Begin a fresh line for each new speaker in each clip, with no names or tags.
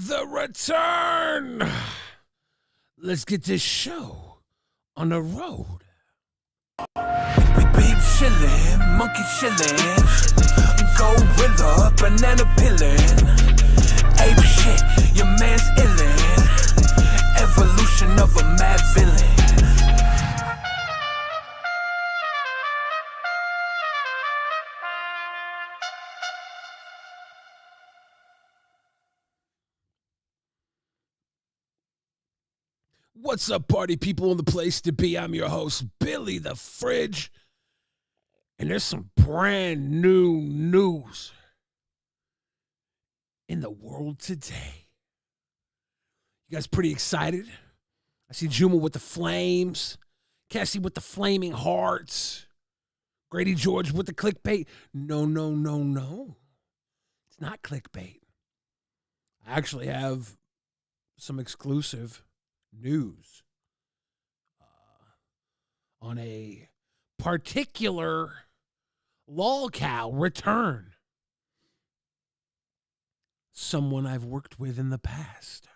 The return. Let's get this show on the road.
Babe chillin', monkey chillin', gorilla, banana pillin', ape shit, your man's illin', evolution of a mad villain.
What's up, party people in the place to be? I'm your host, Billy the Fridge. And there's some brand new news in the world today. You guys pretty excited? I see Juma with the flames, Cassie with the flaming hearts, Grady George with the clickbait. No. It's not clickbait. I actually have some exclusive news on a particular lolcow return. Someone I've worked with in the past.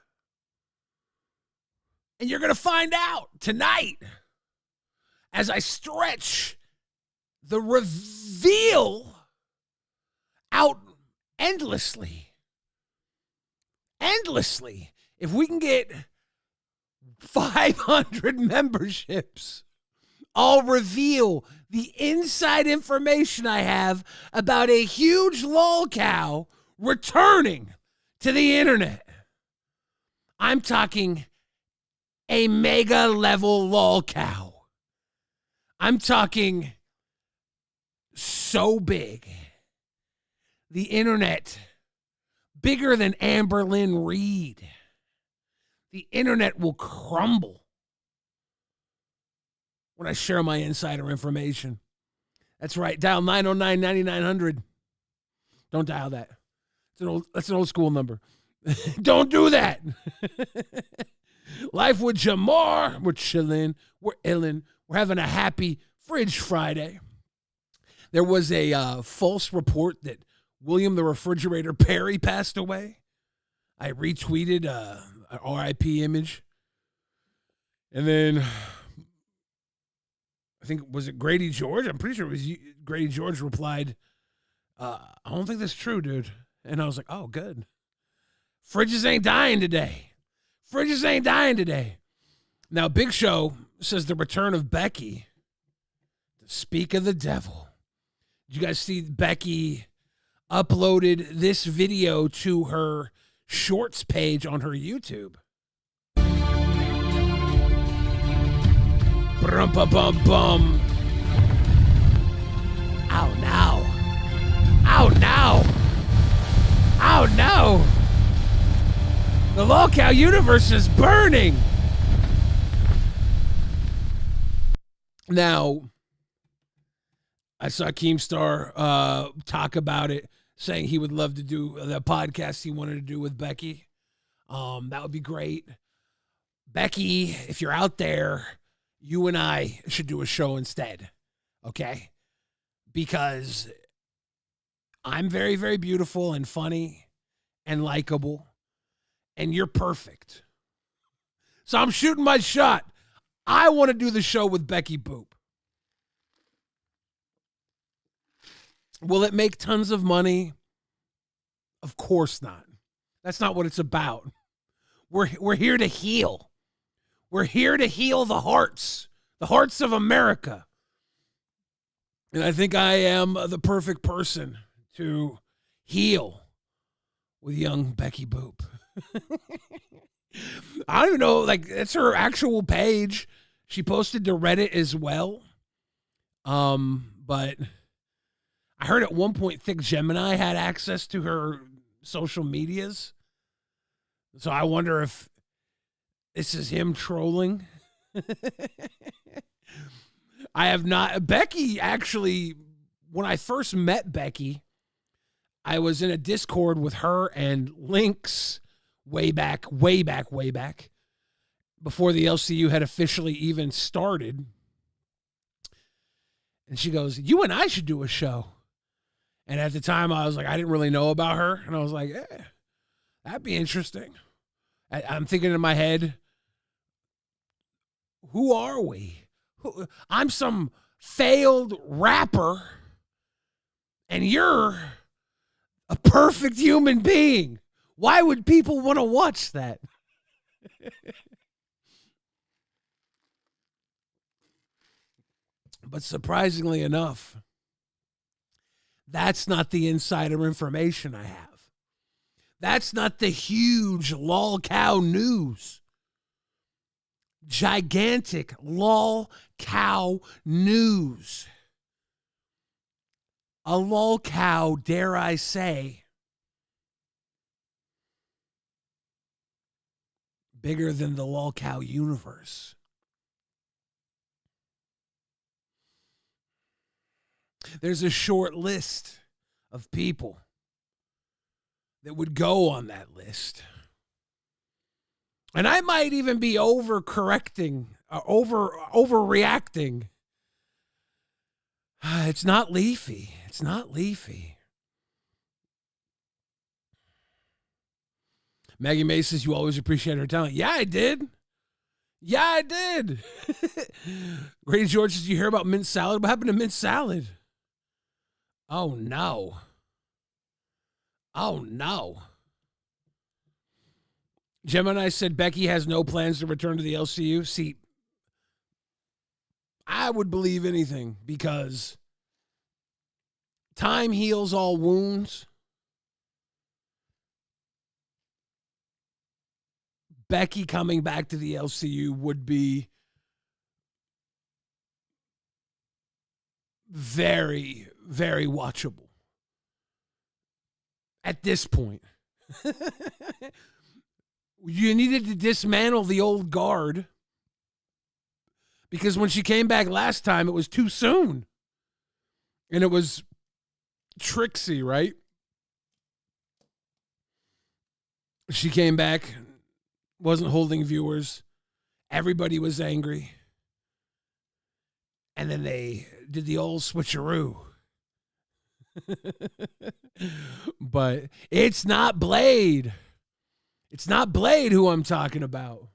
And you're going to find out tonight as I stretch the reveal out endlessly. If we can get 500 memberships, I'll reveal the inside information I have about a huge lolcow returning to the internet. I'm talking a mega level lolcow. I'm talking so big. The internet, bigger than Amber Lynn Reed. The internet will crumble when I share my insider information. That's right. Dial 909-9900. Don't dial that. That's an old school number. Don't do that. Life with Jamar. We're chilling. We're illin'. We're having a happy Fridge Friday. There was a false report that William the Refrigerator Perry passed away. I retweeted an RIP image. And then I think, was it Grady George? I'm pretty sure it was Grady George replied, I don't think that's true, dude. And I was like, oh, good. Fridges ain't dying today. Now, Big Show says the return of Becky. Speak of the devil. Did you guys see Becky uploaded this video to her Shorts page on her YouTube? Brum-ba-bum-bum. Ow, now. The lolcow universe is burning. Now, I saw Keemstar talk about it, saying he would love to do the podcast he wanted to do with Becky. That would be great. Becky, if you're out there, you and I should do a show instead, okay? Because I'm very, very beautiful and funny and likable, and you're perfect. So I'm shooting my shot. I want to do the show with Becky Boop. Will it make tons of money? Of course not. That's not what it's about. We're here to heal. We're here to heal the hearts of America. And I think I am the perfect person to heal with young Becky Boop. I don't even know, like, that's her actual page. She posted to Reddit as well. But I heard at one point Thick Gemini had access to her social medias. So I wonder if this is him trolling. I have not. Becky, actually, when I first met Becky, I was in a Discord with her and Lynx way back, before the LCU had officially even started. And she goes, you and I should do a show. And at the time, I was like, I didn't really know about her. And I was like, That'd be interesting. I'm thinking in my head, who are we? I'm some failed rapper, and you're a perfect human being. Why would people want to watch that? But surprisingly enough, that's not the insider information I have. That's not the huge lol cow news. Gigantic lol cow news. A lol cow, dare I say, bigger than the lol cow universe. There's a short list of people that would go on that list. And I might even be overcorrecting, overreacting. It's not Leafy. It's not Leafy. Maggie May says you always appreciate her talent. Yeah, I did. Yeah, I did. Grady George says, you hear about mint salad? What happened to mint salad? Oh, no. Oh, no. Gemini said Becky has no plans to return to the LCU. See, I would believe anything because time heals all wounds. Becky coming back to the LCU would be very, very watchable at this point. You needed to dismantle the old guard because when she came back last time, it was too soon. And it was Trixie, right? She came back, wasn't holding viewers. Everybody was angry. And then they did the old switcheroo. But it's not Blade. It's not Blade who I'm talking about.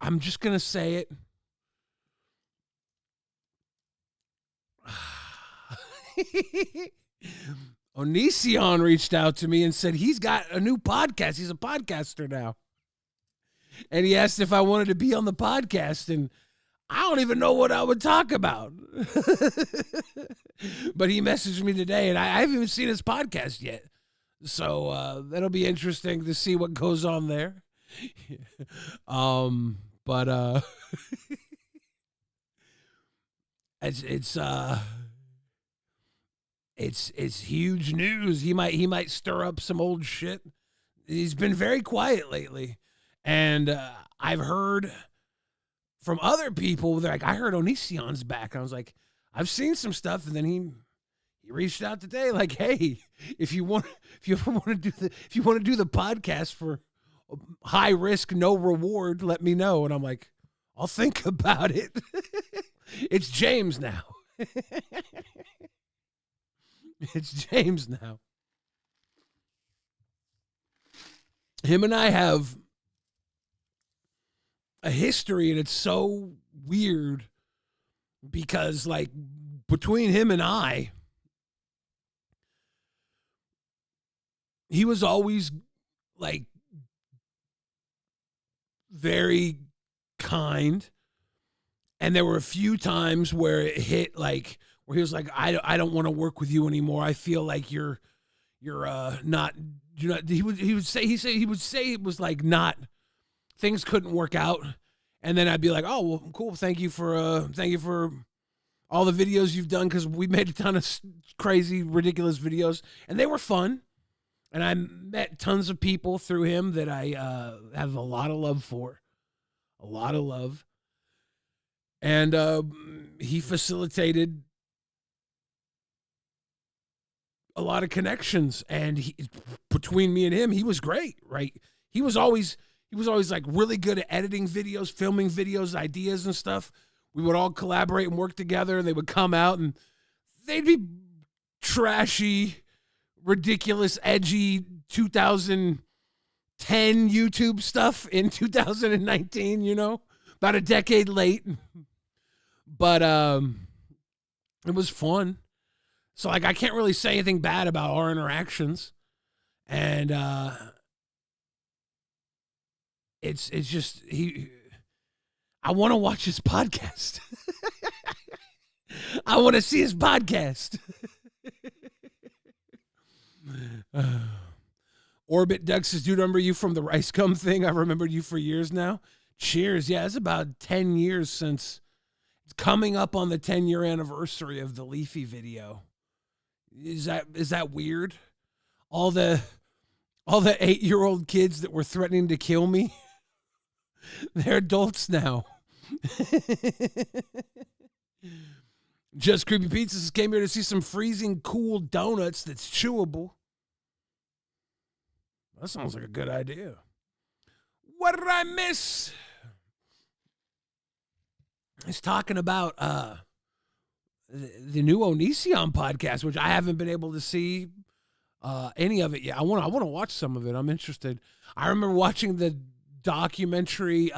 I'm just going to say it. Onision reached out to me and said he's got a new podcast. He's a podcaster now. And he asked if I wanted to be on the podcast, and I don't even know what I would talk about. But he messaged me today, and I haven't even seen his podcast yet. So that'll be interesting to see what goes on there. But it's huge news. He might stir up some old shit. He's been very quiet lately, and I've heard from other people. They're like, I heard Onision's back. I was like, I've seen some stuff, and then he reached out today, like, hey, if you ever want to do the podcast for high risk, no reward, let me know. And I'm like, I'll think about it. It's James now. It's James now. Him and I have a history, and it's so weird because, like, between him and I, he was always, like, very kind. And there were a few times where it hit, like, where he was like, I don't want to work with you anymore. I feel like you're not. He would say it was like not, things couldn't work out. And then I'd be like, oh, well, cool. Thank you for all the videos you've done, because we made a ton of crazy, ridiculous videos, and they were fun. And I met tons of people through him that I have a lot of love for. A lot of love. And he facilitated a lot of connections. And between me and him, he was great, right? He was always like really good at editing videos, filming videos, ideas and stuff. We would all collaborate and work together, and they would come out, and they'd be trashy, ridiculous, edgy 2010 YouTube stuff in 2019, you know, about a decade late. But it was fun. So like I can't really say anything bad about our interactions. And it's just I want to watch his podcast. I want to see his podcast. Orbit Duck says, dude, remember you from the Rice Gum thing? I remembered you for years now. Cheers. Yeah, it's about 10 years since. It's coming up on the 10-year anniversary of the Leafy video. Is that weird? All the 8-year-old kids that were threatening to kill me, they're adults now. Just Creepy Pizzas came here to see some freezing cool donuts that's chewable. That sounds like a good idea. What did I miss? He's talking about the new Onision podcast, which I haven't been able to see any of it yet. I want to watch some of it. I'm interested. I remember watching the documentary,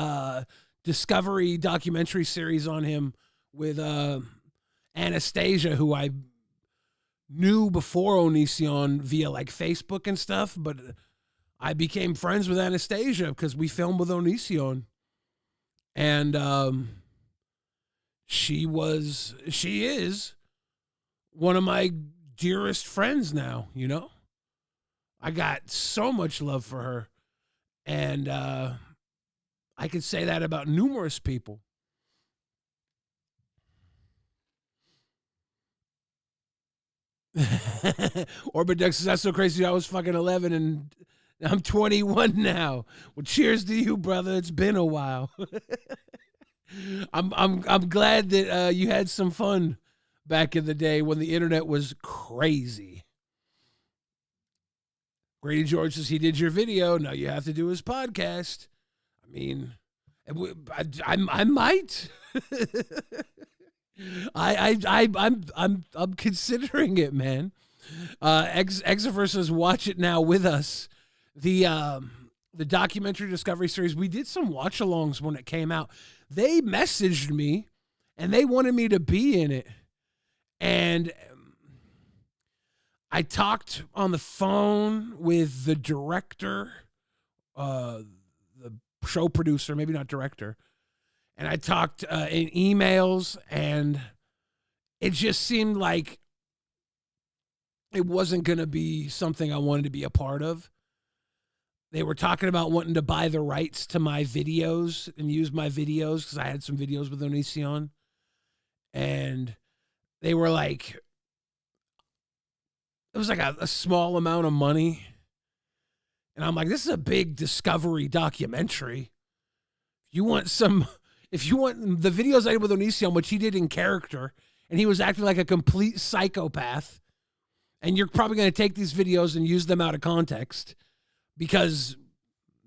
Discovery documentary series on him with Anastasia, who I knew before Onision via like Facebook and stuff, but I became friends with Anastasia because we filmed with Onision. And she is one of my dearest friends now, you know? I got so much love for her. And I could say that about numerous people. Orbidex says, that's so crazy. I was fucking 11 and I'm 21 now. Well, cheers to you, brother. It's been a while. I'm glad that you had some fun back in the day when the internet was crazy. Grady George says he did your video. Now you have to do his podcast. I mean, I might. I'm considering it, man. Exifer says watch it now with us. The documentary Discovery series. We did some watch-alongs when it came out. They messaged me and they wanted me to be in it. And I talked on the phone with the director, the show producer, maybe not director. And I talked in emails, and it just seemed like it wasn't going to be something I wanted to be a part of. They were talking about wanting to buy the rights to my videos and use my videos because I had some videos with Onision. And they were like, it was like a small amount of money. And I'm like, this is a big Discovery documentary. If you want the videos I did with Onision, which he did in character, and he was acting like a complete psychopath, and you're probably going to take these videos and use them out of context because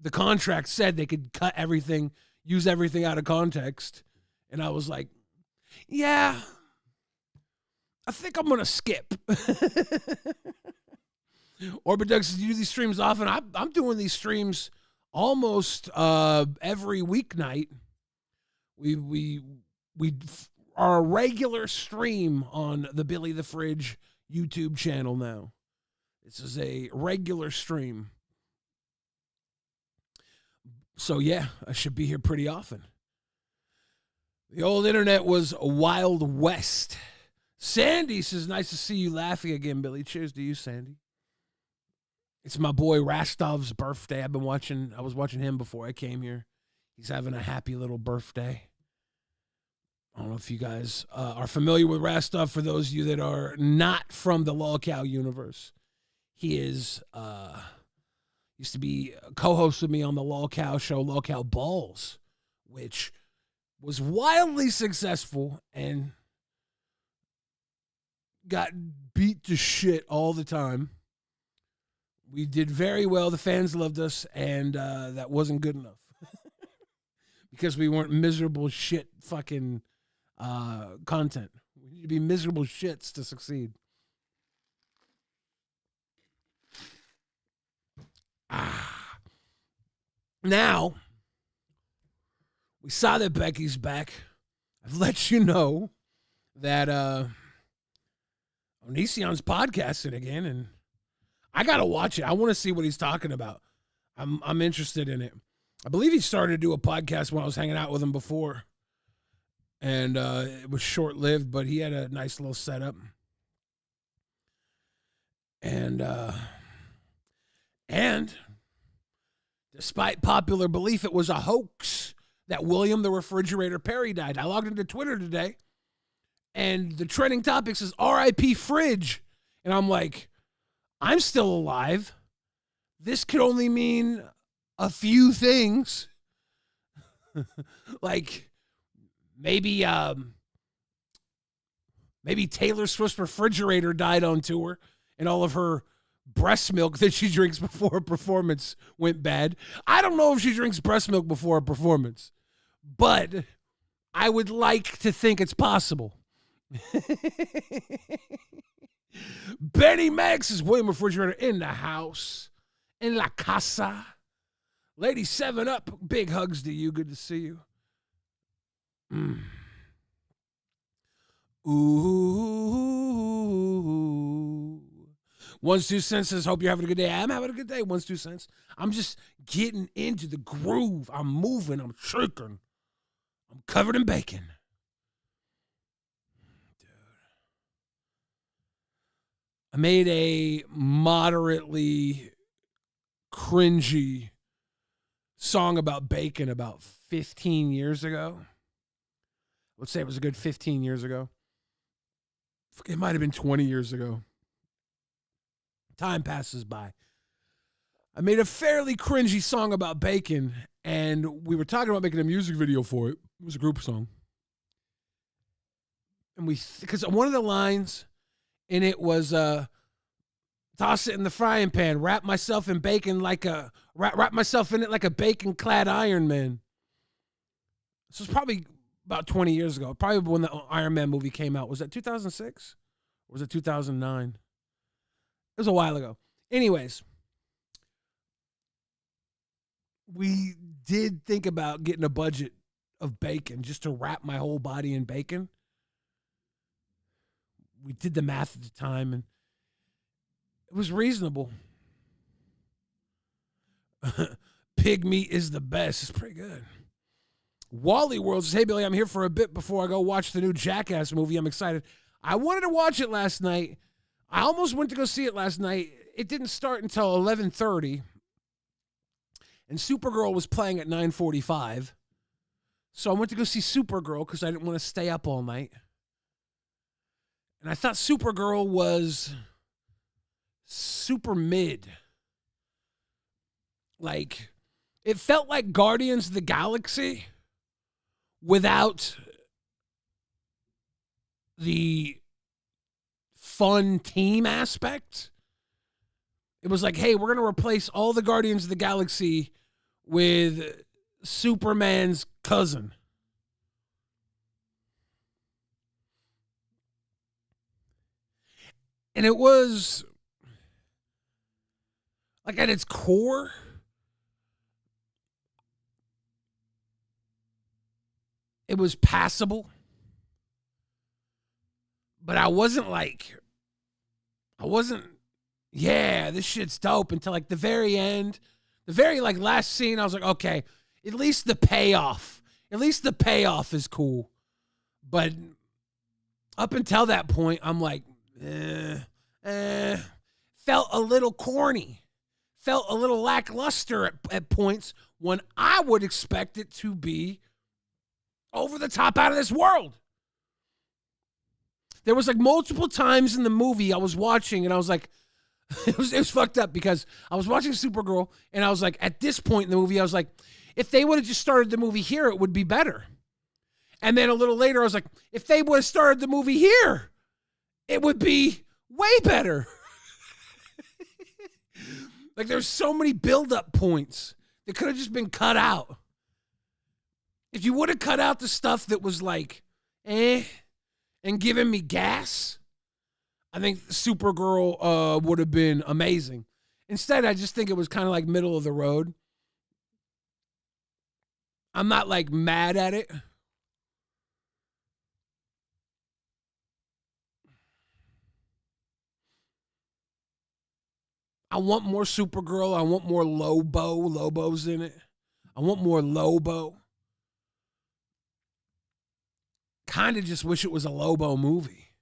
the contract said they could cut everything, use everything out of context. And I was like, yeah, I think I'm going to skip. Orbidux says, you do these streams often. I'm doing these streams almost every weeknight. We are a regular stream on the Billy the Fridge YouTube channel now. This is a regular stream. So yeah, I should be here pretty often. The old internet was a Wild West. Sandy says, nice to see you laughing again, Billy. Cheers to you, Sandy. It's my boy Rastov's birthday. I was watching him before I came here. He's having a happy little birthday. I don't know if you guys are familiar with Rastov. For those of you that are not from the LolCow universe, he is used to be a co-host with me on the LolCow show, LolCow Balls, which was wildly successful and got beat to shit all the time. We did very well. The fans loved us, and that wasn't good enough because we weren't miserable shit fucking content. You need to be miserable shits to succeed. Now, we saw that Becky's back. I've let you know that Onision's podcasting again, and I gotta watch it. I want to see what he's talking about. I'm interested in it. I believe he started to do a podcast when I was hanging out with him before, and it was short-lived, but he had a nice little setup. And despite popular belief, it was a hoax that William the Refrigerator Perry died. I logged into Twitter today, and the trending topic says R.I.P. Fridge. And I'm like, I'm still alive. This could only mean a few things. Like, maybe Taylor Swift's refrigerator died on tour, and all of her breast milk that she drinks before a performance went bad. I don't know if she drinks breast milk before a performance, but I would like to think it's possible. Benny Max is William Refrigerator in the house, in la casa. Lady 7 Up, big hugs to you. Good to see you. Ooh. 1-2 cents says, hope you're having a good day. I'm having a good day. 1-2 cents. I'm just getting into the groove. I'm moving. I'm shaking. I'm covered in bacon. Dude. I made a moderately cringy song about bacon about 15 years ago. Let's say it was a good 15 years ago. It might have been 20 years ago. Time passes by. I made a fairly cringy song about bacon, and we were talking about making a music video for it. It was a group song. And because one of the lines in it was, toss it in the frying pan, wrap myself in bacon wrap myself in it like a bacon-clad Iron Man. This was probably about 20 years ago. Probably when the Iron Man movie came out. Was that 2006? Or was it 2009? It was a while ago. Anyways, we did think about getting a budget of bacon just to wrap my whole body in bacon. We did the math at the time, and it was reasonable. Pig meat is the best. It's pretty good. Wally World says, hey, Billy, I'm here for a bit before I go watch the new Jackass movie. I'm excited. I wanted to watch it last night. I almost went to go see it last night. It didn't start until 11:30. And Supergirl was playing at 9:45. So I went to go see Supergirl because I didn't want to stay up all night. And I thought Supergirl was super mid. Like, it felt like Guardians of the Galaxy without the fun team aspect. It was like, hey, we're going to replace all the Guardians of the Galaxy with Superman's cousin. And it was, like, at its core, it was passable. But I wasn't, yeah, this shit's dope, until, like, the very end. The very, like, last scene, I was like, okay, at least the payoff is cool. But up until that point, I'm like, felt a little corny. Felt a little lackluster at points when I would expect it to be over the top, out of this world. There was, like, multiple times in the movie I was watching, and I was like, it was fucked up, because I was watching Supergirl, and I was like, at this point in the movie, I was like, if they would have just started the movie here, it would be better. And then a little later, I was like, if they would have started the movie here, it would be way better. Like, there's so many build-up points that could have just been cut out. If you would have cut out the stuff that was like, and giving me gas, I think Supergirl would have been amazing. Instead, I just think it was kind of like middle of the road. I'm not like mad at it. I want more Supergirl. I want more Lobo. Lobo's in it. I want more Lobo. Kind of just wish it was a Lobo movie.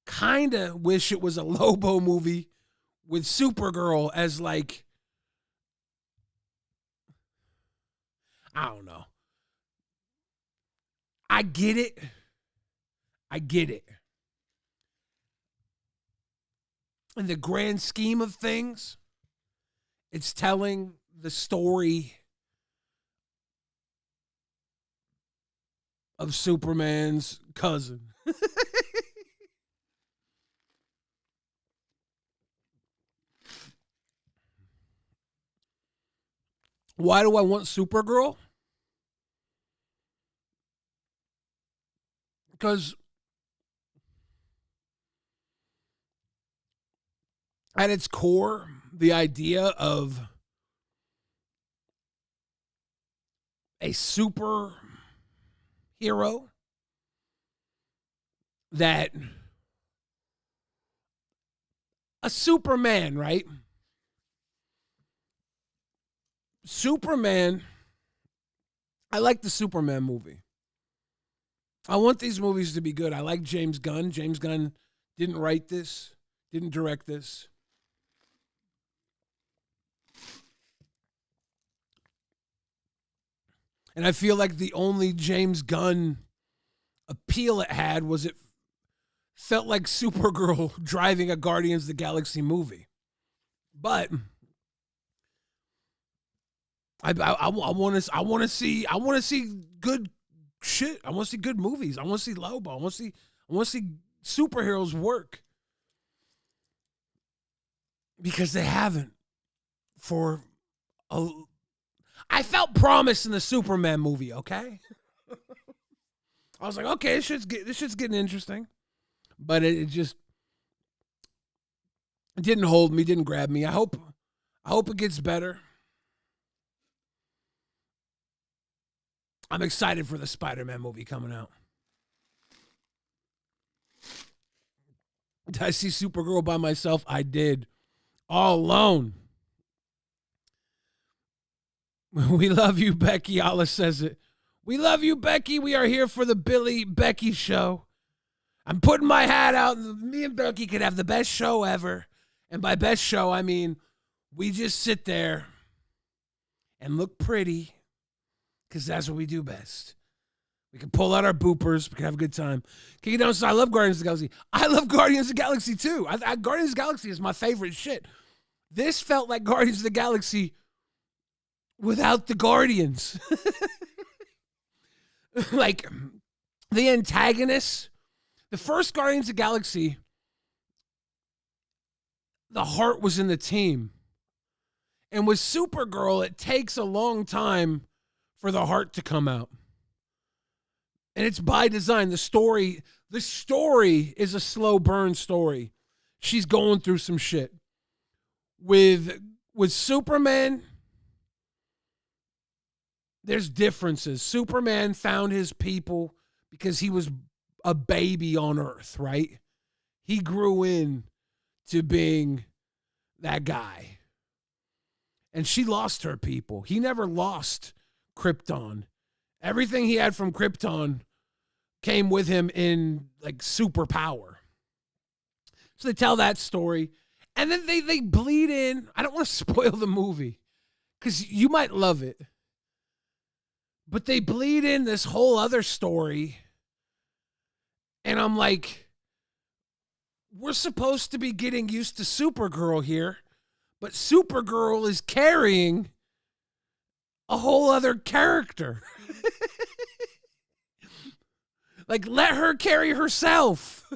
Kind of wish it was a Lobo movie with Supergirl as like, I don't know. I get it. I get it. In the grand scheme of things, it's telling the story of Superman's cousin. Why do I want Supergirl? Because at its core, the idea of a super hero that a Superman, right? Superman, I like the Superman movie. I want these movies to be good. I like James Gunn. James Gunn didn't write this, didn't direct this. And I feel like the only James Gunn appeal it had was it felt like Supergirl driving a Guardians of the Galaxy movie. But I want to see good shit. I want to see good movies. I want to see Lobo. I want to see superheroes work. Because they haven't for a I felt promise in the Superman movie, okay? I was like, okay, this shit's getting interesting. But it just didn't hold me, didn't grab me. I hope it gets better. I'm excited for the Spider-Man movie coming out. Did I see Supergirl by myself? I did. All alone. We love you, Becky. Allah says it. We love you, Becky. We are here for the Billy Becky show. I'm putting my hat out. Me and Becky could have the best show ever. And by best show, I mean we just sit there and look pretty because that's what we do best. We can pull out our boopers. We can have a good time. Okay, you know, so I love Guardians of the Galaxy. I love Guardians of the Galaxy, too. Guardians of the Galaxy is my favorite shit. This felt like Guardians of the Galaxy without the Guardians. Like, the antagonists. The first Guardians of the Galaxy, the heart was in the team. And with Supergirl, it takes a long time for the heart to come out. And it's by design. The story is a slow burn story. She's going through some shit. With Superman, there's differences. Superman found his people because he was a baby on Earth, right? He grew in to being that guy. And she lost her people. He never lost Krypton. Everything he had from Krypton came with him in like superpower. So they tell that story. And then they bleed in. I don't want to spoil the movie because you might love it. But they bleed in this whole other story. And I'm like, we're supposed to be getting used to Supergirl here. But Supergirl is carrying a whole other character. Like, let her carry herself.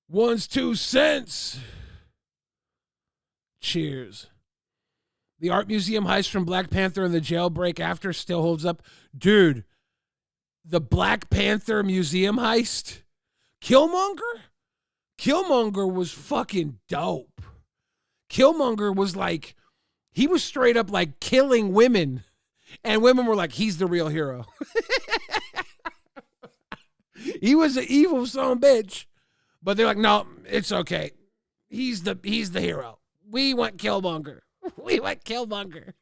One's 2 cents. Cheers. The art museum heist from Black Panther and the jailbreak after still holds up. Dude, the Black Panther museum heist, Killmonger was fucking dope. Killmonger was like, he was straight up like killing women, and women were like, he's the real hero. He was an evil son of a bitch, but they're like, no, it's okay. He's the hero. We want Killmonger. We want Killmonger.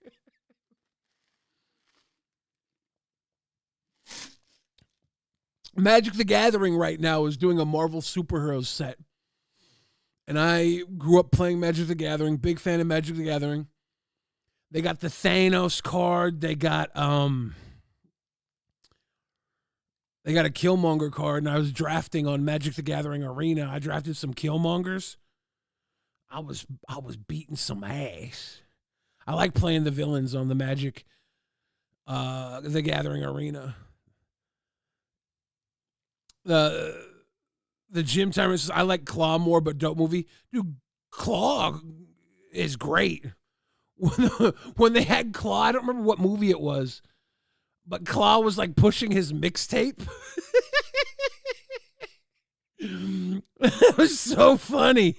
Magic the Gathering right now is doing a Marvel superheroes set. And I grew up playing Magic the Gathering, big fan of Magic the Gathering. They got the Thanos card. They got a Killmonger card, and I was drafting on Magic the Gathering Arena. I drafted some Killmongers. I was beating some ass. I like playing the villains on the Magic the Gathering Arena. The Jim Timer says, I like Claw more, but dope movie. Dude, Claw is great. When they had Claw, I don't remember what movie it was, but Claw was like pushing his mixtape. It was so funny.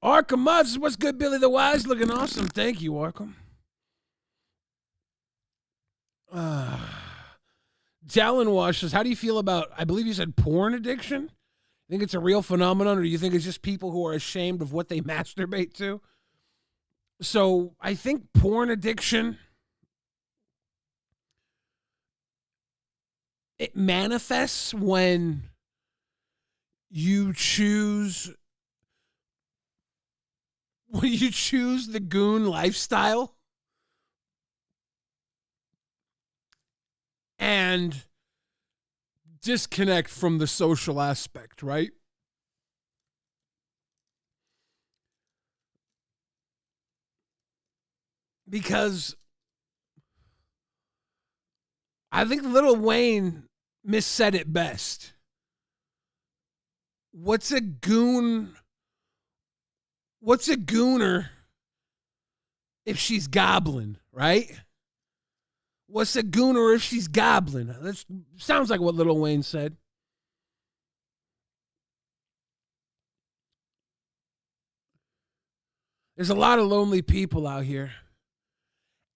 Arkham Mods, what's good, Billy the Wise? Looking awesome. Thank you, Arkham. Talon Wash says, how do you feel about, I believe you said porn addiction? Think it's a real phenomenon, or do you think it's just people who are ashamed of what they masturbate to? So I think porn addiction, it manifests when you choose the goon lifestyle and disconnect from the social aspect, right? Because I think Lil Wayne missaid it best. What's a gooner if she's goblin, right? What's a gooner if she's goblin? That sounds like what Lil Wayne said. There's a lot of lonely people out here.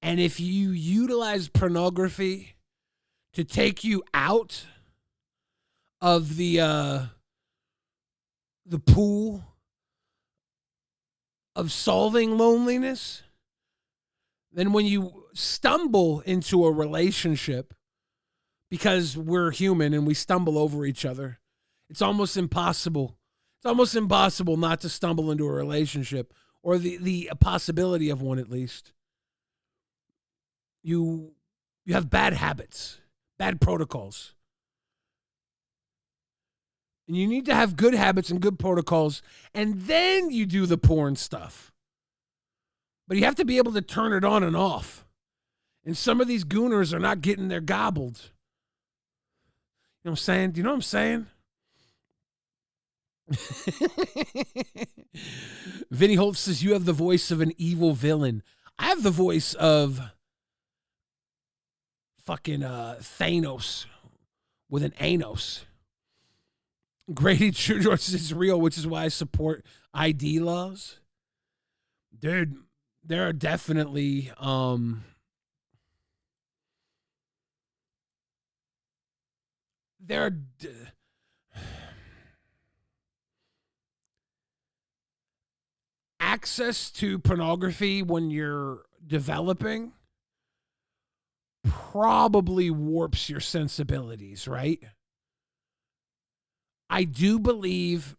And if you utilize pornography to take you out of the pool of solving loneliness, then when you stumble into a relationship, because we're human and we stumble over each other, it's almost impossible. It's almost impossible not to stumble into a relationship, or the possibility of one at least. You have bad habits, bad protocols. And you need to have good habits and good protocols, and then you do the porn stuff. But you have to be able to turn it on and off. And some of these gooners are not getting their gobbled. You know what I'm saying? Do you know what I'm saying? Vinny Holt says, you have the voice of an evil villain. I have the voice of fucking Thanos with an Anos. Grady George says it's real, which is why I support ID laws. Dude, there are definitely access to pornography when you're developing probably warps your sensibilities, right? I do believe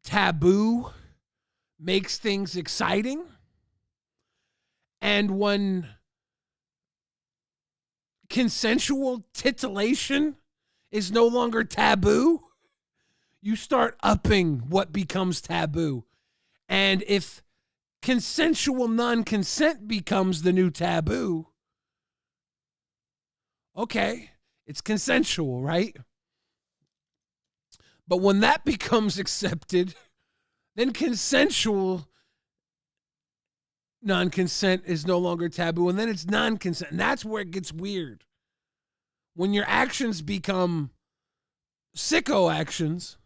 taboo makes things exciting. And when consensual titillation is no longer taboo, you start upping what becomes taboo. And if consensual non-consent becomes the new taboo, okay, it's consensual, right? But when that becomes accepted, Then consensual non-consent is no longer taboo, and then it's non-consent. And that's where it gets weird. When your actions become sicko actions,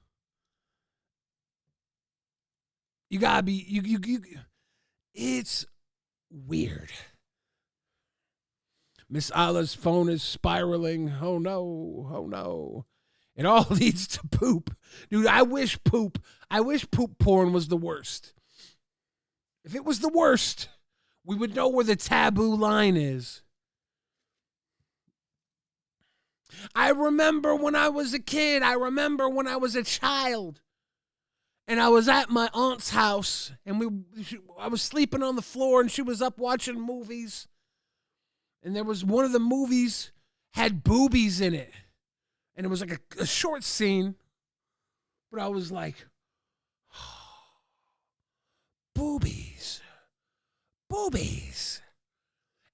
you gotta be, it's weird. Miss Allah's phone is spiraling. Oh no, oh no. It all leads to poop. Dude, I wish poop porn was the worst. If it was the worst, we would know where the taboo line is. I remember when I was a kid. I remember when I was a child. And I was at my aunt's house. And I was sleeping on the floor. And she was up watching movies. And there was one of the movies had boobies in it. And it was like a short scene. But I was like, boobies. Boobies.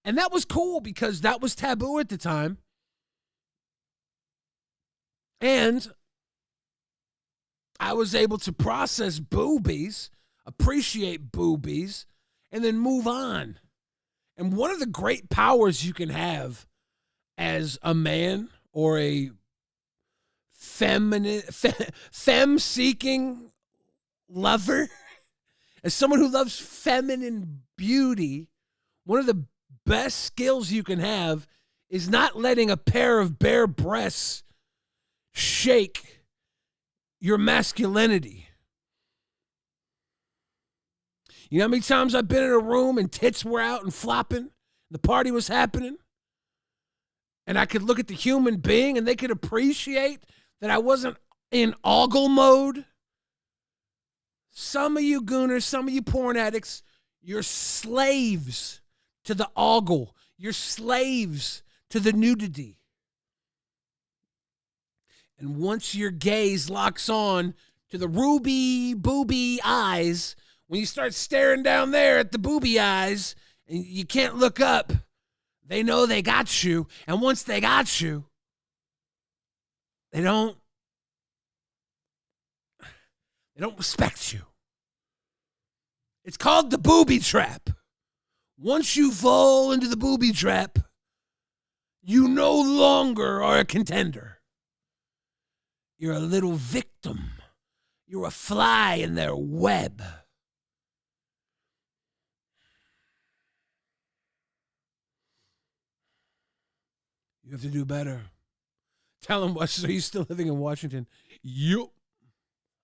And that was cool because that was taboo at the time. And I was able to process boobies, appreciate boobies, and then move on. And one of the great powers you can have as a man or a femme-seeking lover, as someone who loves feminine beauty, one of the best skills you can have is not letting a pair of bare breasts shake your masculinity. You know how many times I've been in a room and tits were out and flopping, the party was happening, and I could look at the human being and they could appreciate that I wasn't in ogle mode? Some of you gooners, some of you porn addicts, you're slaves to the ogle. You're slaves to the nudity. And once your gaze locks on to the ruby booby eyes, when you start staring down there at the booby eyes and you can't look up, they know they got you. And once they got you, they don't respect you. It's called the booby trap. Once you fall into the booby trap, you no longer are a contender. You're a little victim. You're a fly in their web. You have to do better. Tell them, so you're still living in Washington? Yup.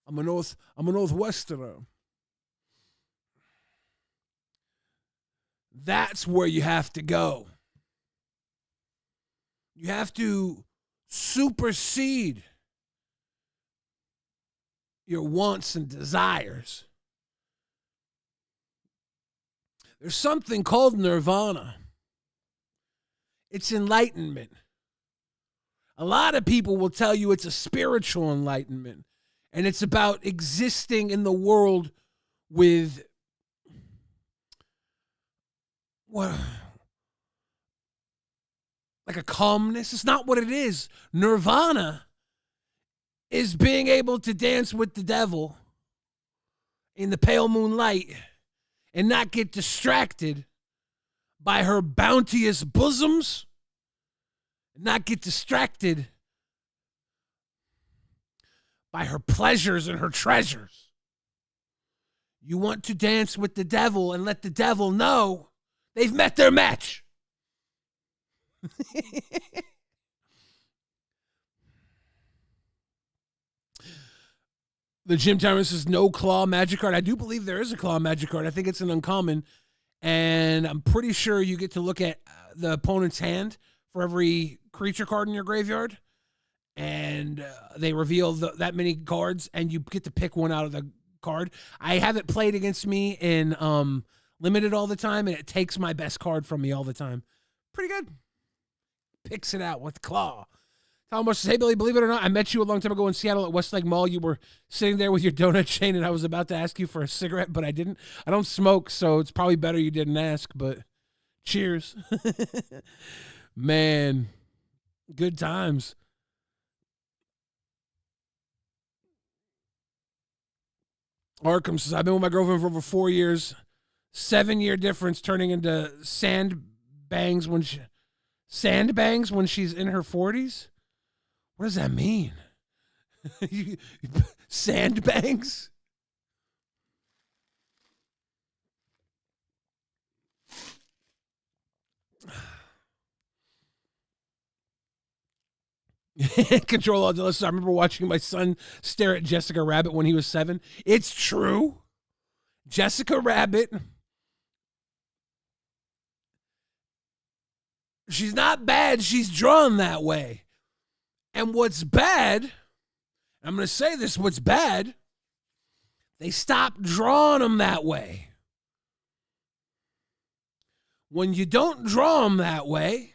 I'm a Northwesterner. That's where you have to go. You have to supersede your wants and desires. There's something called nirvana. It's enlightenment. A lot of people will tell you it's a spiritual enlightenment, and it's about existing in the world with like a calmness. It's not what it is. Nirvana is being able to dance with the devil in the pale moonlight and not get distracted by her bounteous bosoms, not get distracted by her pleasures and her treasures. You want to dance with the devil and let the devil know they've met their match. The Jim Tyrant says no claw magic card. I do believe there is a claw magic card. I think it's an uncommon. And I'm pretty sure you get to look at the opponent's hand for every creature card in your graveyard. And they reveal that many cards, and you get to pick one out of the card. I have it played against me in Limited all the time, and it takes my best card from me all the time. Pretty good. Picks it out with claw. Thomas says, hey, Billy, believe it or not, I met you a long time ago in Seattle at Westlake Mall. You were sitting there with your donut chain, and I was about to ask you for a cigarette, but I didn't. I don't smoke, so it's probably better you didn't ask, but cheers. Man, good times. Arkham says, I've been with my girlfriend for over 4 years. 7-year difference turning into sandbangs when she's in her 40s? What does that mean? Sandbangs? Control all the I remember watching my son stare at Jessica Rabbit when he was 7. It's true. Jessica Rabbit. She's not bad. She's drawn that way. And what's bad, I'm going to say this, what's bad, they stopped drawing them that way. When you don't draw them that way,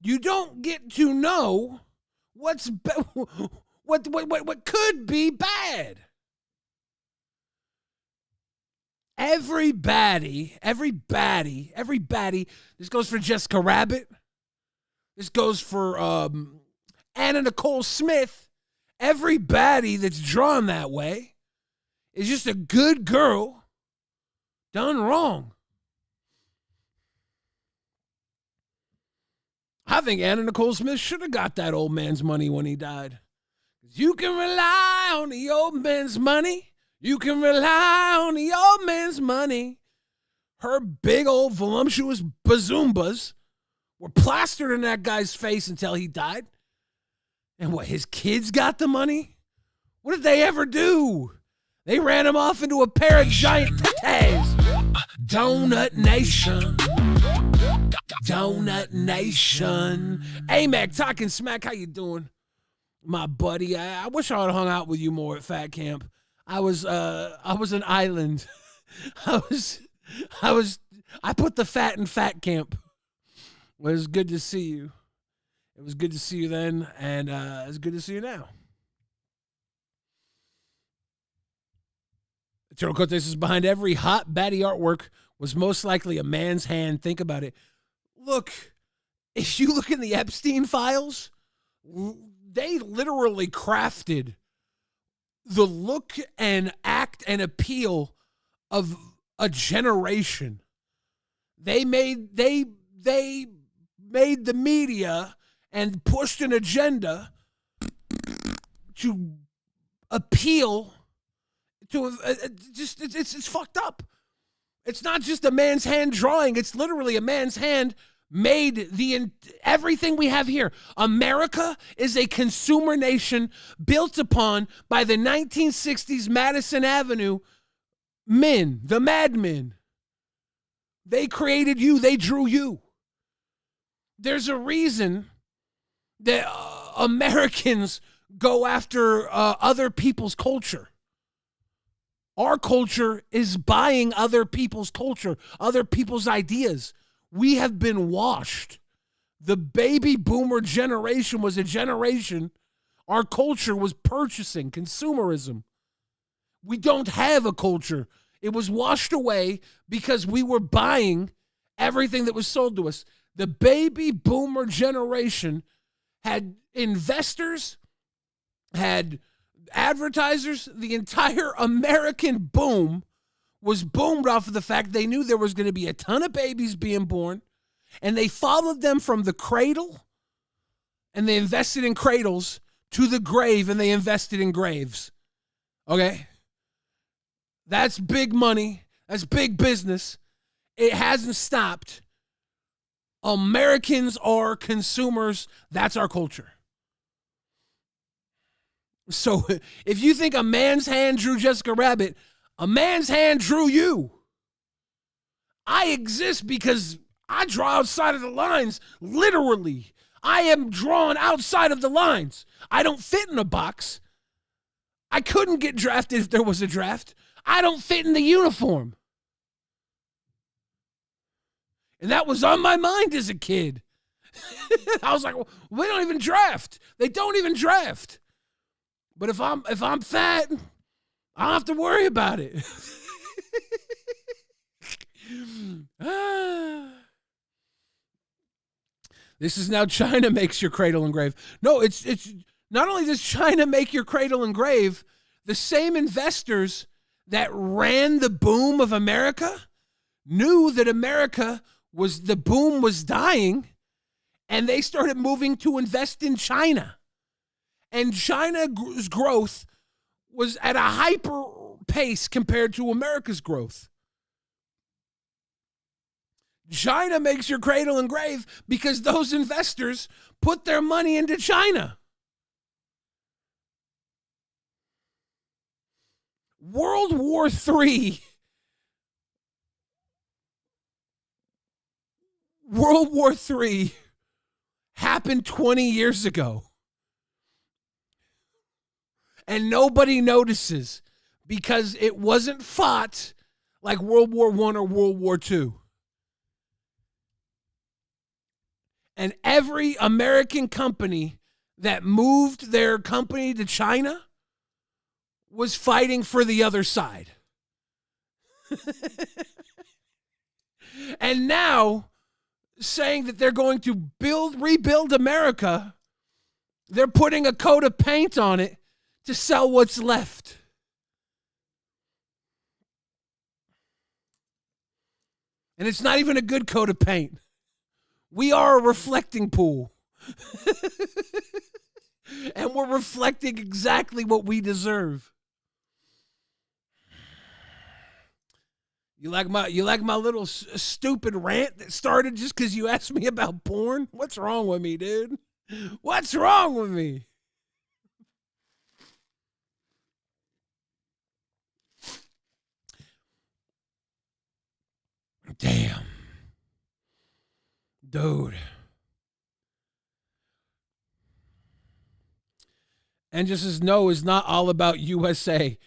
you don't get to know what could be bad. Everybody. This goes for Jessica Rabbit. This goes for Anna Nicole Smith. Everybody that's drawn that way is just a good girl done wrong. I think Anna Nicole Smith should have got that old man's money when he died. You can rely on the old man's money. You can rely on the old man's money. Her big old voluptuous bazoombas were plastered in that guy's face until he died. And what, his kids got the money? What did they ever do? They ran him off into a pair of giant titties. Donut Nation. Donut Nation. Hey, Mac, talking smack. How you doing, my buddy? I wish I would have hung out with you more at Fat Camp. I was an island. I put the fat in Fat Camp. It was good to see you. It was good to see you then, and it's good to see you now. Eternal Cote is behind every hot baddie artwork was most likely a man's hand. Think about it. Look, if you look in the Epstein files, they literally crafted the look and act and appeal of a generation. They made the media and pushed an agenda to appeal to it's fucked up. It's not just a man's hand drawing. It's literally a man's hand made everything we have here. America is a consumer nation built upon by the 1960s Madison Avenue men, the madmen. They created you. They drew you. There's a reason that Americans go after other people's culture. Our culture is buying other people's culture, other people's ideas. We have been washed. The baby boomer generation was a generation our culture was purchasing, consumerism. We don't have a culture. It was washed away because we were buying everything that was sold to us. The baby boomer generation had investors, had advertisers. The entire American boom was boomed off of the fact they knew there was going to be a ton of babies being born, and they followed them from the cradle, and they invested in cradles, to the grave, and they invested in graves. Okay? That's big money. That's big business. It hasn't stopped. Americans are consumers. That's our culture. So if you think a man's hand drew Jessica Rabbit, a man's hand drew you. I exist because I draw outside of the lines, literally. I am drawn outside of the lines. I don't fit in a box. I couldn't get drafted if there was a draft. I don't fit in the uniform. And that was on my mind as a kid. I was like, well, we don't even draft. They don't even draft. But if I'm fat, I don't have to worry about it. This is now China makes your cradle and grave. No, it's Not only does China make your cradle and grave, the same investors that ran the boom of America knew that the boom was dying, and they started moving to invest in China. And China's growth was at a hyper pace compared to America's growth. China makes your cradle and grave because those investors put their money into China. World War III. World War III happened 20 years ago. And nobody notices because it wasn't fought like World War I or World War II. And every American company that moved their company to China was fighting for the other side. And now, saying that they're going to rebuild America, they're putting a coat of paint on it to sell what's left. And it's not even a good coat of paint. We are a reflecting pool. And we're reflecting exactly what we deserve. You like my little stupid rant that started just because you asked me about porn? What's wrong with me, dude? What's wrong with me? Damn. Dude. And just as no is not all about USA.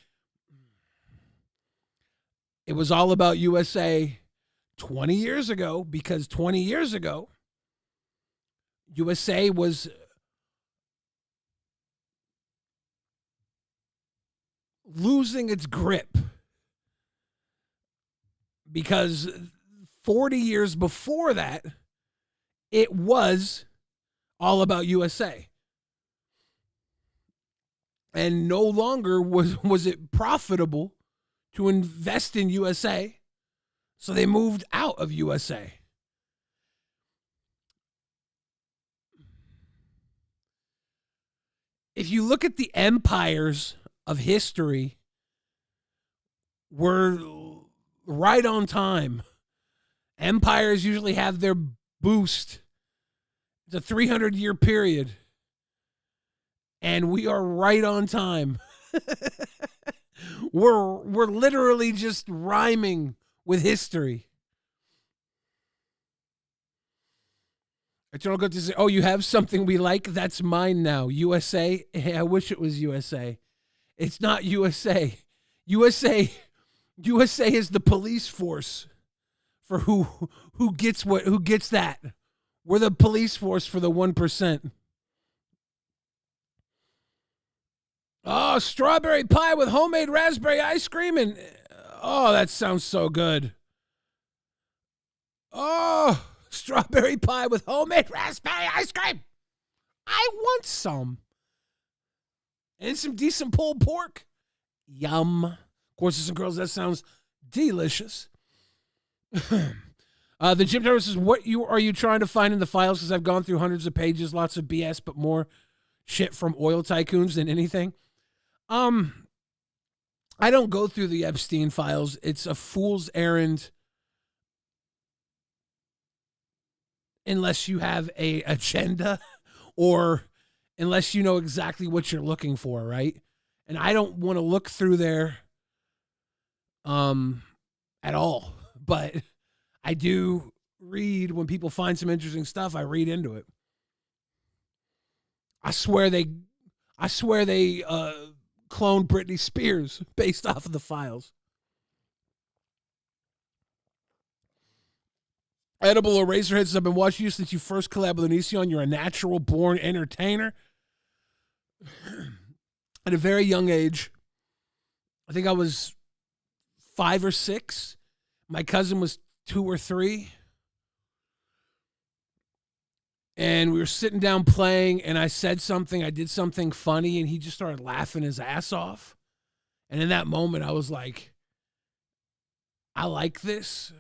It was all about USA 20 years ago, because 20 years ago, USA was losing its grip. Because 40 years before that, it was all about USA. And no longer was it profitable to invest in USA, so they moved out of USA. If you look at the empires of history, we're right on time. Empires usually have their boost. It's a 300-year period. And we are right on time. We're literally just rhyming with history. Eternal God to say, oh, you have something we like? That's mine now. USA? Hey, I wish it was USA. It's not USA. USA is the police force for who gets that. We're the police force for the 1%. Oh, strawberry pie with homemade raspberry ice cream, and oh, that sounds so good. Oh, strawberry pie with homemade raspberry ice cream. I want some. And some decent pulled pork. Yum. Of course, and girls, that sounds delicious. The Jim Terror says, what are you trying to find in the files? Because I've gone through hundreds of pages, lots of BS, but more shit from oil tycoons than anything. I don't go through the Epstein files. It's a fool's errand unless you have a agenda or unless you know exactly what you're looking for, right? And I don't want to look through there at all. But I do read when people find some interesting stuff, I read into it. I swear they cloned Britney Spears based off of the files. Edible Eraserheads, I've been watching you since you first collabed with Onision. You're a natural born entertainer. At a very young age, I think I was 5 or 6. My cousin was 2 or 3. And we were sitting down playing, and I said something, I did something funny, and he just started laughing his ass off. And in that moment, I was like, I like this.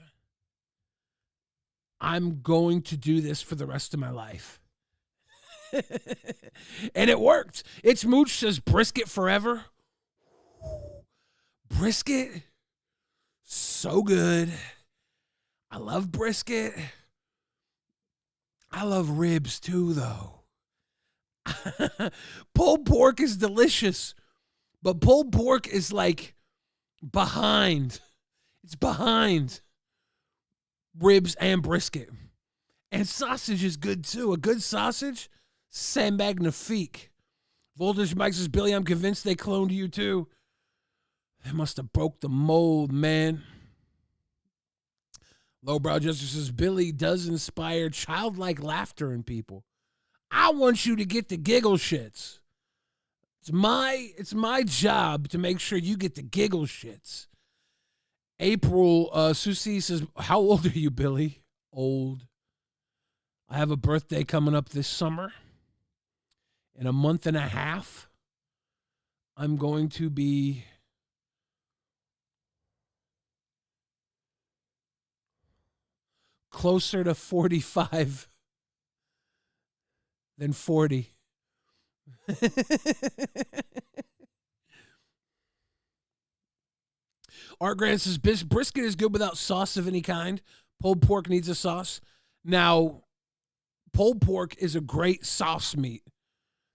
I'm going to do this for the rest of my life. And it worked. It's Mooch says brisket forever. Brisket, so good. I love brisket. I love ribs too, though. Pulled pork is delicious, but pulled pork is like behind. It's behind ribs and brisket. And sausage is good too. A good sausage, c'est magnifique. Voltage Mike says, Billy, I'm convinced they cloned you too. They must have broke the mold, man. Lowbrow Justice says, Billy does inspire childlike laughter in people. I want you to get the giggle shits. It's my job to make sure you get the giggle shits. April Susie says, how old are you, Billy? Old. I have a birthday coming up this summer. In a month and a half, I'm going to be closer to 45 than 40. Art Grant says, brisket is good without sauce of any kind. Pulled pork needs a sauce. Now, pulled pork is a great sauce meat.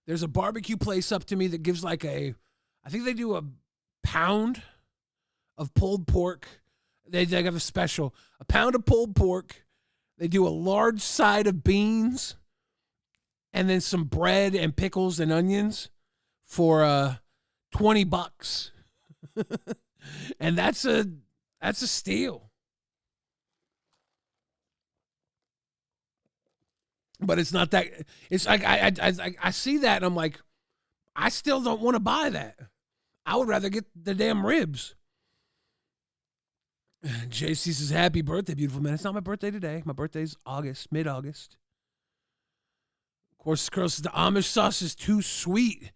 There's a barbecue place up to me that gives I think they do a pound of pulled pork. They have a special, a pound of pulled pork. They do a large side of beans and then some bread and pickles and onions for $20. And that's a steal. But it's not that. It's like I see that and I'm like, I still don't want to buy that. I would rather get the damn ribs. JC says, happy birthday, beautiful man. It's not my birthday today. My birthday's August, mid-August. Of course, this girl says the Amish sauce is too sweet.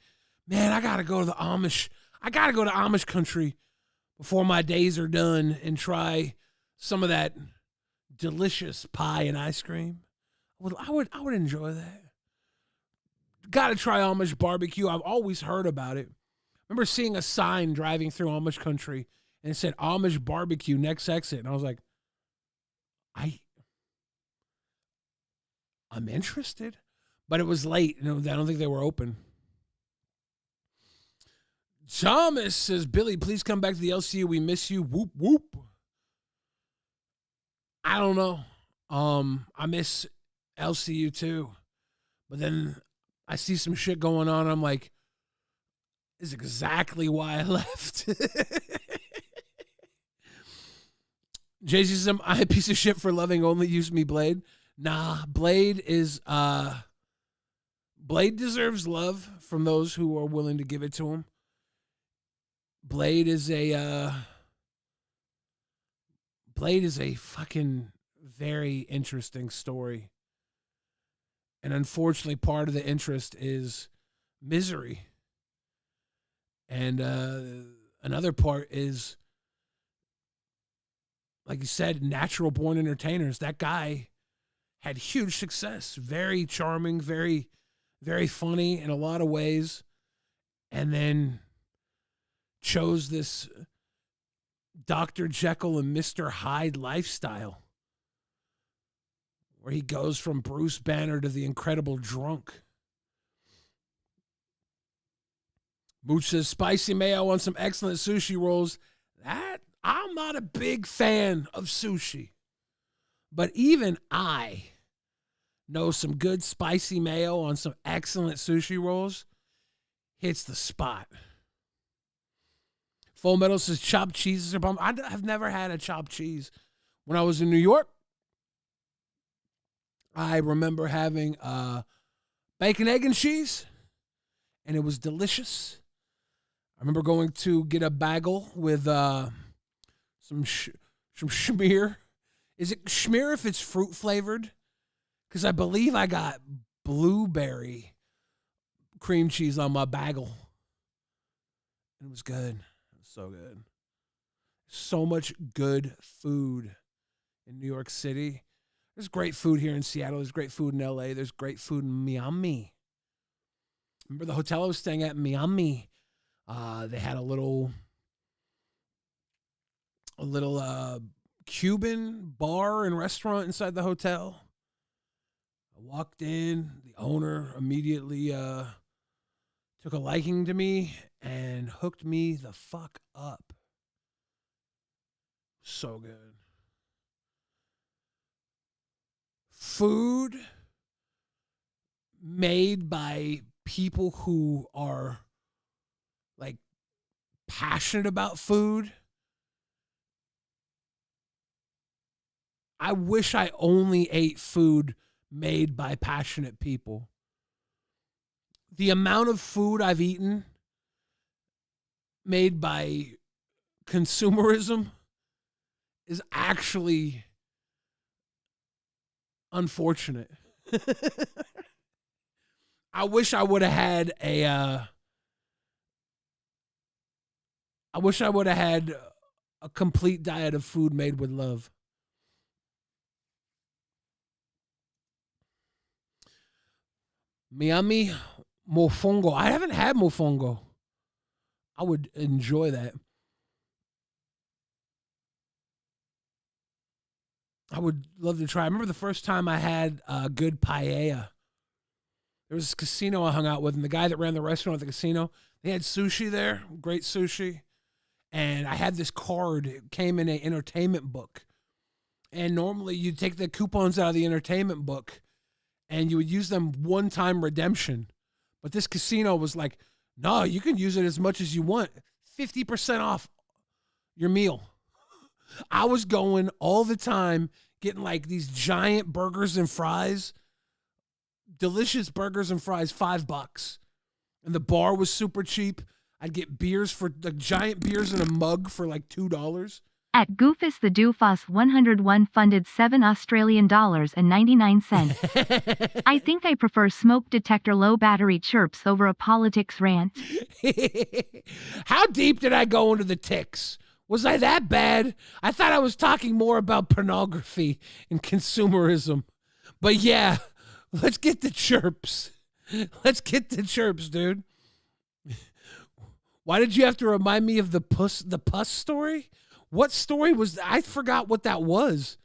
Man, I gotta go to the Amish. I gotta go to Amish country before my days are done and try some of that delicious pie and ice cream. I would enjoy that. Gotta try Amish barbecue. I've always heard about it. Remember seeing a sign driving through Amish country and it said Amish barbecue next exit. And I was like, I'm interested. But it was late. I don't think they were open. Thomas says, Billy, please come back to the LCU. We miss you. Whoop, whoop. I don't know. I miss LCU too. But then I see some shit going on. I'm like, this is exactly why I left. Jay-Z says, I'm a piece of shit for loving only Use Me Blade. Nah, Blade deserves love from those who are willing to give it to him. Blade is a fucking very interesting story. And unfortunately, part of the interest is misery. And another part is, like you said, natural born entertainers. That guy had huge success. Very charming, very, very funny in a lot of ways. And then chose this Dr. Jekyll and Mr. Hyde lifestyle, where he goes from Bruce Banner to the Incredible Drunk. Mooch says, spicy mayo on some excellent sushi rolls. I'm not a big fan of sushi. But even I know some good spicy mayo on some excellent sushi rolls hits the spot. Full Metal says chopped cheeses are bomb. I have never had a chopped cheese. When I was in New York, I remember having bacon, egg, and cheese, and it was delicious. I remember going to get a bagel with some schmear. Is it schmear if it's fruit flavored? because I believe I got blueberry cream cheese on my bagel. It was good. It was so good. So much good food in New York City. There's great food here in Seattle. There's great food in LA. There's great food in Miami. Remember the hotel I was staying at in Miami? They had a little Cuban bar and restaurant inside the hotel. I walked in. The owner immediately took a liking to me and hooked me the fuck up. So good. Food made by people who are like passionate about food. I wish I only ate food made by passionate people. The amount of food I've eaten made by consumerism is actually unfortunate. I wish I would have had a complete diet of food made with love. Miami mofongo. I haven't had mofongo. I would enjoy that. I would love to try. I remember the first time I had a good paella. There was this casino I hung out with, and the guy that ran the restaurant at the casino, they had sushi there, great sushi. And I had this card. It came in an entertainment book. And normally you'd take the coupons out of the entertainment book, and you would use them one-time redemption. But this casino was like, no, you can use it as much as you want. 50% off your meal. I was going all the time, getting like these giant burgers and fries, delicious burgers and fries, $5. And the bar was super cheap. I'd get beers for like giant beers in a mug for like $2.
At Goofus the Doofus 101 funded $7.99. I think I prefer smoke detector low battery chirps over a politics rant.
How deep did I go into the ticks? Was I that bad? I thought I was talking more about pornography and consumerism. But yeah, let's get the chirps. Let's get the chirps, dude. Why did you have to remind me of the pus story? What story was that? I forgot what that was.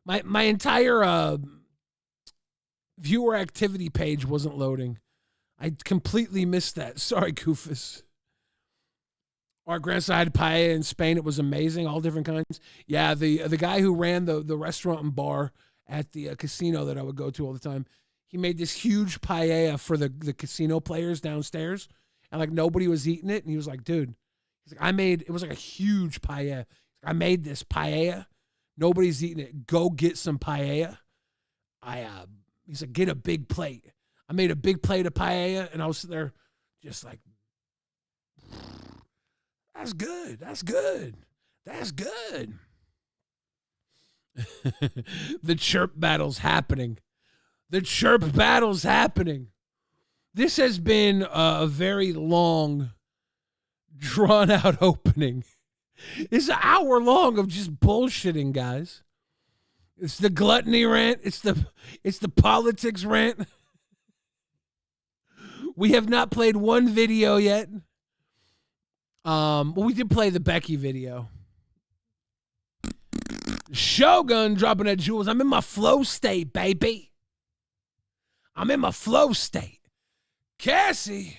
My entire viewer activity page wasn't loading. I completely missed that. Sorry, Goofus. Our grandson had paella in Spain. It was amazing, all different kinds. Yeah, the guy who ran the restaurant and bar at the casino that I would go to all the time, he made this huge paella for the casino players downstairs, and like nobody was eating it. And he was like, dude, he's like, it was like a huge paella. I made this paella. Nobody's eating it. Go get some paella. He's like, get a big plate. I made a big plate of paella, and I was sitting there just like, that's good. That's good. That's good. The chirp battle's happening. The chirp battle's happening. This has been a very long, drawn-out opening. It's an hour long of just bullshitting, guys. It's the gluttony rant. It's the politics rant. We have not played one video yet. Well, we did play the Becky video. Shogun dropping that jewels. I'm in my flow state, baby. I'm in my flow state. Cassie.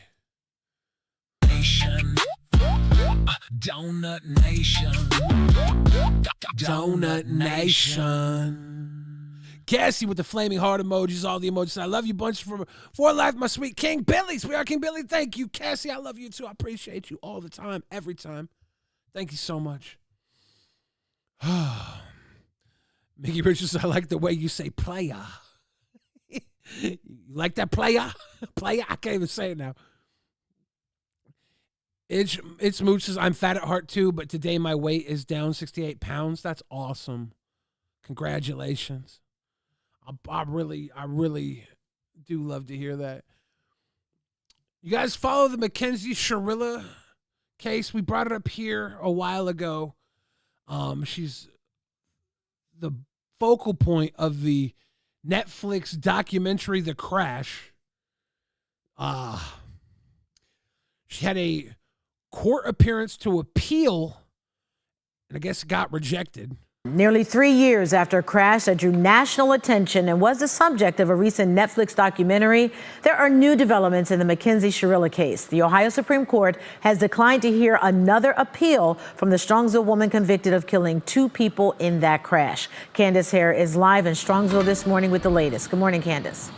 Nation. Donut Nation.
Donut Nation. Cassie with the flaming heart emojis, all the emojis. I love you bunch for life, my sweet King Billy. Sweetheart King Billy, thank you. Cassie, I love you too. I appreciate you all the time, every time. Thank you so much. Mickey Richards, I like the way you say playa. You like that playa? Playa? I can't even say it now. It's Mooch says, I'm fat at heart too, but today my weight is down 68 pounds. That's awesome. Congratulations. I really do love to hear that. You guys follow the Mackenzie Sharilla case? We brought it up here a while ago. She's the focal point of the Netflix documentary The Crash. She had a court appearance to appeal, and I guess it got rejected.
Nearly 3 years after a crash that drew national attention and was the subject of a recent Netflix documentary, there are new developments in the Mackenzie Sharilla case. The Ohio Supreme Court has declined to hear another appeal from the Strongsville woman convicted of killing 2 people in that crash. Candace Hare is live in Strongsville this morning with the latest. Good morning, Candace.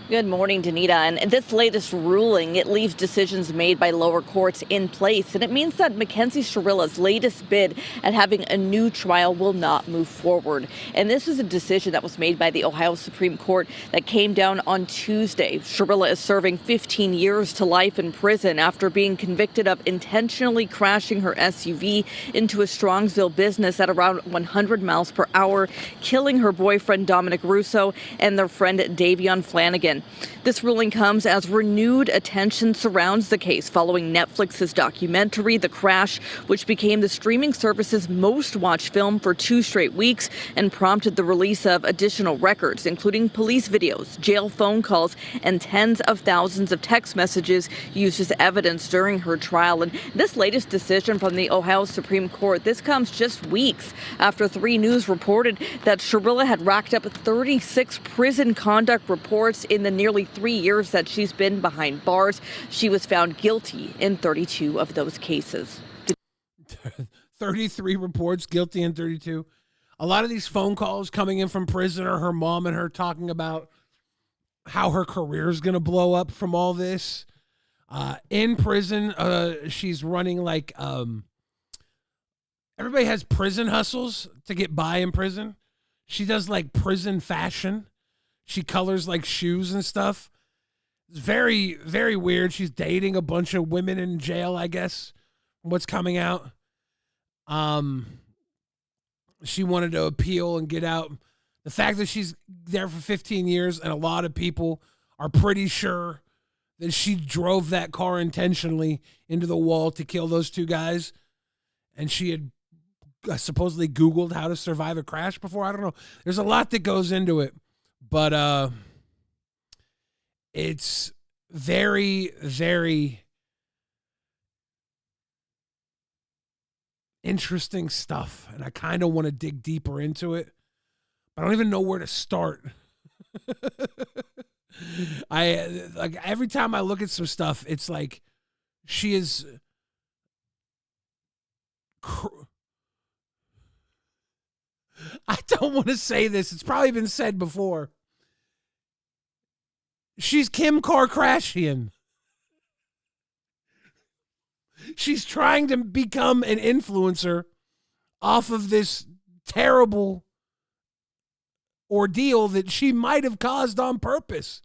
Good morning, Danita. And this latest ruling, it leaves decisions made by lower courts in place. And it means that Mackenzie Sharilla's latest bid at having a new trial will not move forward. And this is a decision that was made by the Ohio Supreme Court that came down on Tuesday. Sharilla is serving 15 years to life in prison after being convicted of intentionally crashing her SUV into a Strongsville business at around 100 miles per hour, killing her boyfriend Dominic Russo and their friend Davion Flanagan. This ruling comes as renewed attention surrounds the case following Netflix's documentary, The Crash, which became the streaming service's most watched film for 2 straight weeks and prompted the release of additional records, including police videos, jail phone calls, and tens of thousands of text messages used as evidence during her trial. And this latest decision from the Ohio Supreme Court, this comes just weeks after 3 News reported that Sharilla had racked up 36 prison conduct reports in the nearly 3 years that she's been behind bars. She was found guilty in 32 of those cases.
33 reports, guilty in 32. A lot of these phone calls coming in from prison are her mom and her talking about how her career is going to blow up from all this. In prison, she's running like everybody has prison hustles to get by in prison. She does like prison fashion. She colors like shoes and stuff. It's very, very weird. She's dating a bunch of women in jail, I guess, what's coming out. She wanted to appeal and get out. The fact that she's there for 15 years and a lot of people are pretty sure that she drove that car intentionally into the wall to kill those 2 guys. And she had supposedly Googled how to survive a crash before. I don't know. There's a lot that goes into it. But it's very, very interesting stuff. And I kind of want to dig deeper into it. But I don't even know where to start. Like every time I look at some stuff, it's like she is I don't want to say this. It's probably been said before. She's Kim Kardashian. She's trying to become an influencer off of this terrible ordeal that she might have caused on purpose.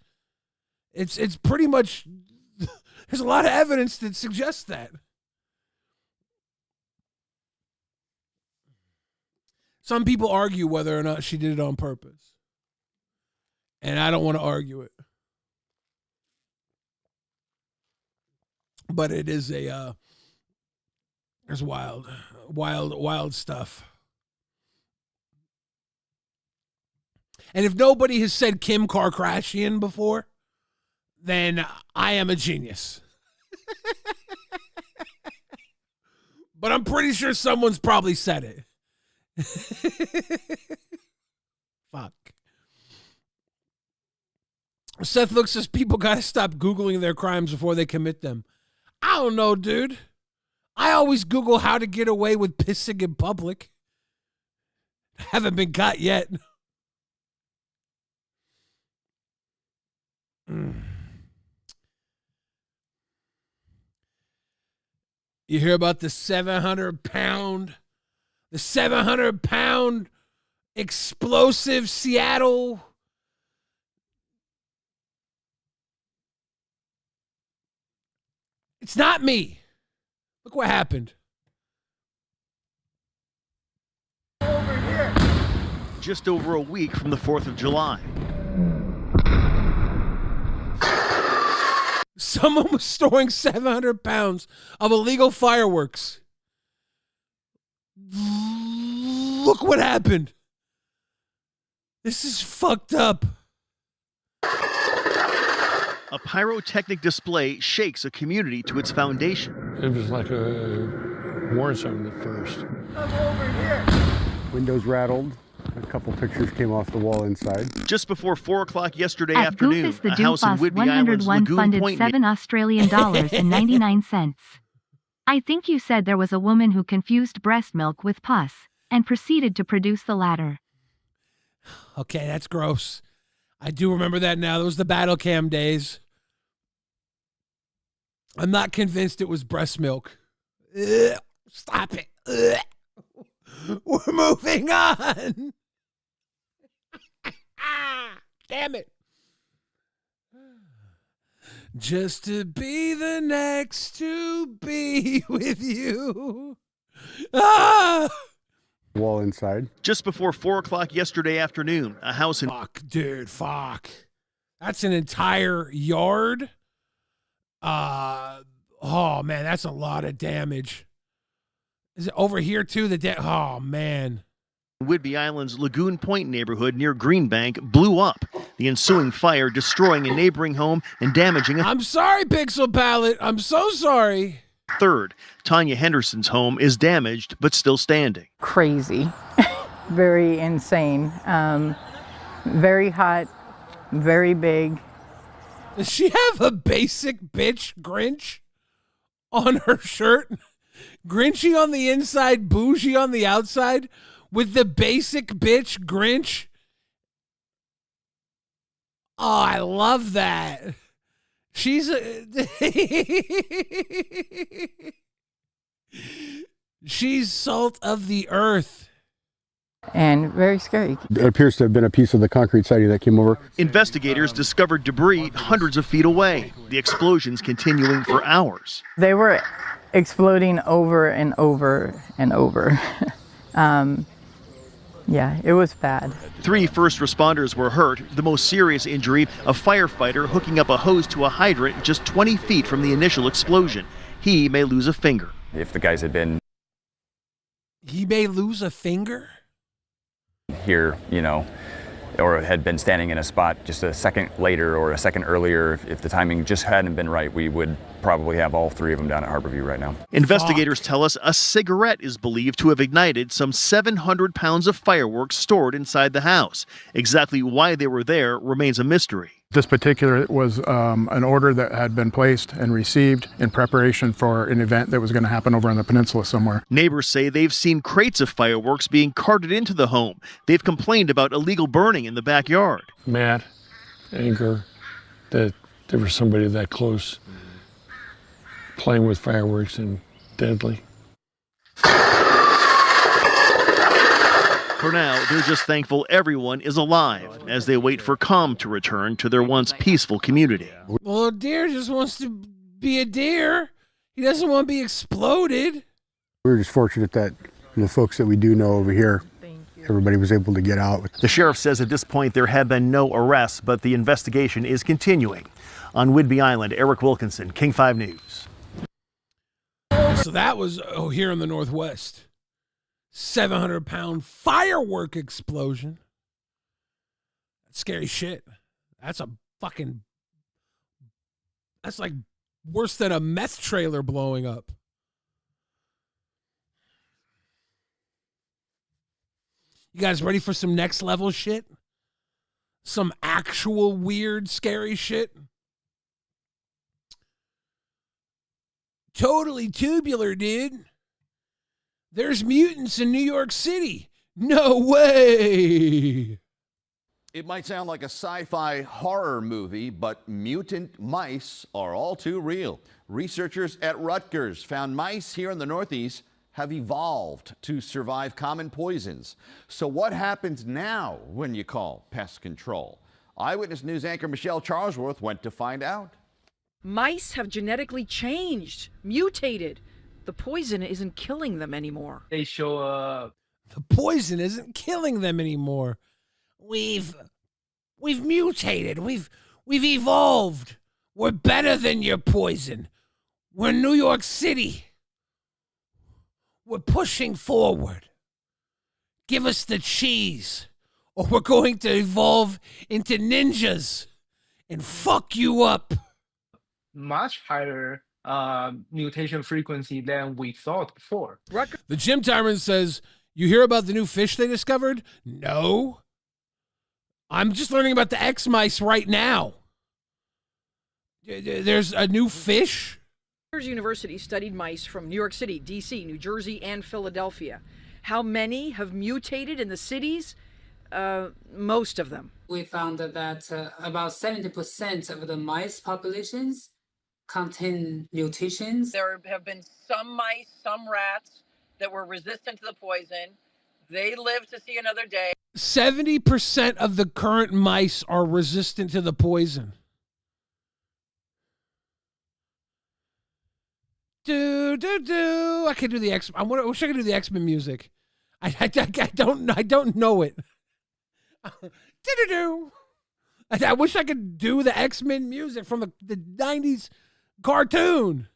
It's pretty much, there's a lot of evidence that suggests that. Some people argue whether or not she did it on purpose. And I don't want to argue it. But it is there's wild stuff. And if nobody has said Kim Kardashian before, then I am a genius. But I'm pretty sure someone's probably said it. Fuck. Seth looks says people gotta stop Googling their crimes before they commit them. I don't know, dude. I always Google how to get away with pissing in public. Haven't been caught yet. You hear about the 700-pound explosive Seattle It's not me. Look what happened.
just over a week from the 4th of July.
Someone was storing 700 pounds of illegal fireworks. Look what happened. This is fucked up.
A pyrotechnic display shakes a community to its foundation.
It was like a war zone at first.
I'm over here. Windows rattled. A couple pictures came off the wall inside.
Just before 4 o'clock yesterday
At
afternoon,
Goofus the
a house in
Doofus
Whidbey Island's
101
Lagoon
funded
Point.
$7.99. I think you said there was a woman who confused breast milk with pus and proceeded to produce the latter.
Okay, that's gross. I do remember that now. Those were the battle cam days. I'm not convinced it was breast milk. Ugh, stop it. Ugh. We're moving on. Damn it. Just to be the next to be with you. Ah!
Wall inside.
Just before 4 o'clock yesterday afternoon, a house in...
Fuck, dude, fuck. That's an entire yard. Oh, man, that's a lot of damage. Is it over here, too? Oh, man.
Whidbey Island's Lagoon Point neighborhood near Greenbank blew up. The ensuing fire destroying a neighboring home and damaging a...
I'm sorry, Pixel Palette. I'm so sorry.
Third, Tanya Henderson's home is damaged but still standing.
Crazy. Very insane. Very hot, very big.
Does she have a basic bitch Grinch on her shirt? Grinchy on the inside, bougie on the outside, with the basic bitch Grinch? Oh, I love that. She's she's salt of the earth.
And very scary.
It appears to have been a piece of the concrete siding that came over.
Investigators discovered debris hundreds of feet away. The explosions continuing for hours.
They were exploding over and over and over. Yeah, it was bad.
3 first responders were hurt. The most serious injury, a firefighter hooking up a hose to a hydrant just 20 feet from the initial explosion. He may lose a finger.
If the guys had been...
He may lose a finger?
Here, or had been standing in a spot just a second later or a second earlier, if the timing just hadn't been right, we would probably have all 3 of them down at Harborview right now.
Investigators tell us a cigarette is believed to have ignited some 700 pounds of fireworks stored inside the house. Exactly why they were there remains a mystery.
This particular was an order that had been placed and received in preparation for an event that was going to happen over on the peninsula somewhere.
Neighbors say they've seen crates of fireworks being carted into the home. They've complained about illegal burning in the backyard.
Mad, anger, that there was somebody that close playing with fireworks and deadly.
For now, they're just thankful everyone is alive as they wait for calm to return to their once peaceful community.
Well, a deer just wants to be a deer. He doesn't want to be exploded.
We're just fortunate that the folks that we do know over here, everybody was able to get out.
The sheriff says at this point there have been no arrests, but the investigation is continuing. On Whidbey Island, Eric Wilkinson, King 5 News.
So that was here in the Northwest. 700-pound firework explosion. That's scary shit. That's like worse than a meth trailer blowing up. You guys ready for some next level shit? Some actual weird, scary shit? Totally tubular, dude. There's mutants in New York City. No way.
It might sound like a sci-fi horror movie, but mutant mice are all too real. Researchers at Rutgers found mice here in the Northeast have evolved to survive common poisons. So what happens now when you call pest control? Eyewitness News anchor Michelle Charlesworth went to find out.
Mice have genetically changed, mutated. The poison isn't killing them anymore.
They show
The poison isn't killing them anymore. We've mutated. We've evolved. We're better than your poison. We're New York City. We're pushing forward. Give us the cheese, or we're going to evolve into ninjas and fuck you up.
Much higher mutation frequency than we thought before.
The Jim Tyrant says, you hear about the new fish they discovered? No. I'm just learning about the X-mice right now. There's a new fish?
Rutgers University studied mice from New York City, D.C., New Jersey, and Philadelphia. How many have mutated in the cities? Most of them.
We found that about 70% of the mice populations contain mutations.
There have been some mice, some rats that were resistant to the poison. They lived to see another day.
70% of the current mice are resistant to the poison. I could do the X. I wish I could do the X-Men music. I don't know it. I wish I could do the X-Men music from the 90s cartoon.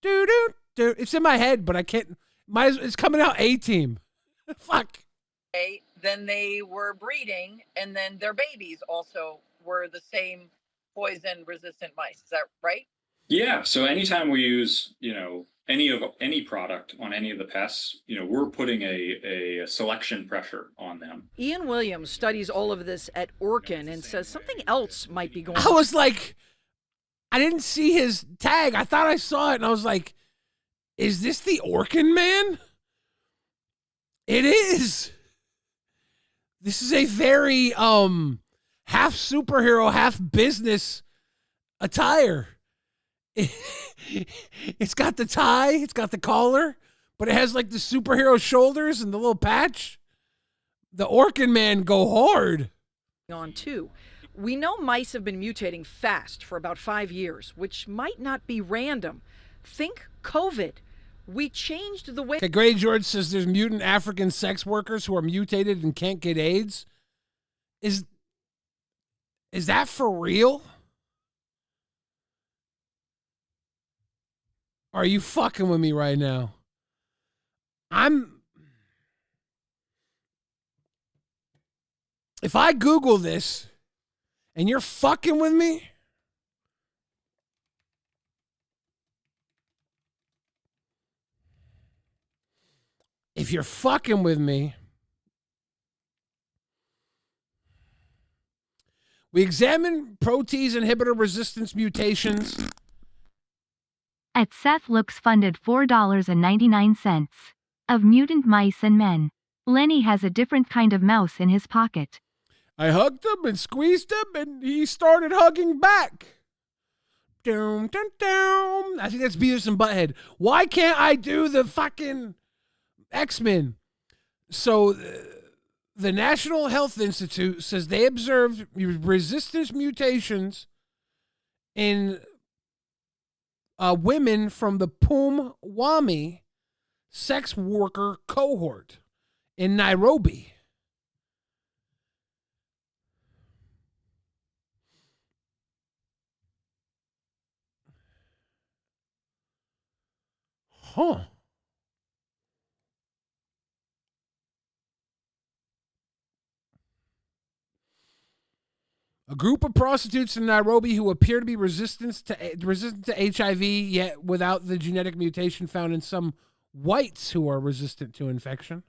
It's in my head, but I can't. It's coming out A-Team. Fuck.
Then they were breeding, and then their babies also were the same poison-resistant mice. Is that right?
Yeah. So anytime we use, any product on any of the pests, we're putting a selection pressure on them.
Ian Williams studies all of this at Orkin and says something else might be going on.
I was like, I didn't see his tag. I thought I saw it, and I was like, is this the Orkin man? It is. This is a very half superhero, half business attire. It's got the tie, it's got the collar, but it has like the superhero shoulders and the little patch. The Orkin man go hard.
On too. We know mice have been mutating fast for about 5 years, which might not be random. Think COVID. We changed the way.
Okay, Gray George says there's mutant African sex workers who are mutated and can't get AIDS. Is that for real? Are you fucking with me right now? If I Google this and you're fucking with me, if you're fucking with me, we examine protease inhibitor resistance mutations.
At Seth Looks funded $4.99 of mutant mice and men. Lenny has a different kind of mouse in his pocket.
I hugged him and squeezed him, and he started hugging back. Doom, dum, dum. I think that's Beavis and Butthead. Why can't I do the fucking X-Men? So the National Health Institute says they observed resistance mutations in women from the Pumwani sex worker cohort in Nairobi. Huh. A group of prostitutes in Nairobi who appear to be resistant to HIV, yet without the genetic mutation found in some whites who are resistant to infection.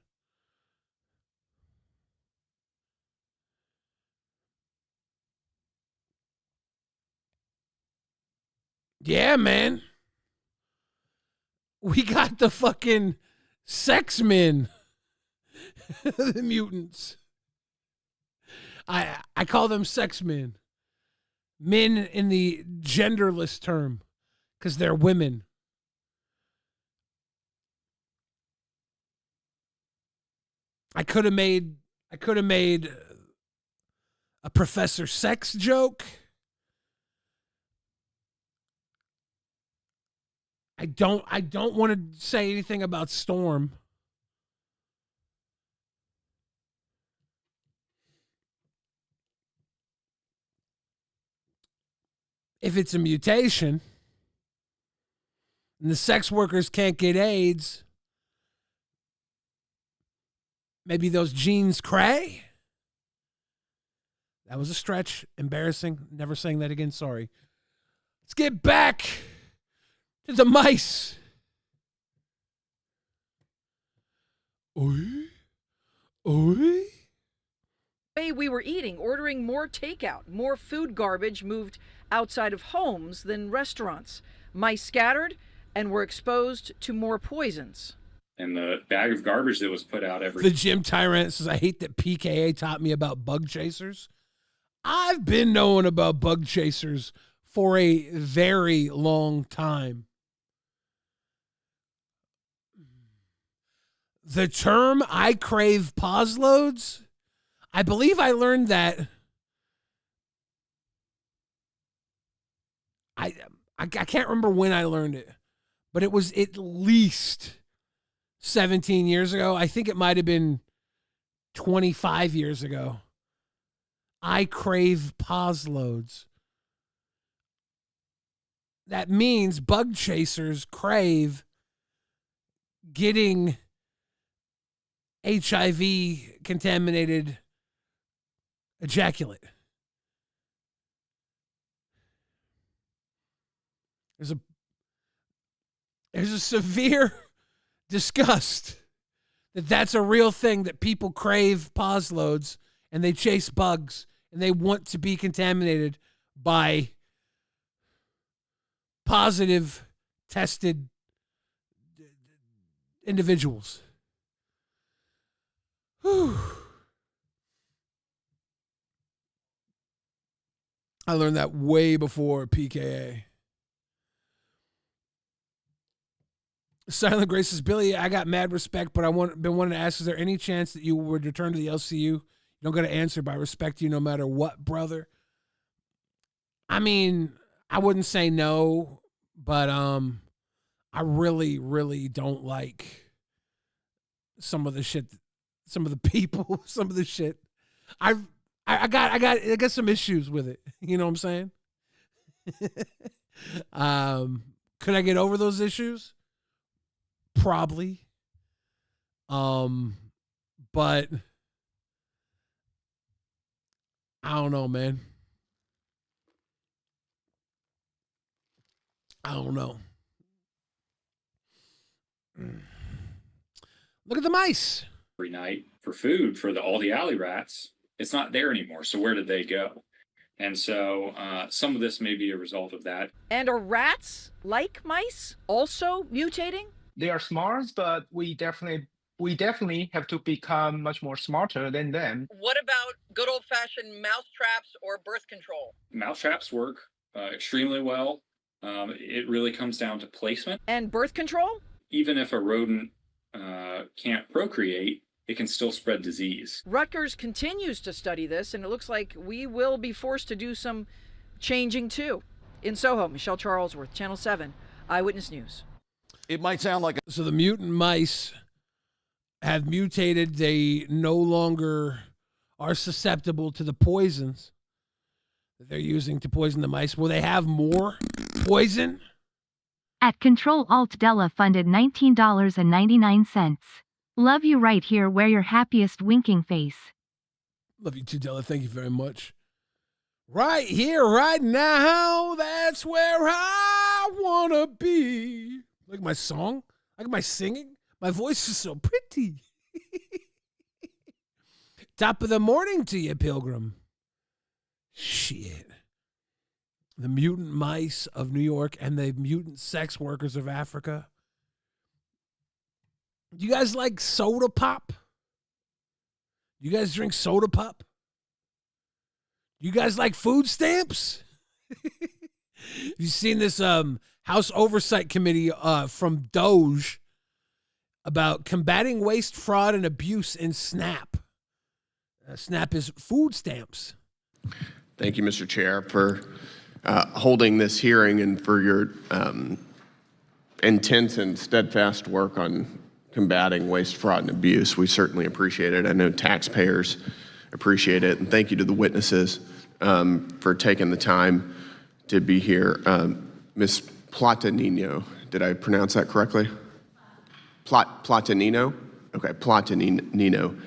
Yeah, man. We got the fucking sex men. The mutants. I call them sex men. Men in the genderless term, because they're women. I could have made a Professor Sex joke. I don't want to say anything about Storm. if it's a mutation and the sex workers can't get AIDS, maybe those genes cray? That was a stretch. Embarrassing. Never saying that again. Sorry. Let's get back to the mice. Oi. Oi.
Way we were eating, ordering more takeout, more food garbage moved outside of homes than restaurants. Mice scattered and were exposed to more poisons.
And the bag of garbage that was put out every
The Gym Tyrant says, I hate that PKA taught me about bug chasers. I've been knowing about bug chasers for a very long time. The term I crave pause loads, I believe I learned that. I can't remember when I learned it, but it was at least 17 years ago. I think it might have been 25 years ago. I crave pause loads. That means bug chasers crave getting HIV contaminated ejaculate. There's a severe disgust that that's a real thing, that people crave pause loads and they chase bugs and they want to be contaminated by positive tested individuals. Whew. I learned that way before PKA. Silent Grace says, Billy, I got mad respect, but been wanting to ask, is there any chance that you would return to the LCU? You don't got to answer, but I respect you no matter what, brother. I mean, I wouldn't say no, but I really, really don't like some of the shit, some of the people, some of the shit. I got some issues with it. You know what I'm saying? Could I get over those issues? Probably. But I don't know, man. I don't know. Look at the mice.
every night for food for all the alley rats. It's not there anymore. So where did they go? And so some of this may be a result of that.
And are rats, like mice, also mutating?
They are smart, but we definitely have to become much more smarter than them.
What about good old-fashioned mouse traps or birth control?
Mouse traps work extremely well. It really comes down to placement.
And birth control?
Even if a rodent can't procreate, it can still spread disease.
Rutgers continues to study this, and it looks like we will be forced to do some changing too. In Soho, Michelle Charlesworth, Channel 7, Eyewitness News.
It might sound like
So the mutant mice have mutated. They no longer are susceptible to the poisons that they're using to poison the mice. Will they have more poison?
At Control-Alt-Della funded $19.99. Love you right here where your happiest winking face.
Love you too, Della. Thank you very much. Right here, right now, that's where I want to be. Like my song? Like my singing? My voice is so pretty. Top of the morning to you, Pilgrim. Shit. The mutant mice of New York and the mutant sex workers of Africa. You guys like soda pop? You guys drink soda pop? You guys like food stamps? You seen this House Oversight Committee from Doge about combating waste, fraud, and abuse in SNAP. SNAP is food stamps.
Thank you, Mr. Chair, for holding this hearing and for your intense and steadfast work on combating waste, fraud, and abuse. We certainly appreciate it. I know taxpayers appreciate it. And thank you to the witnesses for taking the time to be here. Miss Platanino, did I pronounce that correctly? Platanino? Okay, Platanino.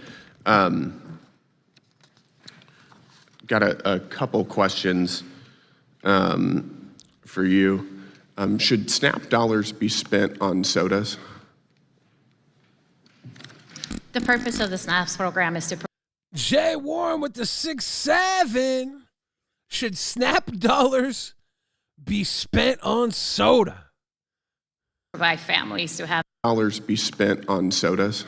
Got a couple questions for you. Should SNAP dollars be spent on sodas?
The purpose of the SNAPs program is to
Jay Warren with the 6-7. Should SNAP dollars be spent on soda?
provide families to have.
Dollars be spent on sodas?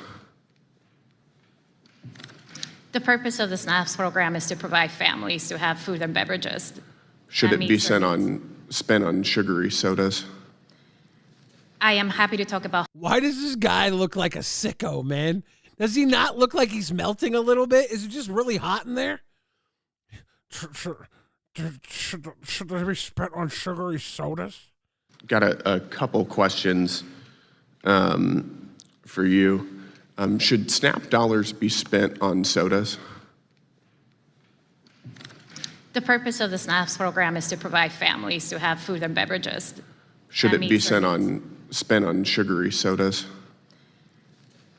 The purpose of the SNAPs program is to provide families to have food and beverages.
Should it be spent on sugary sodas?
I am happy to talk about.
Why does this guy look like a sicko, man? Does he not look like he's melting a little bit? Is it just really hot in there? Should they be spent on sugary sodas?
Got a couple questions for you. Should SNAP dollars be spent on sodas?
The purpose of the SNAPs program is to provide families to have food and beverages.
Should it be spent on sugary sodas?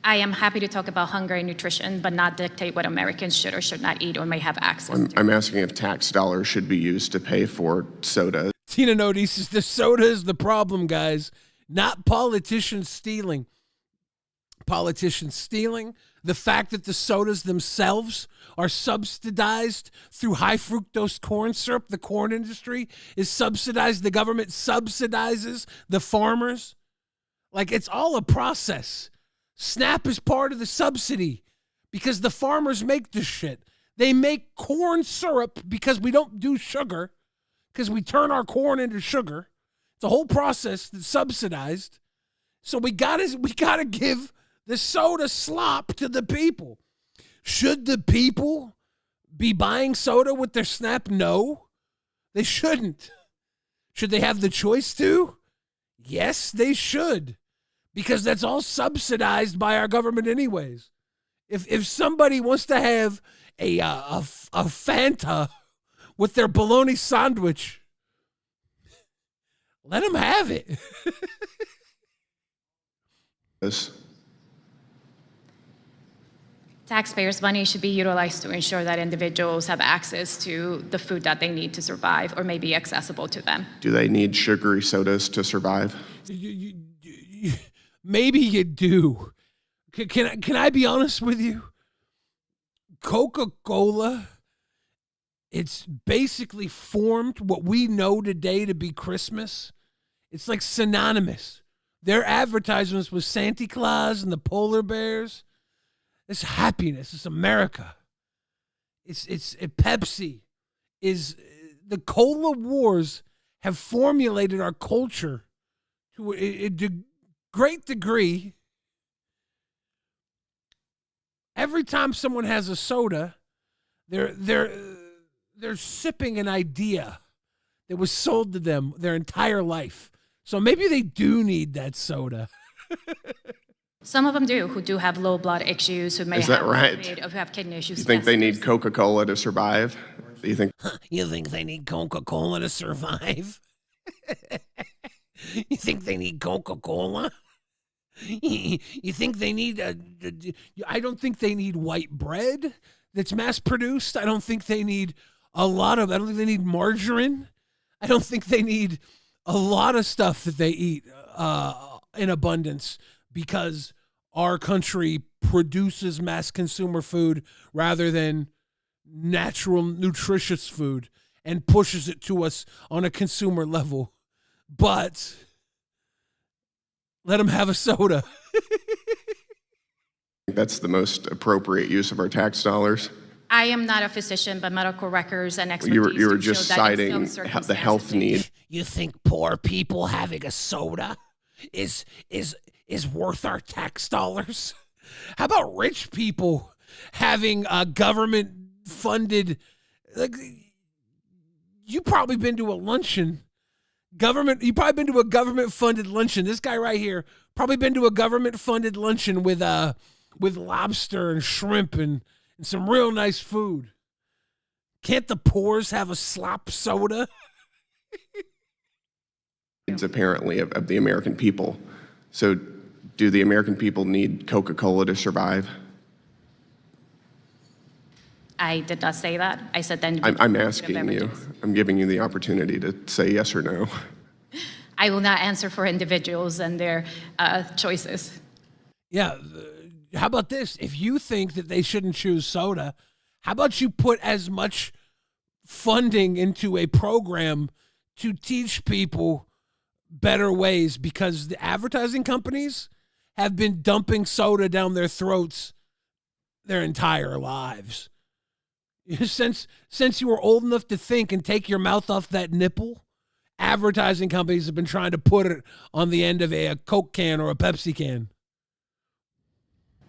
I am happy to talk about hunger and nutrition, but not dictate what Americans should or should not eat or may have access to.
I'm asking if tax dollars should be used to pay for soda.
Tina Nodi says the soda is the problem, guys, not politicians stealing. Politicians stealing, the fact that the sodas themselves are subsidized through high fructose corn syrup. The corn industry is subsidized. The government subsidizes the farmers. Like, it's all a process. SNAP is part of the subsidy because the farmers make this shit. They make corn syrup because we don't do sugar, because we turn our corn into sugar. It's a whole process that's subsidized. So we gotta give the soda slop to the people. Should the people be buying soda with their SNAP? No, they shouldn't. Should they have the choice to? Yes, they should. Because that's all subsidized by our government anyways. If somebody wants to have a Fanta with their bologna sandwich, let them have it.
Taxpayers' money should be utilized to ensure that individuals have access to the food that they need to survive or may be accessible to them.
Do they need sugary sodas to survive?
Maybe you do. Can I be honest with you? Coca-Cola, it's basically formed what we know today to be Christmas. It's like synonymous. Their advertisements with Santa Claus and the polar bears. It's happiness. It's America. It's Pepsi. The cola wars have formulated our culture to a great degree. Every time someone has a soda, they're sipping an idea that was sold to them their entire life. So maybe they do need that soda.
Some of them do, who do have low blood issues, who may
Is that
have
right?
who have kidney issues.
You think
Yes,
they need Coca-Cola to survive? Do you think?
You think they need Coca-Cola to survive? You think they need Coca-Cola? You think they need I don't think they need white bread that's mass-produced. I don't think they need I don't think they need margarine. I don't think they need a lot of stuff that they eat in abundance, because our country produces mass consumer food rather than natural, nutritious food and pushes it to us on a consumer level. But let them have a soda.
That's the most appropriate use of our tax dollars.
I am not a physician, but medical records and expertise.
You were
do
just
show that
citing
in some
the health
circumstances,
need.
You think poor people having a soda is worth our tax dollars? How about rich people having a government funded, like, you've probably been to a luncheon. You've probably been to a government funded luncheon. This guy right here probably been to a government funded luncheon with lobster and shrimp and some real nice food. Can't the poors have a slop soda?
apparently of the American people. So do the American people need Coca-Cola to survive?
I did not say that. I said then.
I'm asking you. I'm giving you the opportunity to say yes or no.
I will not answer for individuals and their choices.
Yeah. How about this? If you think that they shouldn't choose soda, how about you put as much funding into a program to teach people better ways? Because the advertising companies have been dumping soda down their throats their entire lives. Since you were old enough to think and take your mouth off that nipple, advertising companies have been trying to put it on the end of a Coke can or a Pepsi can.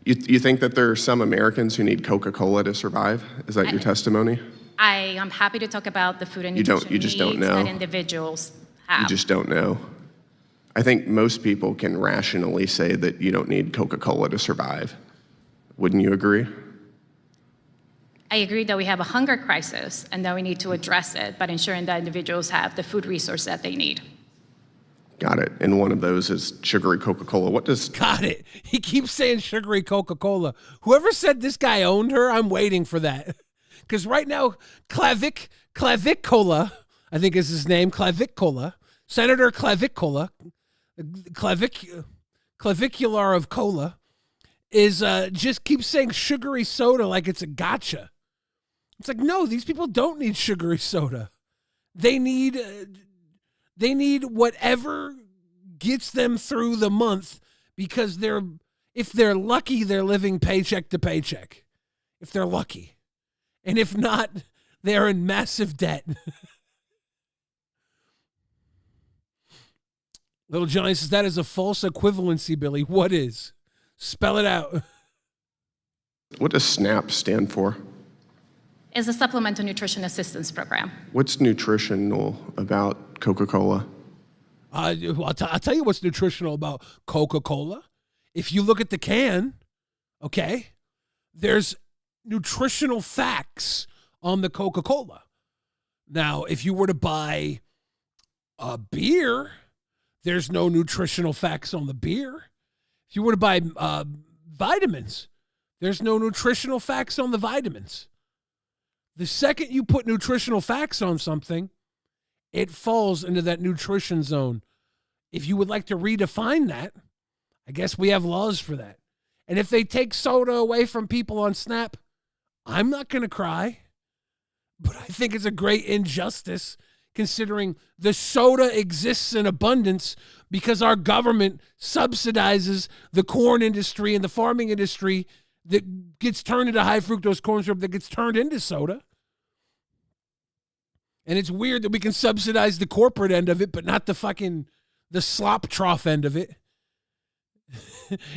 You think that there are some Americans who need Coca-Cola to survive? Is that your testimony?
I am happy to talk about the food and
You
nutrition
just don't
needs
know.
that individuals have.
You just don't know. I think most people can rationally say that you don't need Coca-Cola to survive. Wouldn't you agree?
I agree that we have a hunger crisis and that we need to address it by ensuring that individuals have the food resource that they need.
Got it. And one of those is sugary Coca-Cola. What does...
Got it. He keeps saying sugary Coca-Cola. Whoever said this guy owned her, I'm waiting for that. Because right now, Clavicola, I think is his name, Clavicola, Senator Clavicola, clavicular of cola, is just keeps saying sugary soda like it's a gotcha. It's like, no, these people don't need sugary soda. They need whatever gets them through the month, because if they're lucky, they're living paycheck to paycheck. If they're lucky. And if not, they're in massive debt. Little Johnny says that is a false equivalency, Billy. What is? Spell it out.
What does SNAP stand for?
It's a supplemental nutrition assistance program.
What's nutritional about Coca-Cola?
I'll tell you what's nutritional about Coca-Cola. If you look at the can, okay, there's nutritional facts on the Coca-Cola. Now, if you were to buy a beer, there's no nutritional facts on the beer. If you were to buy vitamins, there's no nutritional facts on the vitamins. The second you put nutritional facts on something, it falls into that nutrition zone. If you would like to redefine that, I guess we have laws for that. And if they take soda away from people on SNAP, I'm not going to cry. But I think it's a great injustice, considering the soda exists in abundance because our government subsidizes the corn industry and the farming industry that gets turned into high fructose corn syrup that gets turned into soda. And it's weird that we can subsidize the corporate end of it, but not the slop trough end of it.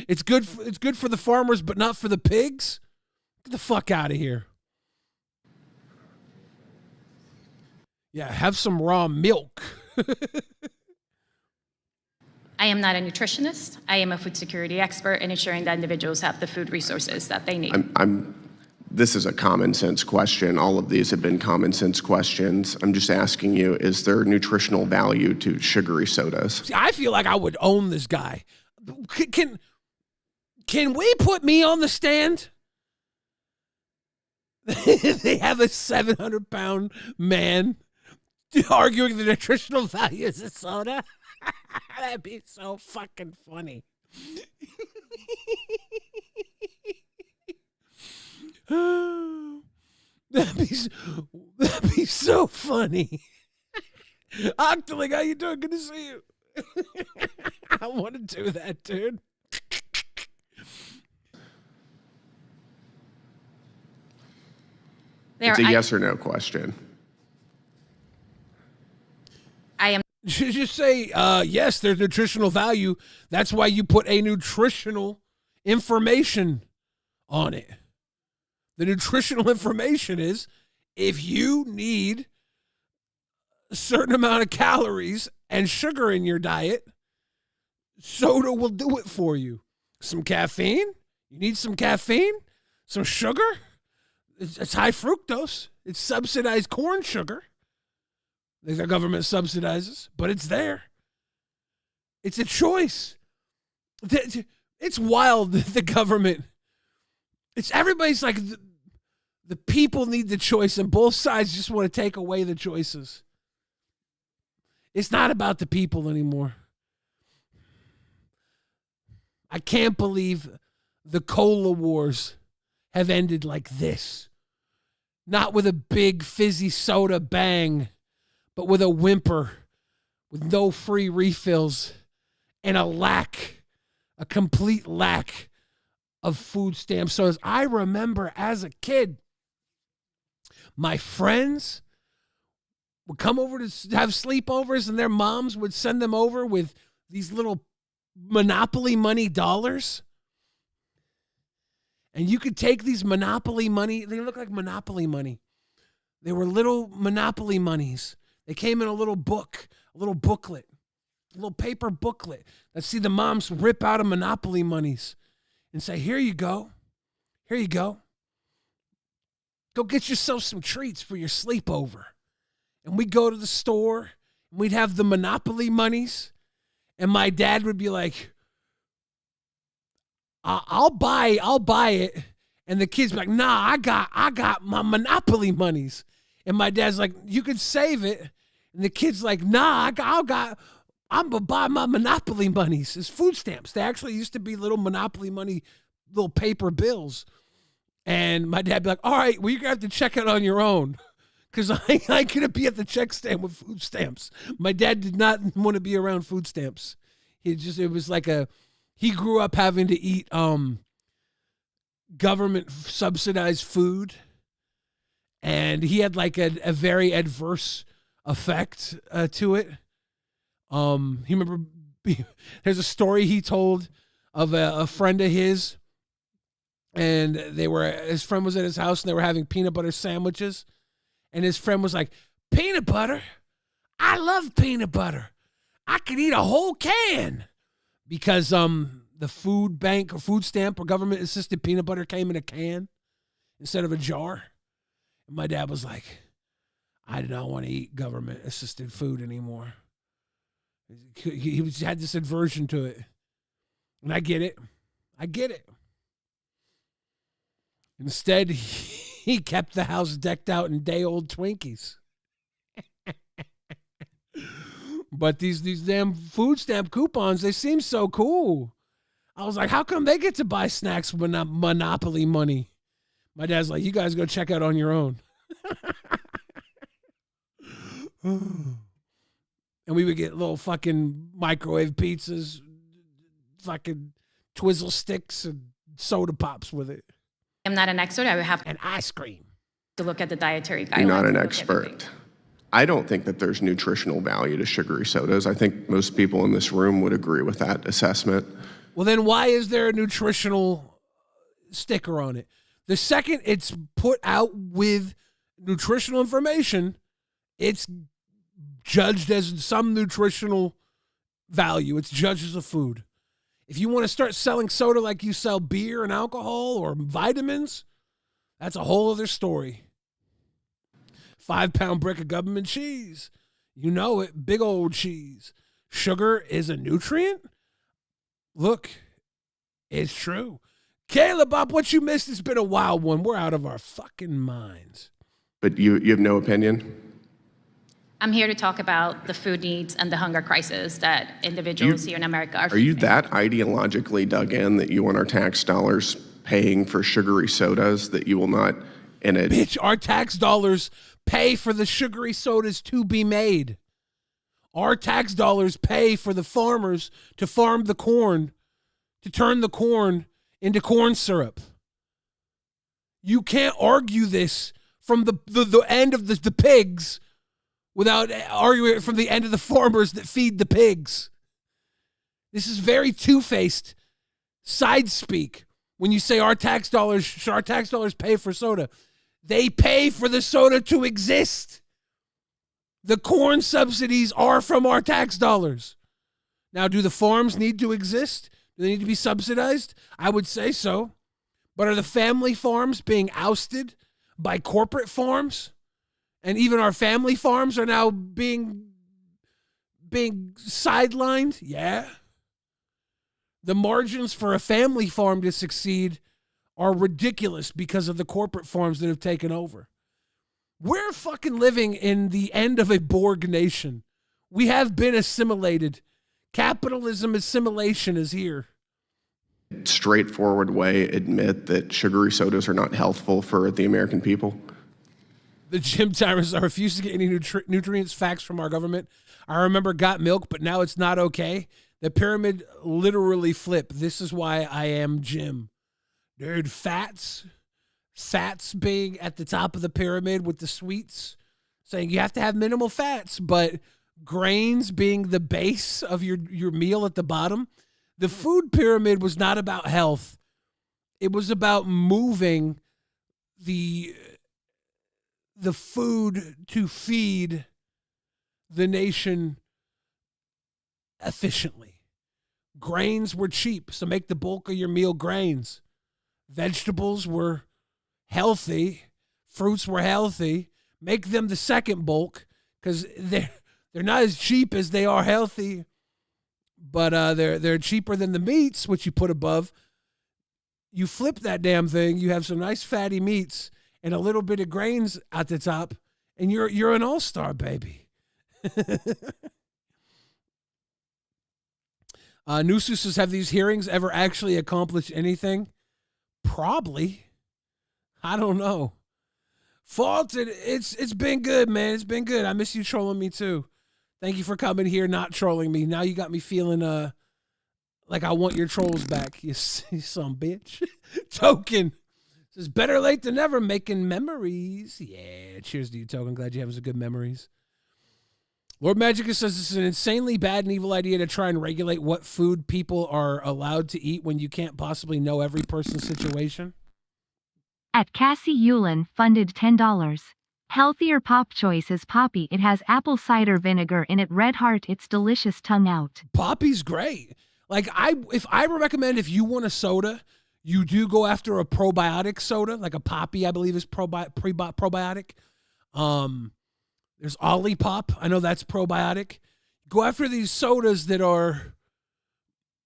It's good for the farmers, but not for the pigs. Get the fuck out of here. Yeah, have some raw milk.
I am not a nutritionist. I am a food security expert in ensuring that individuals have the food resources that they need.
This is a common sense question. All of these have been common sense questions. I'm just asking you, is there nutritional value to sugary sodas?
See, I feel like I would own this guy. Can we put me on the stand? They have a 700-pound man arguing the nutritional values of soda. That'd be so fucking funny. That'd be so funny. Octoling, how you doing? Good to see you. I want to do that, dude.
It's a yes or no question.
I am.
Just say, yes, there's nutritional value. That's why you put a nutritional information on it. The nutritional information is if you need a certain amount of calories and sugar in your diet, soda will do it for you. Some caffeine? You need some caffeine? Some sugar? It's high fructose. It's subsidized corn sugar. The government subsidizes, but it's there. It's a choice. It's wild, the government. Everybody's like, the people need the choice, and both sides just want to take away the choices. It's not about the people anymore. I can't believe the cola wars have ended like this. Not with a big fizzy soda bang, but with a whimper, with no free refills, and a complete lack of food stamps. So as I remember as a kid, my friends would come over to have sleepovers, and their moms would send them over with these little Monopoly money dollars. And you could take these Monopoly money. They look like Monopoly money. They were little Monopoly monies. They came in a little book, a little booklet, a little paper booklet. Let's see the moms rip out of Monopoly monies and say, here you go. Here you go. Go get yourself some treats for your sleepover. And we'd go to the store, and we'd have the Monopoly monies. And my dad would be like, I'll buy it. And the kids be like, nah, I got my Monopoly monies. And my dad's like, you can save it. And the kid's like, nah, I'm gonna buy my Monopoly monies. It's food stamps. They actually used to be little Monopoly money, little paper bills. And my dad be like, all right, well, you're gonna have to check it on your own. Because I couldn't be at the check stand with food stamps. My dad did not want to be around food stamps. It was like he grew up having to eat government subsidized food. And he had like a very adverse effect to it. He remember, there's a story he told of a friend of his. And his friend was at his house, and they were having peanut butter sandwiches. And his friend was like, peanut butter? I love peanut butter. I could eat a whole can. Because the food bank or food stamp or government assisted peanut butter came in a can instead of a jar. And my dad was like, I do not want to eat government assisted food anymore. He had this aversion to it. And I get it. Instead, he kept the house decked out in day-old Twinkies. But these damn food stamp coupons, they seem so cool. I was like, how come they get to buy snacks with Monopoly money? My dad's like, you guys go check out on your own. And we would get little fucking microwave pizzas, fucking Twizzle sticks, and soda pops with it.
I'm not an expert. I would have
and ice cream
to look at the dietary guidelines.
You're not an expert. I don't think that there's nutritional value to sugary sodas. I think most people in this room would agree with that assessment.
Well, then why is there a nutritional sticker on it? The second it's put out with nutritional information, it's judged as some nutritional value. It's judged as a food. If you want to start selling soda like you sell beer and alcohol or vitamins, that's a whole other story. 5-pound brick of government cheese. You know it, big old cheese. Sugar is a nutrient? Look, it's true. Caleb, Bob, what you missed has been a wild one. We're out of our fucking minds.
But you have no opinion?
I'm here to talk about the food needs and the hunger crisis that individuals here in America are facing.
Are you that ideologically dug in that you want our tax dollars paying for sugary sodas that you will not in it?
Bitch, our tax dollars pay for the sugary sodas to be made. Our tax dollars pay for the farmers to farm the corn, to turn the corn into corn syrup. You can't argue this from the end of the pigs without arguing it from the end of the farmers that feed the pigs. This is very two-faced side speak. When you say our tax dollars pay for soda, they pay for the soda to exist. The corn subsidies are from our tax dollars. Now, do the farms need to exist? Do they need to be subsidized? I would say so. But are the family farms being ousted by corporate farms? And even our family farms are now being being sidelined? Yeah. The margins for a family farm to succeed are ridiculous because of the corporate farms that have taken over. We're fucking living in the end of a Borg nation. We have been assimilated. Capitalism assimilation is here.
Straightforward way admit that sugary sodas are not healthful for the American people?
The gym timers, I refuse to get any nutrients facts from our government. I remember got milk, but now it's not okay. The pyramid literally flipped. This is why I am Jim. Dude, fats being at the top of the pyramid with the sweets, saying you have to have minimal fats, but grains being the base of your meal at the bottom. The food pyramid was not about health. It was about moving the food to feed the nation efficiently. Grains were cheap, so make the bulk of your meal grains. Vegetables were healthy. Fruits were healthy. Make them the second bulk because they're not as cheap as they are healthy, but they're cheaper than the meats, which you put above. You flip that damn thing, you have some nice fatty meats and a little bit of grains at the top, and you're an all-star, baby. Nusu says, have these hearings ever actually accomplished anything? Probably. I don't know. Faulted, it's been good, man. It's been good. I miss you trolling me too. Thank you for coming here, not trolling me. Now you got me feeling like I want your trolls back. You some bitch. Token says, better late than never, making memories. Yeah, cheers to you, Token. Glad you have some good memories. Lord Magicus says this is an insanely bad and evil idea to try and regulate what food people are allowed to eat when you can't possibly know every person's situation.
At Cassie Yulin funded $10. Healthier pop choice is Poppy. It has apple cider vinegar in it. Red Heart, it's delicious. Tongue out.
Poppy's great. Like if I would recommend, if you want a soda, you do go after a probiotic soda, like a Poppy, I believe is probiotic. There's Olipop. I know that's probiotic. Go after these sodas that are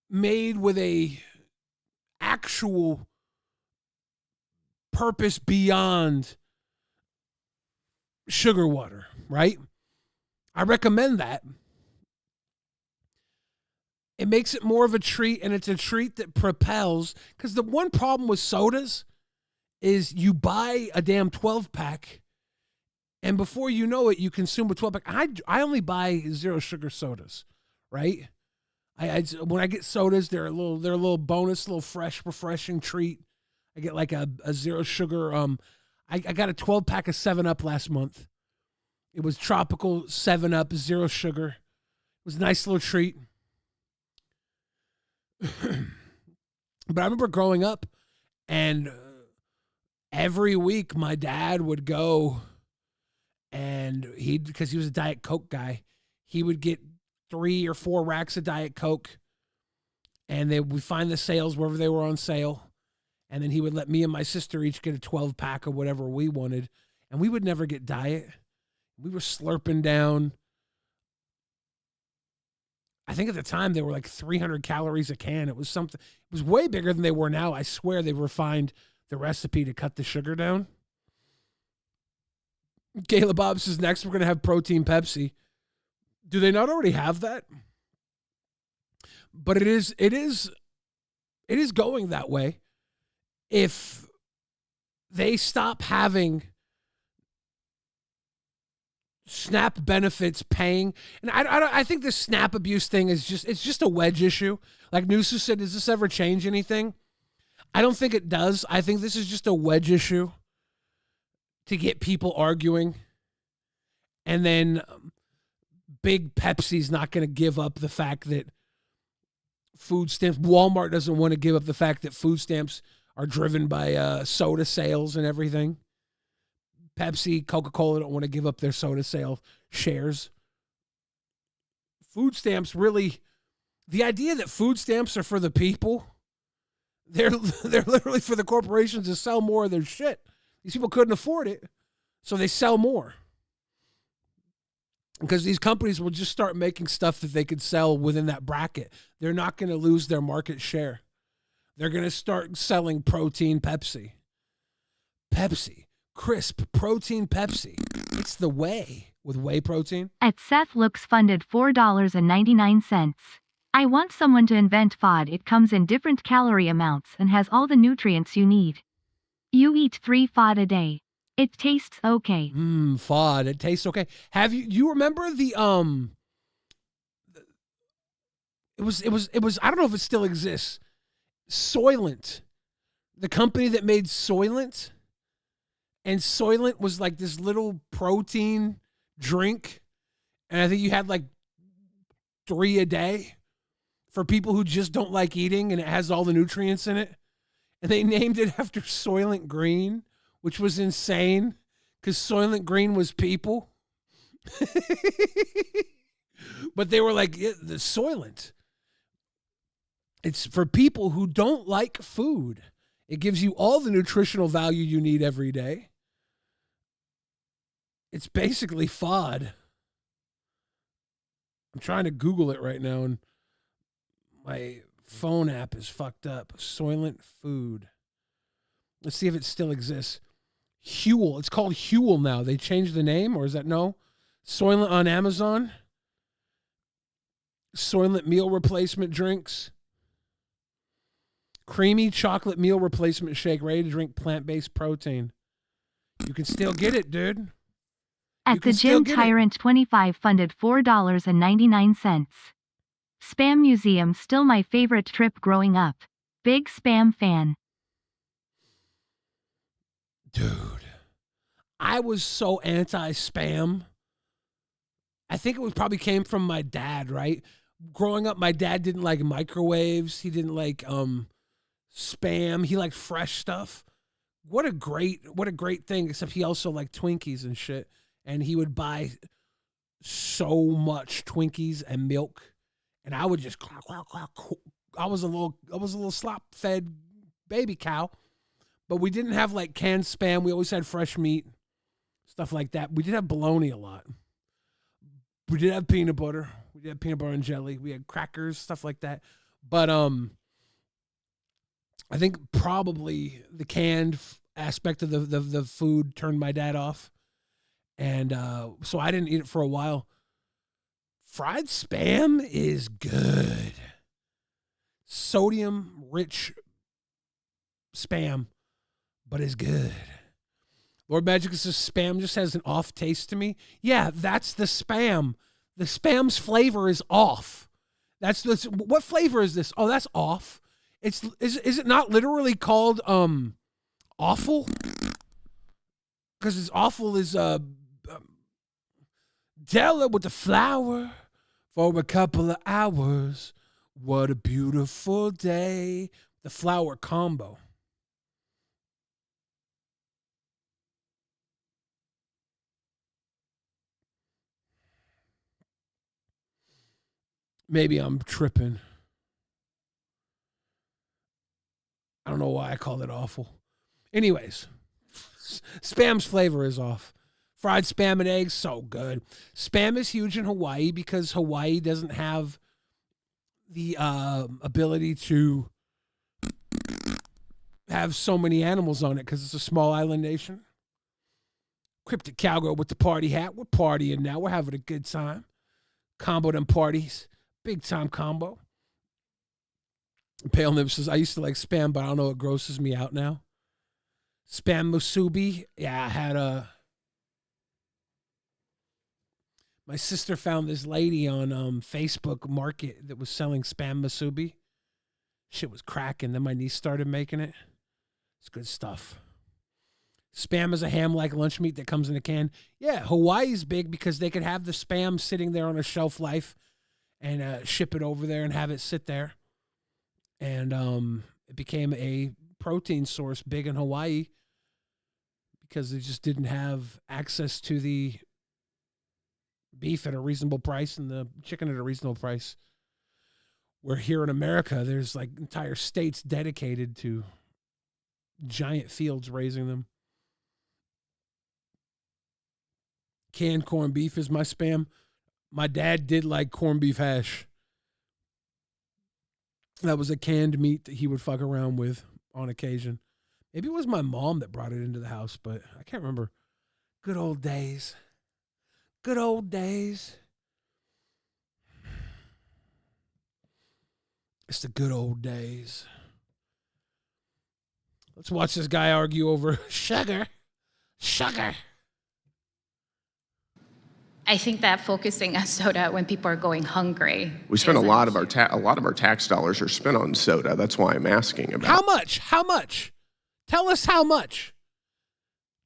made with a actual purpose beyond sugar water, right? I recommend that. It makes it more of a treat, and it's a treat that propels, because the one problem with sodas is you buy a damn 12-pack, and before you know it, you consume a 12-pack. I only buy zero sugar sodas, right? When I get sodas, they're a little bonus, a little fresh, refreshing treat. I get like a zero sugar. I got a 12-pack of 7-Up last month. It was tropical 7-Up, zero sugar. It was a nice little treat. But I remember growing up, and every week my dad would go, and because he was a Diet Coke guy, he would get 3 or 4 racks of Diet Coke, and we'd find the sales wherever they were on sale. And then he would let me and my sister each get a 12-pack of whatever we wanted. And we would never get diet. We were slurping down. I think at the time they were like 300 calories a can. It was something. It was way bigger than they were now. I swear they refined the recipe to cut the sugar down. Gayla Bob says, next we're going to have protein Pepsi. Do they not already have that? But it is going that way. If they stop having SNAP benefits paying, and I think this SNAP abuse thing is just a wedge issue. Like Nusu said, does this ever change anything? I don't think it does. I think this is just a wedge issue to get people arguing. And then big Pepsi's not going to give up the fact that food stamps, Walmart doesn't want to give up the fact that food stamps are driven by soda sales and everything. Pepsi, Coca-Cola don't want to give up their soda sale shares. Food stamps really, the idea that food stamps are for the people, they're literally for the corporations to sell more of their shit. These people couldn't afford it, so they sell more. Because these companies will just start making stuff that they could sell within that bracket. They're not going to lose their market share. They're going to start selling protein Pepsi. Pepsi. Crisp protein Pepsi. It's the way with whey protein.
At Seth Looks funded $4.99. I want someone to invent FOD. It comes in different calorie amounts and has all the nutrients you need. You eat 3 FOD a day. It tastes okay.
FOD. It tastes okay. Have you remember the it was I don't know if it still exists. Soylent. The company that made Soylent. And Soylent was like this little protein drink. And I think you had like 3 a day for people who just don't like eating, and it has all the nutrients in it. And they named it after Soylent Green, which was insane because Soylent Green was people. But they were like, the Soylent. It's for people who don't like food. It gives you all the nutritional value you need every day. It's basically FOD. I'm trying to Google it right now, and my phone app is fucked up. Soylent Food. Let's see if it still exists. Huel. It's called Huel now. They changed the name, or is that no? Soylent on Amazon. Soylent meal replacement drinks. Creamy chocolate meal replacement shake, ready to drink plant-based protein. You can still get it, dude.
At the Gym Tyrant 25 funded $4.99. Spam Museum still my favorite trip growing up. Big Spam fan.
Dude, I was so anti-spam. I think it was probably came from my dad, right? Growing up, my dad didn't like microwaves. He didn't like spam. He liked fresh stuff. What a great thing, except he also liked Twinkies and shit. And he would buy so much Twinkies and milk. And I would just I was a little slop-fed baby cow. But we didn't have like canned Spam. We always had fresh meat, stuff like that. We did have bologna a lot. We did have peanut butter. We did have peanut butter and jelly. We had crackers, stuff like that. But I think probably the canned aspect of the food turned my dad off. And so I didn't eat it for a while. Fried Spam is good. Sodium-rich Spam, but is good. Lord Magic says Spam just has an off taste to me. Yeah, that's the Spam. The Spam's flavor is off. What flavor is this? Oh, that's off. Is it not literally called awful? Because it's awful is Della with the flower for a couple of hours. What a beautiful day. The flower combo. Maybe I'm tripping. I don't know why I called it awful. Anyways, Spam's flavor is off. Fried Spam and eggs, so good. Spam is huge in Hawaii because Hawaii doesn't have the ability to have so many animals on it because it's a small island nation. Cryptic Cowgirl with the party hat. We're partying now. We're having a good time. Combo them parties. Big time combo. Pale Nib says, I used to like Spam, but I don't know, it grosses me out now. Spam musubi. Yeah, I had my sister found this lady on Facebook Market that was selling Spam musubi. Shit was cracking. Then my niece started making it. It's good stuff. Spam is a ham-like lunch meat that comes in a can. Yeah, Hawaii's big because they could have the Spam sitting there on a shelf life and ship it over there and have it sit there. And it became a protein source big in Hawaii because they just didn't have access to the beef at a reasonable price and the chicken at a reasonable price. Where here in America, there's like entire states dedicated to giant fields raising them. Canned corned beef is my Spam. My dad did like corned beef hash. That was a canned meat that he would fuck around with on occasion. Maybe it was my mom that brought it into the house, but I can't remember. Good old days. Good old days. It's the good old days. Let's watch this guy argue over sugar. Sugar.
I think that focusing on soda when people are going hungry.
We spend a lot of our tax dollars are spent on soda. That's why I'm asking about.
How much? How much? Tell us how much.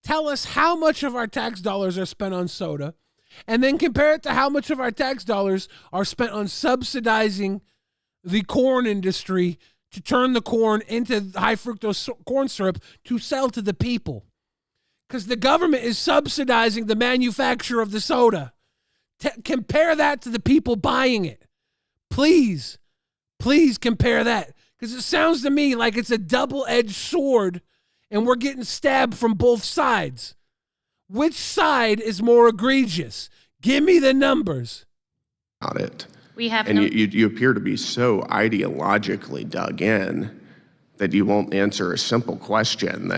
Tell us how much of our tax dollars are spent on soda, and then compare it to how much of our tax dollars are spent on subsidizing the corn industry to turn the corn into high fructose corn syrup to sell to the people. Because the government is subsidizing the manufacture of the soda. Compare that to the people buying it. Please, please compare that. Because it sounds to me like it's a double-edged sword and we're getting stabbed from both sides. Which side is more egregious? Give me the numbers.
About it.
We have
and you appear to be so ideologically dug in that you won't answer a simple question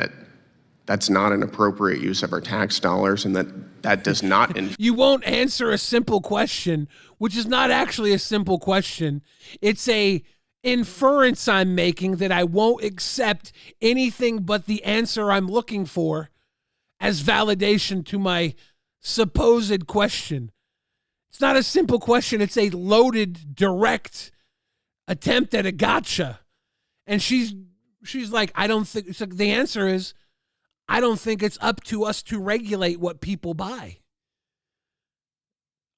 that's not an appropriate use of our tax dollars, and that does not.
You won't answer a simple question, which is not actually a simple question. It's a inference I'm making that I won't accept anything but the answer I'm looking for as validation to my supposed question. It's not a simple question. It's a loaded, direct attempt at a gotcha. And she's like, I don't think, it's like, the answer is, I don't think it's up to us to regulate what people buy.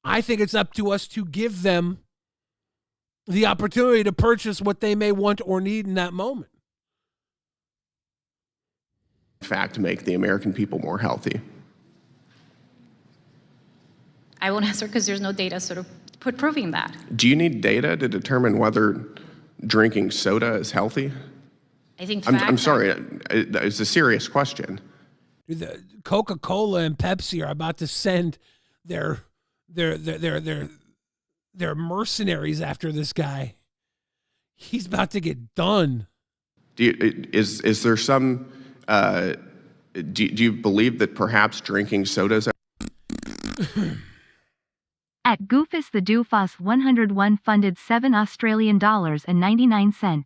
I think it's up to us to give them the opportunity to purchase what they may want or need in that moment.
In fact, make the American people more healthy.
I won't answer because there's no data sort of proving that.
Do you need data to determine whether drinking soda is healthy?
I think
I'm sorry, it's a serious question.
The Coca-Cola and Pepsi are about to send their mercenaries after this guy. He's about to get done.
Is there some? Do you believe that perhaps drinking sodas?
At Goofus the Doofus 101 funded $7.99.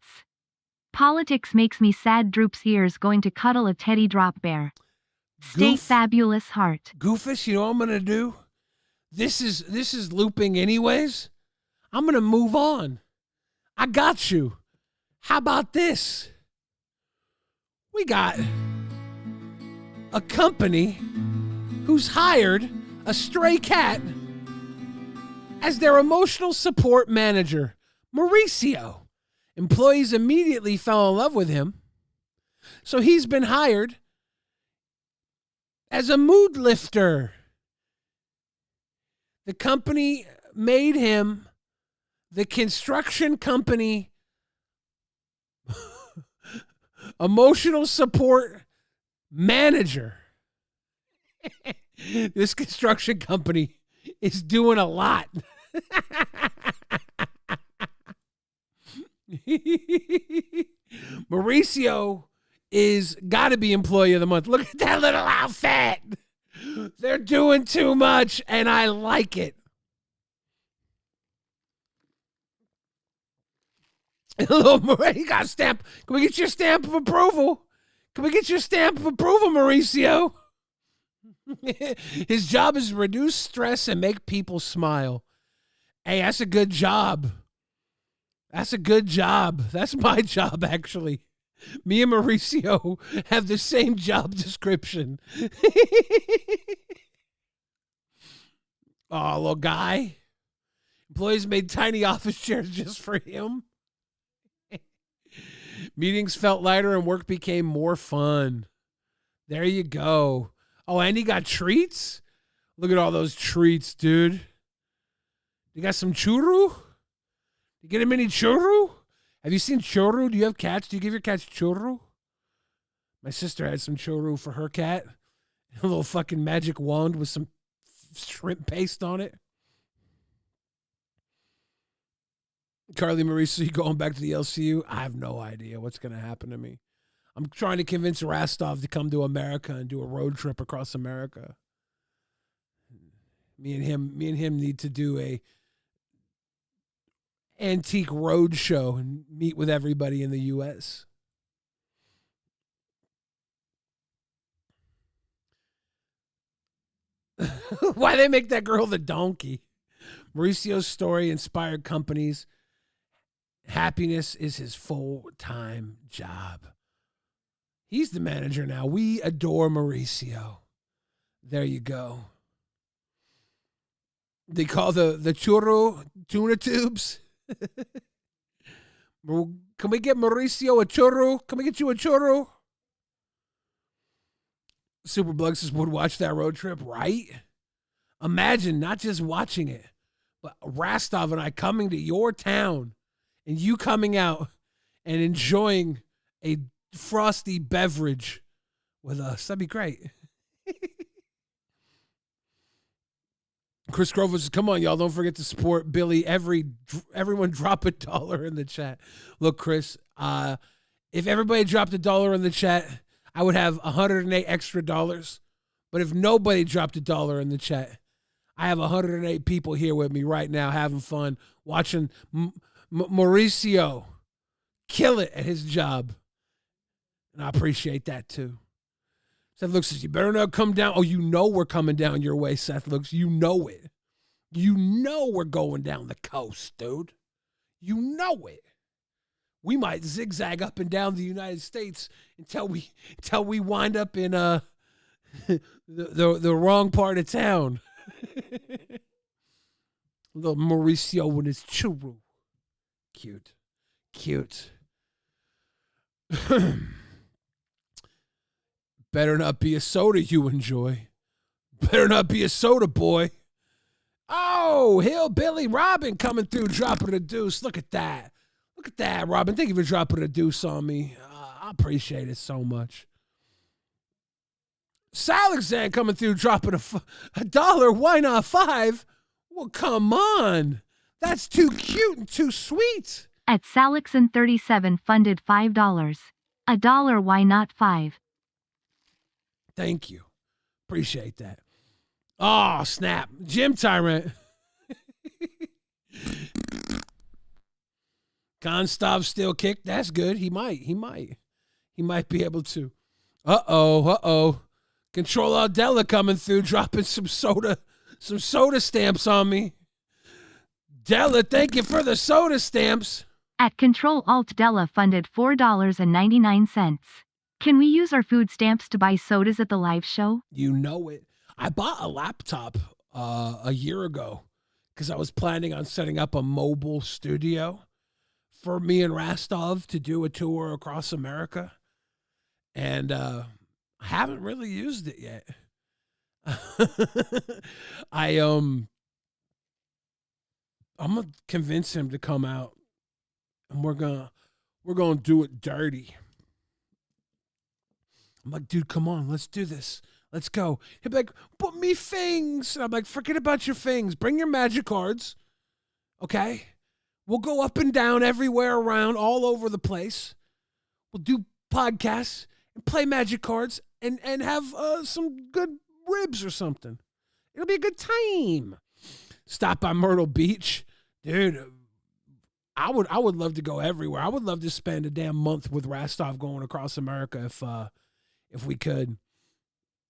Politics makes me sad. Droop's ears going to cuddle a teddy drop bear. Stay fabulous, heart.
Goofus, you know what I'm gonna do? This is looping anyways. I'm gonna move on. I got you. How about this? We got a company who's hired a stray cat as their emotional support manager, Mauricio. Employees immediately fell in love with him. So he's been hired as a mood lifter. The company made him the construction company emotional support manager. This construction company is doing a lot. Mauricio is got to be employee of the month. Look at that little outfit. They're doing too much, and I like it. He got a stamp. Can we get your stamp of approval? Can we get your stamp of approval, Mauricio? His job is to reduce stress and make people smile. Hey, that's a good job. That's a good job. That's my job, actually. Me and Mauricio have the same job description. Oh, little guy. Employees made tiny office chairs just for him. Meetings felt lighter and work became more fun. There you go. Oh, and he got treats? Look at all those treats, dude. You got some churro? You get him any churro? Have you seen churro? Do you have cats? Do you give your cats churro? My sister had some churro for her cat. A little fucking magic wand with some shrimp paste on it. Carly Mauricio going back to the LCU. I have no idea what's going to happen to me. I'm trying to convince Rastov to come to America and do a road trip across America. Me and him need to do a antique road show and meet with everybody in the U.S. Why they make that girl the donkey? Mauricio's story inspired companies. Happiness is his full-time job. He's the manager now. We adore Mauricio. There you go. They call the churro tuna tubes. Can we get Mauricio a churro? Can we get you a churro? Super Blug says, would watch that road trip, right? Imagine not just watching it, but Rastov and I coming to your town and you coming out and enjoying a frosty beverage with us. That'd be great. Chris Grover says, come on, y'all. Don't forget to support Billy. Everyone drop $1 in the chat. Look, Chris, if everybody dropped $1 in the chat, I would have 108 extra dollars. But if nobody dropped $1 in the chat, I have 108 people here with me right now having fun, watching Mauricio kill it at his job. And I appreciate that too. Seth Looks says, you better not come down. Oh, you know we're coming down your way, Seth Looks. You know it. You know we're going down the coast, dude. You know it. We might zigzag up and down the United States until we wind up in the wrong part of town. Little Mauricio and his churro. Cute. Better not be a soda you enjoy. Better not be a soda boy. Oh, Hillbilly Robin coming through, dropping a deuce. Look at that. Look at that, Robin. Thank you for dropping a deuce on me. I appreciate it so much. Salexan coming through, dropping $1. Why not $5? Well, come on. That's too cute and too sweet.
At Salexan37 funded $5. $1, why not $5?
Thank you. Appreciate that. Oh, snap. Jim Tyrant. Konstov still kicked. That's good. He might be able to. Uh-oh. Control Aldella coming through, dropping some soda stamps on me. Della, thank you for the soda stamps.
At Control Alt Della funded $4.99. Can we use our food stamps to buy sodas at the live show?
You know it. I bought a laptop a year ago because I was planning on setting up a mobile studio for me and Rastov to do a tour across America. And I haven't really used it yet. I'm gonna convince him to come out and we're gonna do it dirty. I'm like, dude, come on, let's do this. Let's go. He'll be like, put me things. And I'm like, forget about your things. Bring your magic cards. Okay? We'll go up and down everywhere around, all over the place. We'll do podcasts and play magic cards and have some good ribs or something. It'll be a good time. Stop by Myrtle Beach. Dude, I would love to go everywhere. I would love to spend a damn month with Rastov going across America if we could.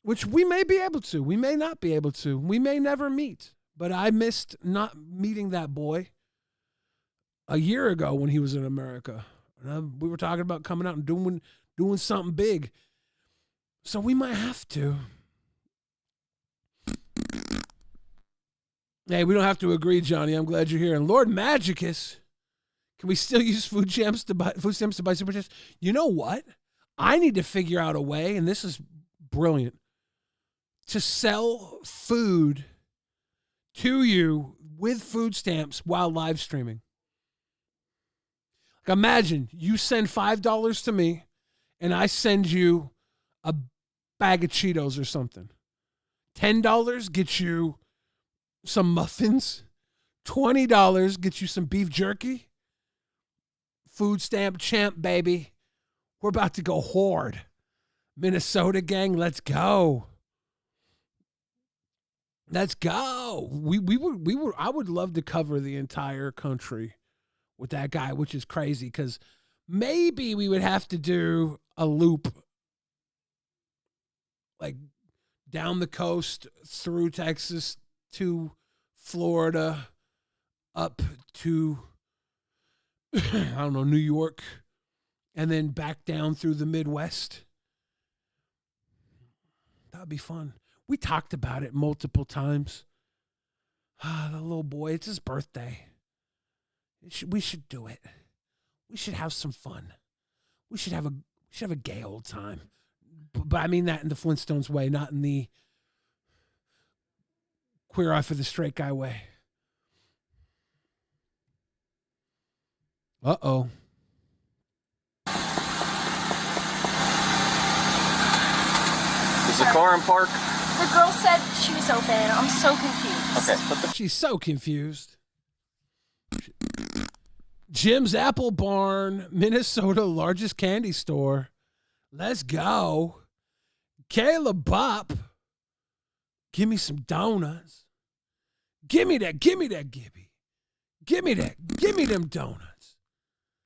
Which we may be able to. We may not be able to. We may never meet. But I missed not meeting that boy a year ago when he was in America. We were talking about coming out and doing something big. So we might have to. Hey, we don't have to agree, Johnny. I'm glad you're here. And Lord Magicus, can we still use food stamps to buy super chats? You know what? I need to figure out a way, and this is brilliant, to sell food to you with food stamps while live streaming. Like, imagine you send $5 to me and I send you a bag of Cheetos or something. $10 gets you some muffins. $20 gets you some beef jerky. Food stamp champ, baby. We're about to go horde. Minnesota gang, let's go. Let's go. I would love to cover the entire country with that guy, which is crazy because maybe we would have to do a loop like down the coast through Texas to Florida up to, I don't know, New York, and then back down through the Midwest. That'd be fun. We talked about it multiple times. The little boy, it's his birthday. We should do it. We should have some fun. We should have a gay old time. But I mean that in the Flintstones way, not in the Queer Eye for the Straight Guy way. Uh-oh.
Is the car in park?
The girl said she was open. I'm so confused.
Okay.
She's so confused. Jim's Apple Barn, Minnesota, largest candy store. Let's go. Kayla Bop. Give me some donuts. Give me that, Gibby. Give me them donuts.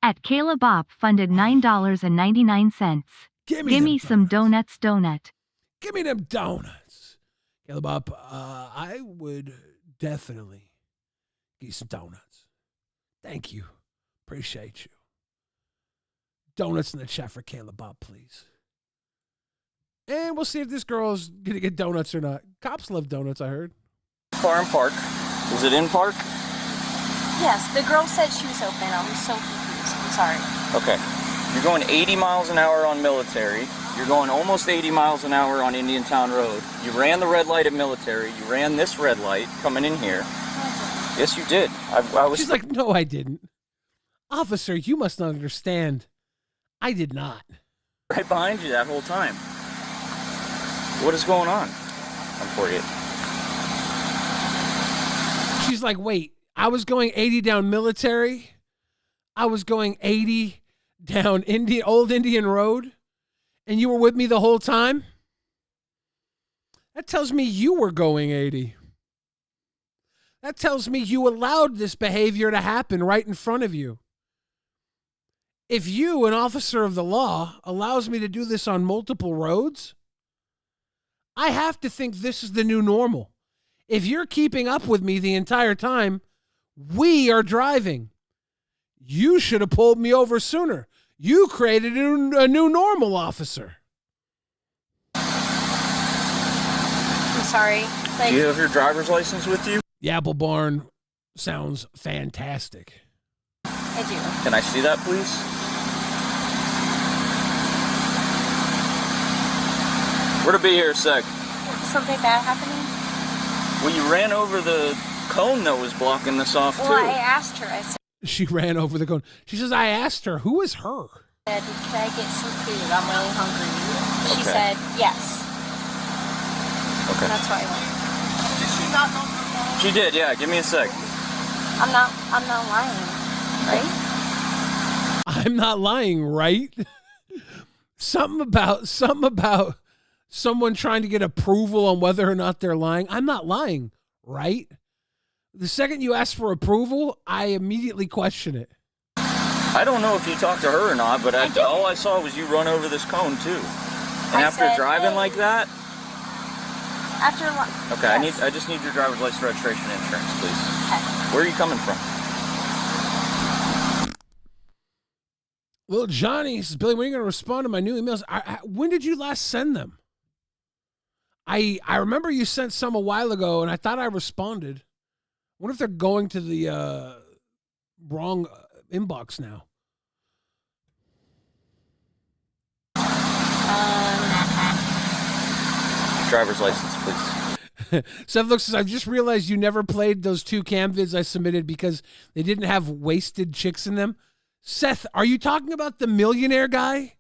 At Kayla Bop funded $9.99.
Give
me some donuts.
Give me them donuts. Kayla Bop, I would definitely get you some donuts. Thank you. Appreciate you. Donuts in the chat for Kayla Bop, please. And we'll see if this girl's going to get donuts or not. Cops love donuts, I heard.
Car in park. Is it in park?
Yes, the girl said she was open. I'm so confused. I'm sorry.
Okay. You're going 80 miles an hour on Military. You're going almost 80 miles an hour on Indiantown Road. You ran the red light at Military. You ran this red light coming in here. Yes, you did.
She's like, no, I didn't. Officer, you must not understand. I did not.
Right behind you that whole time. What is going on? I'm for you.
She's like, wait, I was going 80 down Military. I was going 80 down Old Indian Road. And you were with me the whole time? That tells me you were going 80. That tells me you allowed this behavior to happen right in front of you. If you, an officer of the law, allows me to do this on multiple roads, I have to think this is the new normal. If you're keeping up with me the entire time, we are driving. You should have pulled me over sooner. You created a new normal, officer.
I'm sorry.
Do you have your driver's license with you?
The Apple Barn sounds fantastic.
I do.
Can I see that, please? We're to be here a sec.
Something bad happening?
Well, you ran over the cone that was blocking this off, too.
Well, I asked her. I said,
She ran over the cone. She says, I asked her, who is her?
can I get some food? I'm really hungry. She
Okay.
said, yes.
Okay.
That's why I went.
Did she not know her phone?
She did, yeah. Give me a sec.
I'm not lying, right?
I'm not lying, right? Something about someone trying to get approval on whether or not they're lying. I'm not lying, right? The second you ask for approval, I immediately question it.
I don't know if you talked to her or not, but all I saw was you run over this cone, too. And after driving like that...
After
Okay, yes. I just need your driver's license, registration, and insurance, please.
Okay.
Where are you coming from?
Little Johnny says, Billy, when are you going to respond to my new emails? When did you last send them? I remember you sent some a while ago, and I thought I responded. What if they're going to the wrong inbox now?
Driver's license, please.
Seth looks says, I've just realized you never played those 2 cam vids I submitted because they didn't have wasted chicks in them. Seth, are you talking about the millionaire guy?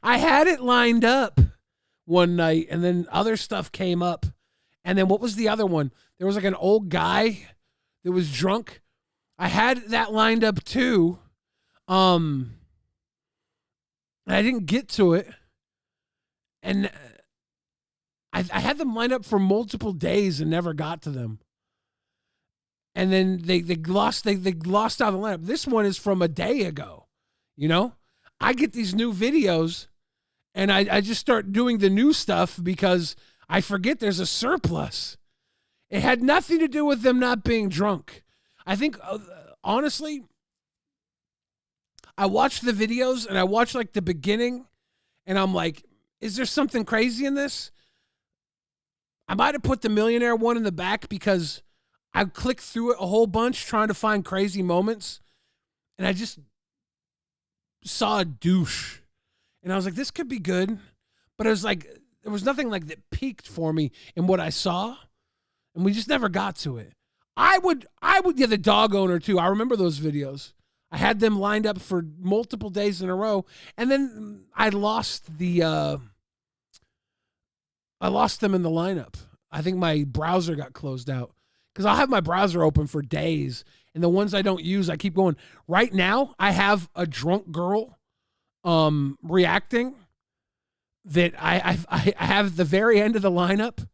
I had it lined up one night, and then other stuff came up. And then what was the other one? There was like an old guy that was drunk. I had that lined up too. I didn't get to it, and I had them lined up for multiple days and never got to them. And then they lost out of the lineup. This one is from a day ago. You know, I get these new videos, and I just start doing the new stuff because I forget there's a surplus. It had nothing to do with them not being drunk. I think, honestly, I watched the videos and I watched like the beginning, and I'm like, is there something crazy in this? I might have put the millionaire one in the back because I clicked through it a whole bunch trying to find crazy moments, and I just saw a douche. And I was like, this could be good. But it was like, there was nothing like that peaked for me in what I saw. And we just never got to it. I would, yeah, the dog owner too. I remember those videos. I had them lined up for multiple days in a row. And then I lost them in the lineup. I think my browser got closed out. Because I'll have my browser open for days. And the ones I don't use, I keep going. Right now, I have a drunk girl reacting that I have at the very end of the lineup,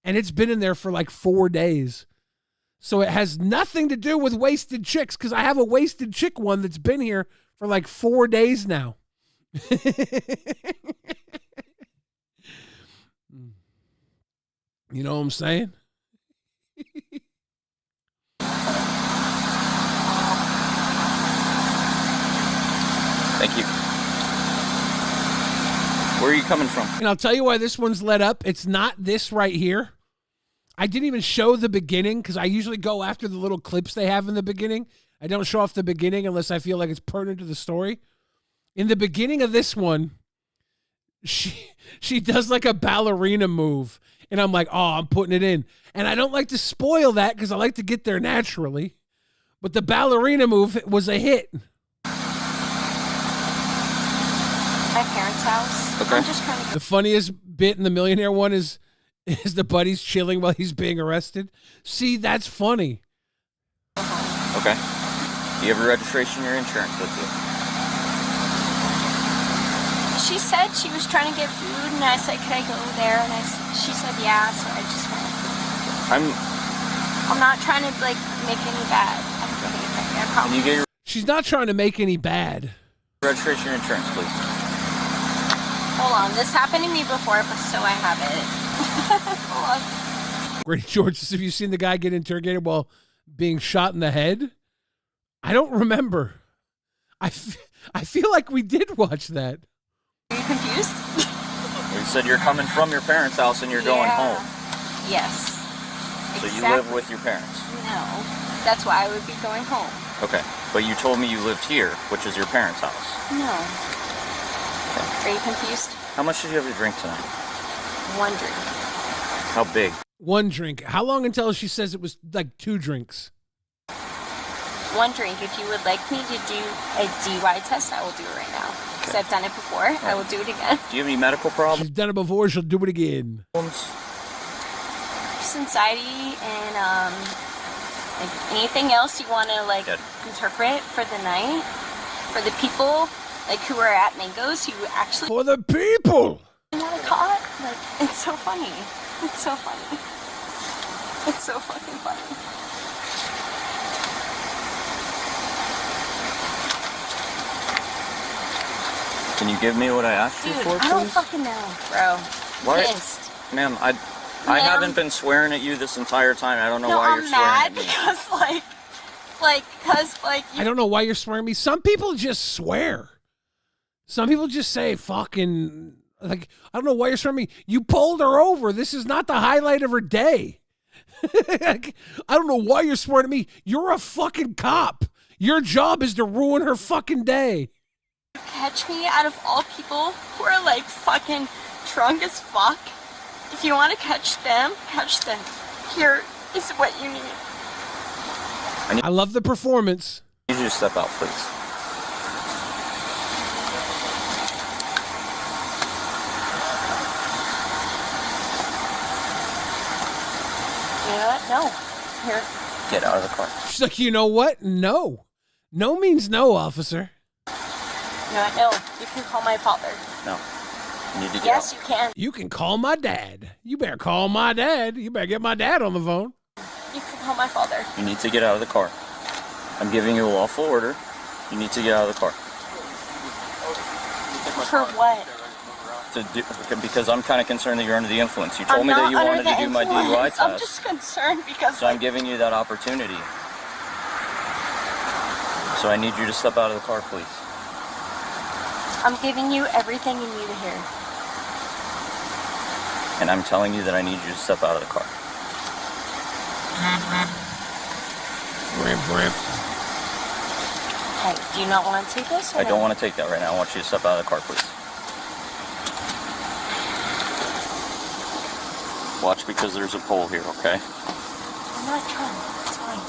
and it's been in there for like 4 days. So it has nothing to do with wasted chicks, because I have a wasted chick one that's been here for like 4 days now. You know what I'm saying?
Thank you. Where are you coming from?
And I'll tell you why this one's let up. It's not this right here. I didn't even show the beginning because I usually go after the little clips they have in the beginning. I don't show off the beginning unless I feel like it's pertinent to the story. In the beginning of this one, she does like a ballerina move. And I'm like, oh, I'm putting it in. And I don't like to spoil that because I like to get there naturally. But the ballerina move was a hit.
My parents' house.
Okay.
I'm just trying to go.
The funniest bit in the millionaire one is the buddy's chilling while he's being arrested. See, that's funny.
Okay. Do you have your registration, your insurance with you?
She said she was trying to get food, and I said, "Could I go there?" And she said, "Yeah." So I just went. I'm not trying to like make any bad. I promise.
Can you get your
She's not trying to make any bad.
registration, your insurance, please?
Hold on, this happened to me before, but so I have it. Hold on.
Great George, have you seen the guy get interrogated while being shot in the head? I don't remember. I feel like we did watch that.
Are you confused?
You said you're coming from your parents' house and you're going home.
Yes.
So you live with your parents?
No. That's why I would be going home.
Okay. But you told me you lived here, which is your parents' house.
No. Are you confused?
How much did you have to drink tonight?
1 drink.
How big?
1 drink. How long until she says it was like 2 drinks?
1 drink. If you would like me to do a DUI test, I will do it right now. Because I've done it before. Right. I will do it again.
Do you have any medical problems?
She's done it before. She'll do it again.
Just anxiety and like anything else you want to like interpret for the night, for the people like who are at Mango's who actually
for the people.
Not caught. Like it's so funny. It's so funny. It's so fucking funny.
Can you give me what I asked you for, please?
I don't fucking know, bro.
What?
Pissed.
Ma'am, I haven't been swearing at you this entire time. I don't know why you're
swearing at me.
I'm mad
because
I don't know why you're swearing at me. Some people just swear. Some people just say fucking, like, I don't know why you're swearing at me. You pulled her over. This is not the highlight of her day. I don't know why you're swearing at me. You're a fucking cop. Your job is to ruin her fucking day.
Catch me out of all people who are like fucking drunk as fuck. If you want to catch them, catch them. Here is what you need.
I love the performance.
I need you to step out, please.
You know what? No. Here.
Get out of the car.
She's like, you know what? No. No means no, officer.
No, you can call my father.
No. You need to get
Yes,
out.
you can.
You can call my dad. You better call my dad. You better get my dad on the phone.
You can call my father.
You need to get out of the car. I'm giving you a lawful order. You need to get out of the car.
For what?
Because I'm kind of concerned that you're under the influence. You told me that you wanted to do my DUI test.
I'm just concerned because.
So I'm giving you that opportunity. So I need you to step out of the car, please.
I'm giving you everything you need to hear.
And I'm telling you that I need you to step out of the car.
Hey, do you not want to take this?
I don't want to take that right now. I want you to step out of the car, please. Watch, because there's a pole here, okay?
I'm not drunk. It's fine.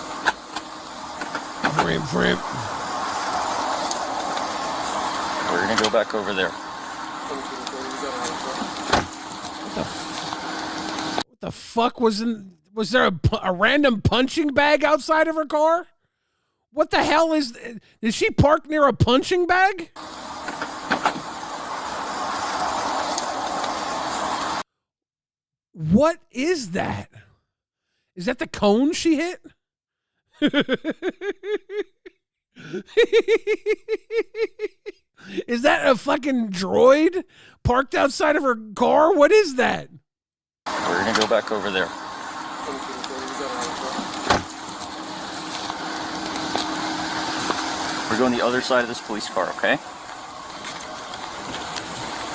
We're going to go back over there.
What the fuck was there a random punching bag outside of her car? What the hell did she park near a punching bag? What is that? Is that the cone she hit? Is that a fucking droid parked outside of her car? What is that?
We're going to go back over there. We're going the other side of this police car, okay?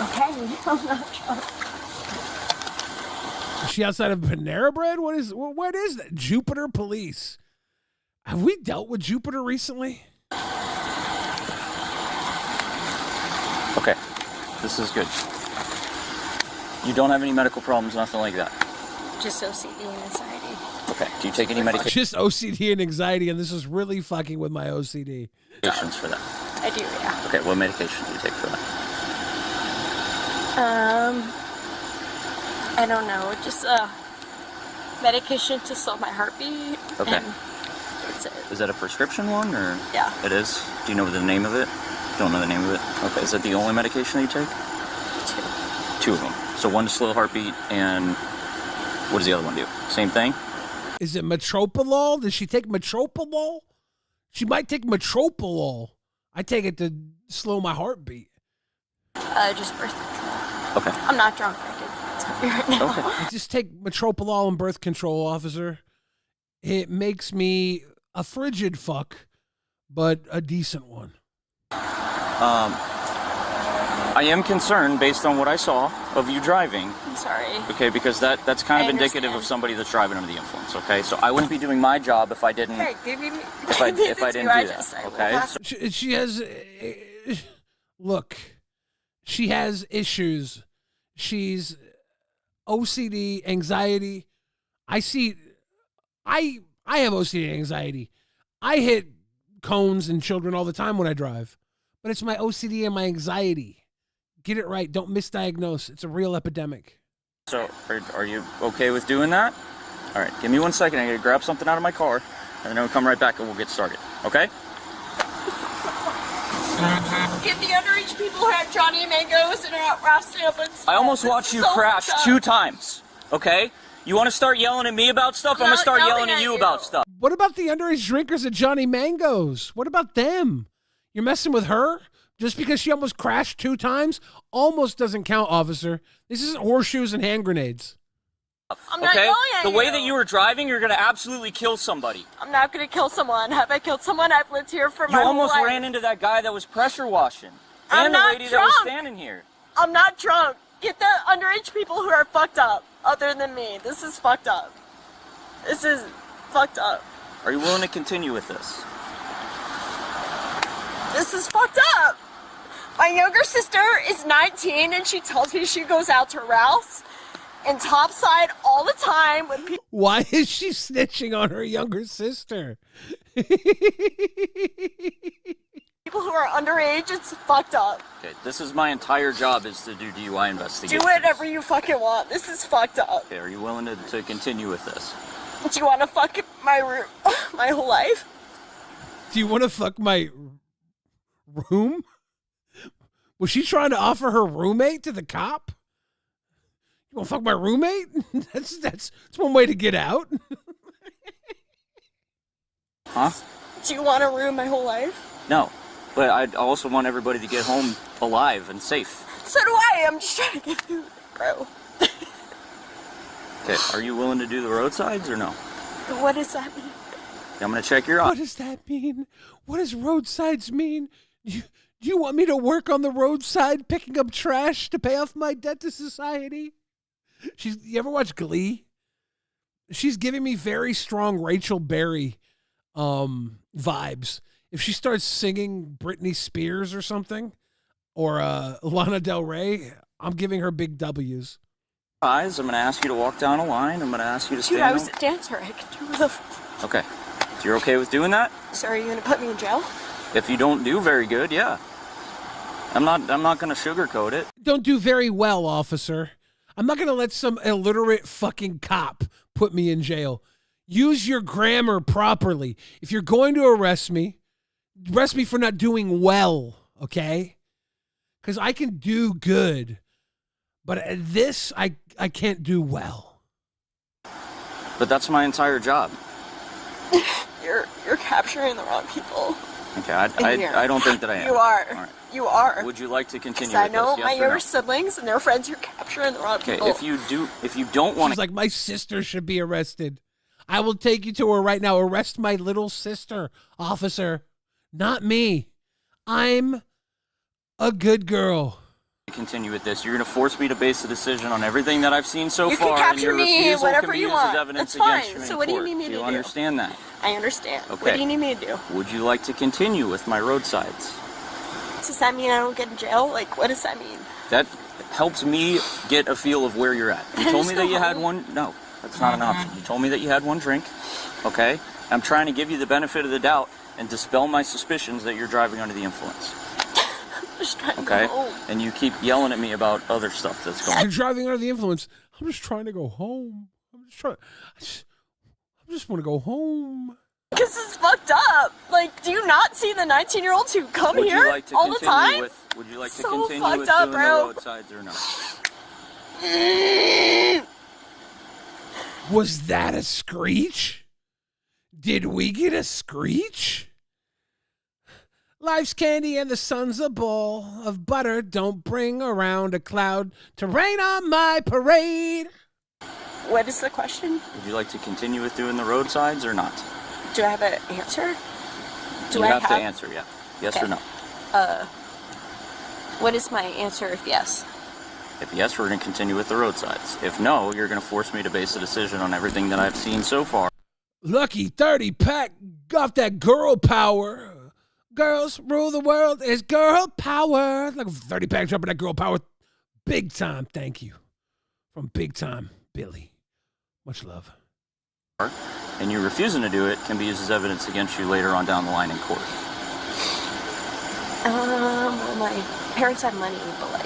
Okay, I'm not drunk.
Is she outside of Panera Bread? What is that? Jupiter Police. Have we dealt with Jupiter recently?
Okay, this is good. You don't have any medical problems, nothing like that.
Just OCD and anxiety.
Okay, do you take any medication?
Just OCD and anxiety, and this is really fucking with my OCD.
Medications for that?
I do, yeah.
Okay, what medication do you take for that?
I don't know. Just medication to slow my heartbeat.
Okay.
And that's it.
Is that a prescription one, or?
Yeah.
It is? Do you know the name of it? Don't know the name of it? Okay, is that the only medication that you take? Two of them. So one to slow heartbeat, and what does the other one do? Same thing?
Is it metropolol? Does she take metropolol? She might take metropolol. I take it to slow my heartbeat.
Just birth control.
Okay.
I'm not drunk. I can tell you right now.
Okay.
I just take metropolol and birth control, officer. It makes me a frigid fuck, but a decent one.
I am concerned based on what I saw of you driving.
I'm sorry.
Okay, because that's kind of indicative of somebody that's driving under the influence. Okay, so I wouldn't be doing my job if I didn't.
Hey, give me
if I didn't do that. Okay.
She has. Look, she has issues. She's OCD, anxiety. I have OCD and anxiety. I hit cones and children all the time when I drive, but it's my OCD and my anxiety. Get it right. Don't misdiagnose. It's a real epidemic.
So, are you okay with doing that? All right, give me 1 second. I gotta grab something out of my car, and then I'll come right back and we'll get started. Okay?
Get the underage people who have Johnny Mangoes and are at Ralph Samples.
I almost watched you crash 2 times. Okay? You want to start yelling at me about stuff? I'm gonna start yelling at you about stuff.
What about the underage drinkers at Johnny Mango's? What about them? You're messing with her? Just because she almost crashed 2 times? Almost doesn't count, officer. This isn't horseshoes and hand grenades.
I'm not yelling at
The
you.
way that you were driving, you're gonna absolutely kill somebody.
I'm not going to kill someone. Have I killed someone? I've lived here for
You
my whole
almost
life.
ran into that guy that was pressure washing.
I'm
And the
not
lady that was
drunk.
standing here.
I'm not drunk. Get the underage people who are fucked up, other than me. This is fucked up. This is fucked up.
Are you willing to continue with this?
This is fucked up. My younger sister is 19 and she tells me she goes out to Ralph's and Topside all the time with people.
Why is she snitching on her younger sister?
People who are underage. It's fucked up.
Okay, this is my entire job is to do DUI investigations.
Do whatever you fucking want. This is fucked up.
Okay, are you willing to continue with this?
Do you want to fuck my whole life?
Do you want to fuck my room? Was she trying to offer her roommate to the cop? You want to fuck my roommate? That's one way to get out.
Huh?
Do you want to ruin my whole life?
No, but I also want everybody to get home alive and safe.
So do I. I'm just trying to get food, bro.
Okay, are you willing to do the roadsides or no?
What does that mean?
I'm gonna check your
What does that mean? What does roadsides mean? Do you want me to work on the roadside picking up trash to pay off my debt to society? You ever watch Glee? She's giving me very strong Rachel Berry vibes. If she starts singing Britney Spears or something, or Lana Del Rey, I'm giving her big W's.
eyes. I'm gonna ask you to walk down a line. I'm gonna ask you to stand
Dude, I was
up.
a dancer. I could do the...
Okay. So you're okay with doing that?
So are you going to put me in jail?
If you don't do very good, yeah. I'm not gonna sugarcoat it.
Don't do very well, officer. I'm not going to let some illiterate fucking cop put me in jail. Use your grammar properly. If you're going to arrest me for not doing well, okay? Because I can do good. But at this, I can't do well.
But that's my entire job.
You're capturing the wrong people.
Okay, I don't think that I am.
You are.
All right.
You are.
Would you like to continue
I
with
know
this?
my
Yes or
younger
no?
siblings and their friends. You're capturing the wrong
Okay,
people.
if you don't want
She's like, my sister should be arrested. I will take you to her right now. Arrest my little sister, officer. Not me. I'm a good girl.
continue with this, you're going to force me to base a decision on everything that I've seen so
you
far.
You can capture
and your
me
refusal
whatever
can be
you
used as
want.
evidence
That's fine.
against you in
So what do you
court.
need me to do?
Do you understand that?
I understand.
Okay.
What do you need me to do?
Would you like to continue with my roadsides?
Does that mean I don't get in jail? Like, what does that mean?
That helps me get a feel of where you're at. You
Can I
told
just
me
go
that you had
home?
one. No, that's not an option. You told me that you had one drink. Okay? I'm trying to give you the benefit of the doubt and dispel my suspicions that you're driving under the influence.
I'm just trying to
Okay?
go home.
And you keep yelling at me about other stuff that's going on.
You're driving under the influence. I'm just trying to go home. I just want to go home.
Because it's fucked up. Like, do you not see the 19-year-olds who come
Would
here
you like to
all the
continue
time?
Would you like to
So
continue
fucked
with
up,
doing
bro.
the roadsides or no?
Was that a screech? Did we get a screech? Life's candy and the sun's a ball of butter. Don't bring around a cloud to rain on my parade.
What is the question?
Would you like to continue with doing the roadsides or not?
Do I have an answer?
You have to answer, yeah. Yes or no?
What is my answer if yes?
If yes, we're going to continue with the roadsides. If no, you're going to force me to base a decision on everything that I've seen so far.
Lucky 30 pack got that girl power. Girls rule the world. It's girl power. Like a 30 pack dropping that girl power. Big time. Thank you. From Big Time Billy. Much love.
And you refusing to do it can be used as evidence against you later on down the line in court.
Well, my parents have money, but like...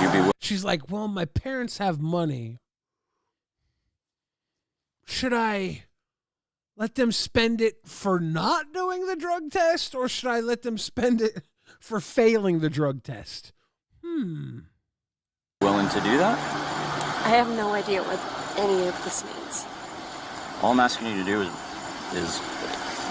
Would you be...
She's like, well, my parents have money. Should I let them spend it for not doing the drug test, or should I let them spend it for failing the drug test?
Willing to do that?
I have no idea what any of this means.
All I'm asking you to do is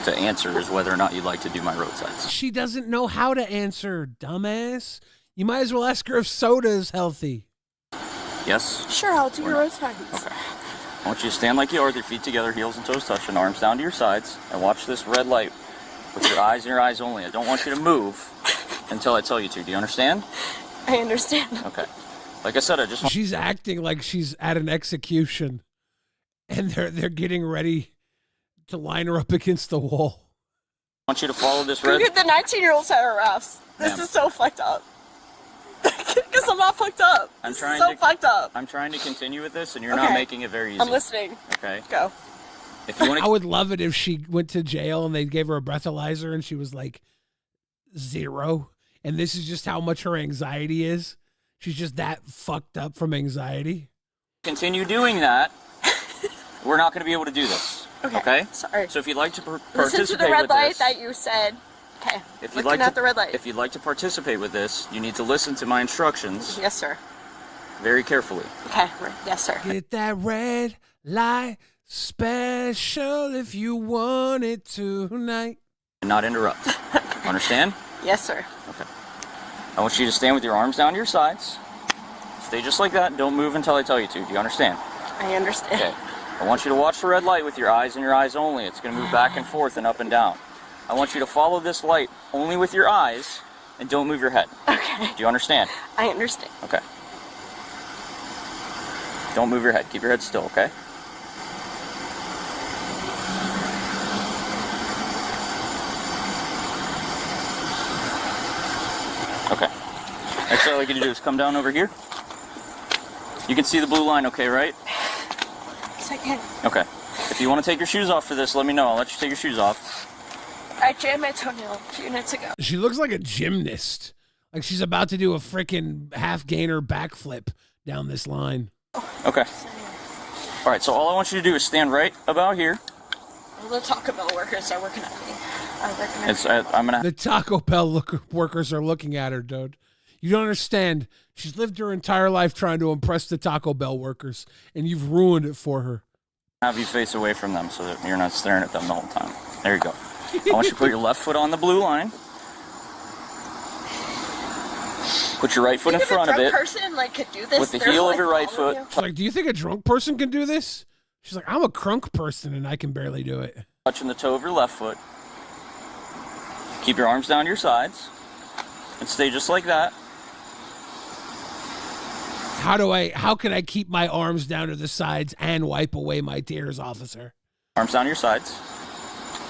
to answer is whether or not you'd like to do my roadsides.
She doesn't know how to answer, dumbass. You might as well ask her if soda is healthy.
Yes?
Sure, I'll do your roadside.
Okay. I want you to stand like you are with your feet together, heels and toes touching, arms down to your sides, and watch this red light with your eyes and your eyes only. I don't want you to move until I tell you to. Do you understand?
I understand.
Okay. Like I said, I just want...
She's acting like she's at an execution, and they're getting ready to line her up against the wall.
I want you to follow this
Go
red...
get the 19-year-olds at our refs. This is so fucked up. Because I'm not fucked up.
I'm
This
trying
is so
to...
fucked up.
I'm trying to continue with this, and you're
Okay.
not making it very easy.
I'm listening.
Okay?
Go.
If you want
I would love it if she went to jail and they gave her a breathalyzer and she was like 0. And this is just how much her anxiety is. She's just that fucked up from anxiety.
continue doing that, we're not going to be able to do this.
Okay. Sorry.
So if you'd like to participate
Listen to the red
with
light
this,
that you said Okay.
If you'd
Looking
like
at the red light.
If you'd like to participate with this, you need to listen to my instructions
Yes, sir.
very carefully.
Okay. Yes, sir.
Get that red light special if you want it tonight.
And not interrupt. Understand?
Yes, sir.
Okay. I want you to stand with your arms down to your sides. Stay just like that. Don't move until I tell you to. Do you understand?
I understand.
Okay. I want you to watch the red light with your eyes and your eyes only. It's going to move back and forth and up and down. I want you to follow this light only with your eyes and don't move your head.
Okay.
Do you understand?
I understand.
Okay. Don't move your head. Keep your head still, okay? Okay. Next thing I'd like you to do is come down over here. You can see the blue line, okay, right?
Second.
Okay. If you want to take your shoes off for this, let me know. I'll let you take your shoes off.
I jammed my toenail a few minutes ago.
She looks like a gymnast. Like she's about to do a freaking half gainer backflip down this line.
Okay. All right, so all I want you to do is stand right about here.
Well, the Taco Bell workers are working at me. I'm gonna.
The Taco Bell workers are looking at her, dude. You don't understand. She's lived her entire life trying to impress the Taco Bell workers, and you've ruined it for her.
Have you face away from them so that you're not staring at them the whole time. There you go. I want you to put your left foot on the blue line. Put your right foot in front of it.
A drunk person like could do this
with the heel of your right foot.
She's like, do you think a drunk person can do this? She's like, I'm a crunk person and I can barely do it.
Touching the toe of your left foot. Keep your arms down to your sides and stay just like that.
How can I keep my arms down to the sides and wipe away my tears, officer?
Arms down to your sides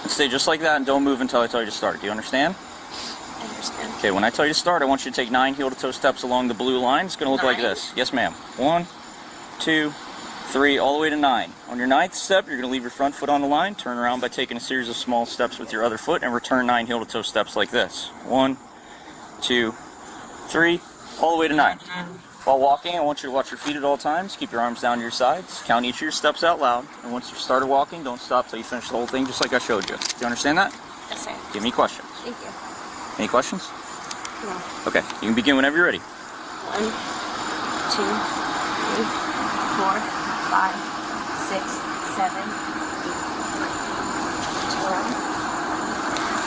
and stay just like that and don't move until I tell you to start. Do you understand?
I understand.
Okay, when I tell you to start, I want you to take 9 heel-to-toe steps along the blue line. It's going to look like this. Yes, ma'am. 1, 2, 3, all the way to 9. On your 9th step, you're going to leave your front foot on the line, turn around by taking a series of small steps with your other foot, and return 9 heel-to-toe steps like this. 1, 2, 3, all the way to 9. While walking, I want you to watch your feet at all times. Keep your arms down to your sides. Count each of your steps out loud. And once you've started walking, don't stop till you finish the whole thing, just like I showed you. Do you understand that?
Yes, sir.
Give me questions.
Thank you.
Any questions?
No.
Okay, you can begin whenever you're ready.
1, 2, 3, 4, 5, 6, 7, 8.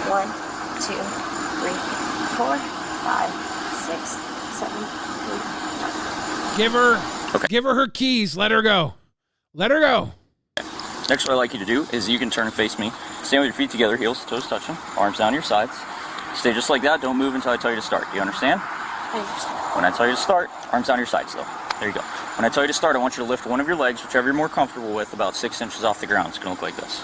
1, 2, 3, 4, 5, 6, 7, 8.
Give her her keys. Let her go. Let her go.
Next, what I'd like you to do is you can turn and face me. Stand with your feet together, heels, toes touching, arms down your sides. Stay just like that. Don't move until I tell you to start. Do you understand?
I understand.
When I tell you to start, arms down your sides, though. There you go. When I tell you to start, I want you to lift one of your legs, whichever you're more comfortable with, about 6 inches off the ground. It's going to look like this.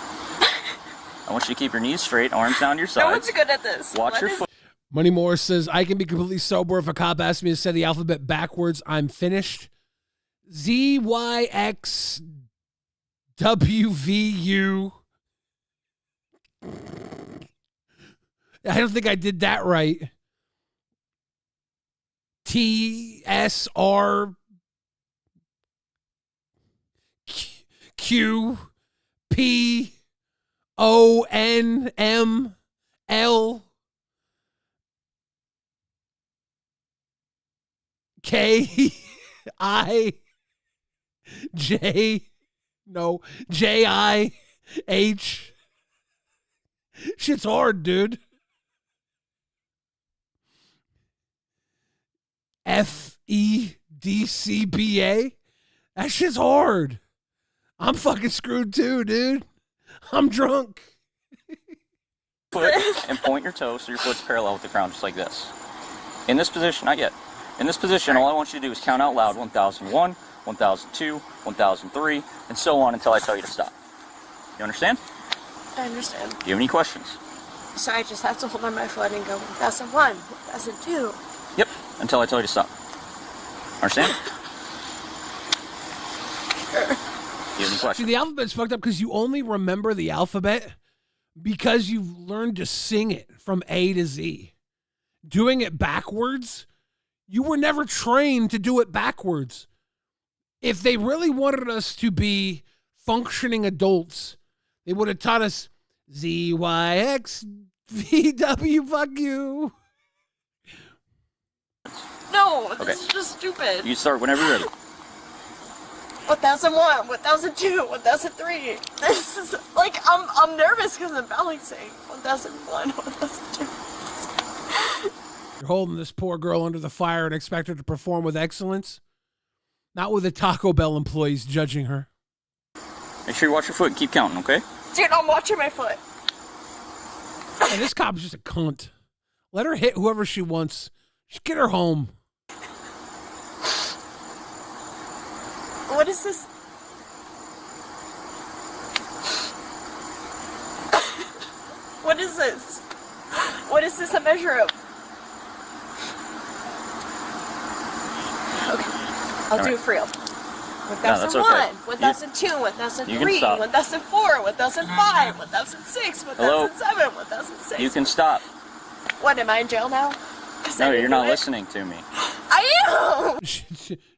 I want you to keep your knees straight, arms down your sides.
No one's good at this.
Watch your foot.
Money Morris says, I can be completely sober if a cop asks me to say the alphabet backwards. I'm finished. ZYXWVU. I don't think I did that right. TSR QPONML JIH. Shit's hard, dude. FEDCBA. That shit's hard. I'm fucking screwed too, dude. I'm drunk.
Foot and point your toes so your foot's parallel with the ground, just like this. In this position, not yet. In this position, all I want you to do is count out loud 1001, 1002, 1003, and so on until I tell you to stop. You understand?
I understand.
Do you have any questions?
So I just have to hold on my foot and go 1001, 1002.
Yep, until I tell you to stop. Understand? Do you have any questions?
See, the alphabet's fucked up because you only remember the alphabet because you've learned to sing it from A to Z. Doing it backwards, you were never trained to do it backwards. If they really wanted us to be functioning adults, they would have taught us ZYXWVU. VW, fuck you.
No,
Okay.
this is just stupid.
You start whenever you're ready.
1001, 1002, 1003. This is like I'm nervous because I'm balancing. 1001, 1002.
You're holding this poor girl under the fire and expect her to perform with excellence, not with the Taco Bell employees judging her.
Make sure you watch your foot and keep counting, okay?
Dude, I'm watching my foot.
And this cop's just a cunt. Let her hit whoever she wants. Just get her home.
What is this? What is this? What is this a measure of? Okay, I'll do it for real. 1001, 1002, 1003, 1004, 1005, 1006, 1007, 1006.
You can stop.
What, am I in jail now?
No, you're not listening to me.
I am!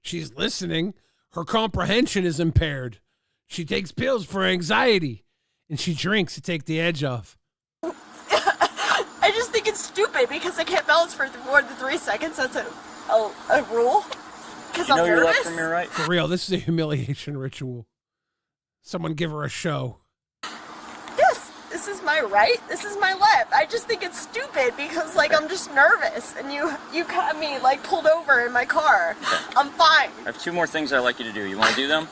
She's listening. Her comprehension is impaired. She takes pills for anxiety, and she drinks to take the edge off.
I just think it's stupid because I can't balance for more than 3 seconds. That's a rule. Because I'm
your
nervous.
left from your right?
For real, this is a humiliation ritual. Someone give her a show.
Yes, this is my right. This is my left. I just think it's stupid because, like, I'm just nervous, and you caught me, like, pulled over in my car. I'm fine.
I have 2 more things I'd like you to do. You want to do them?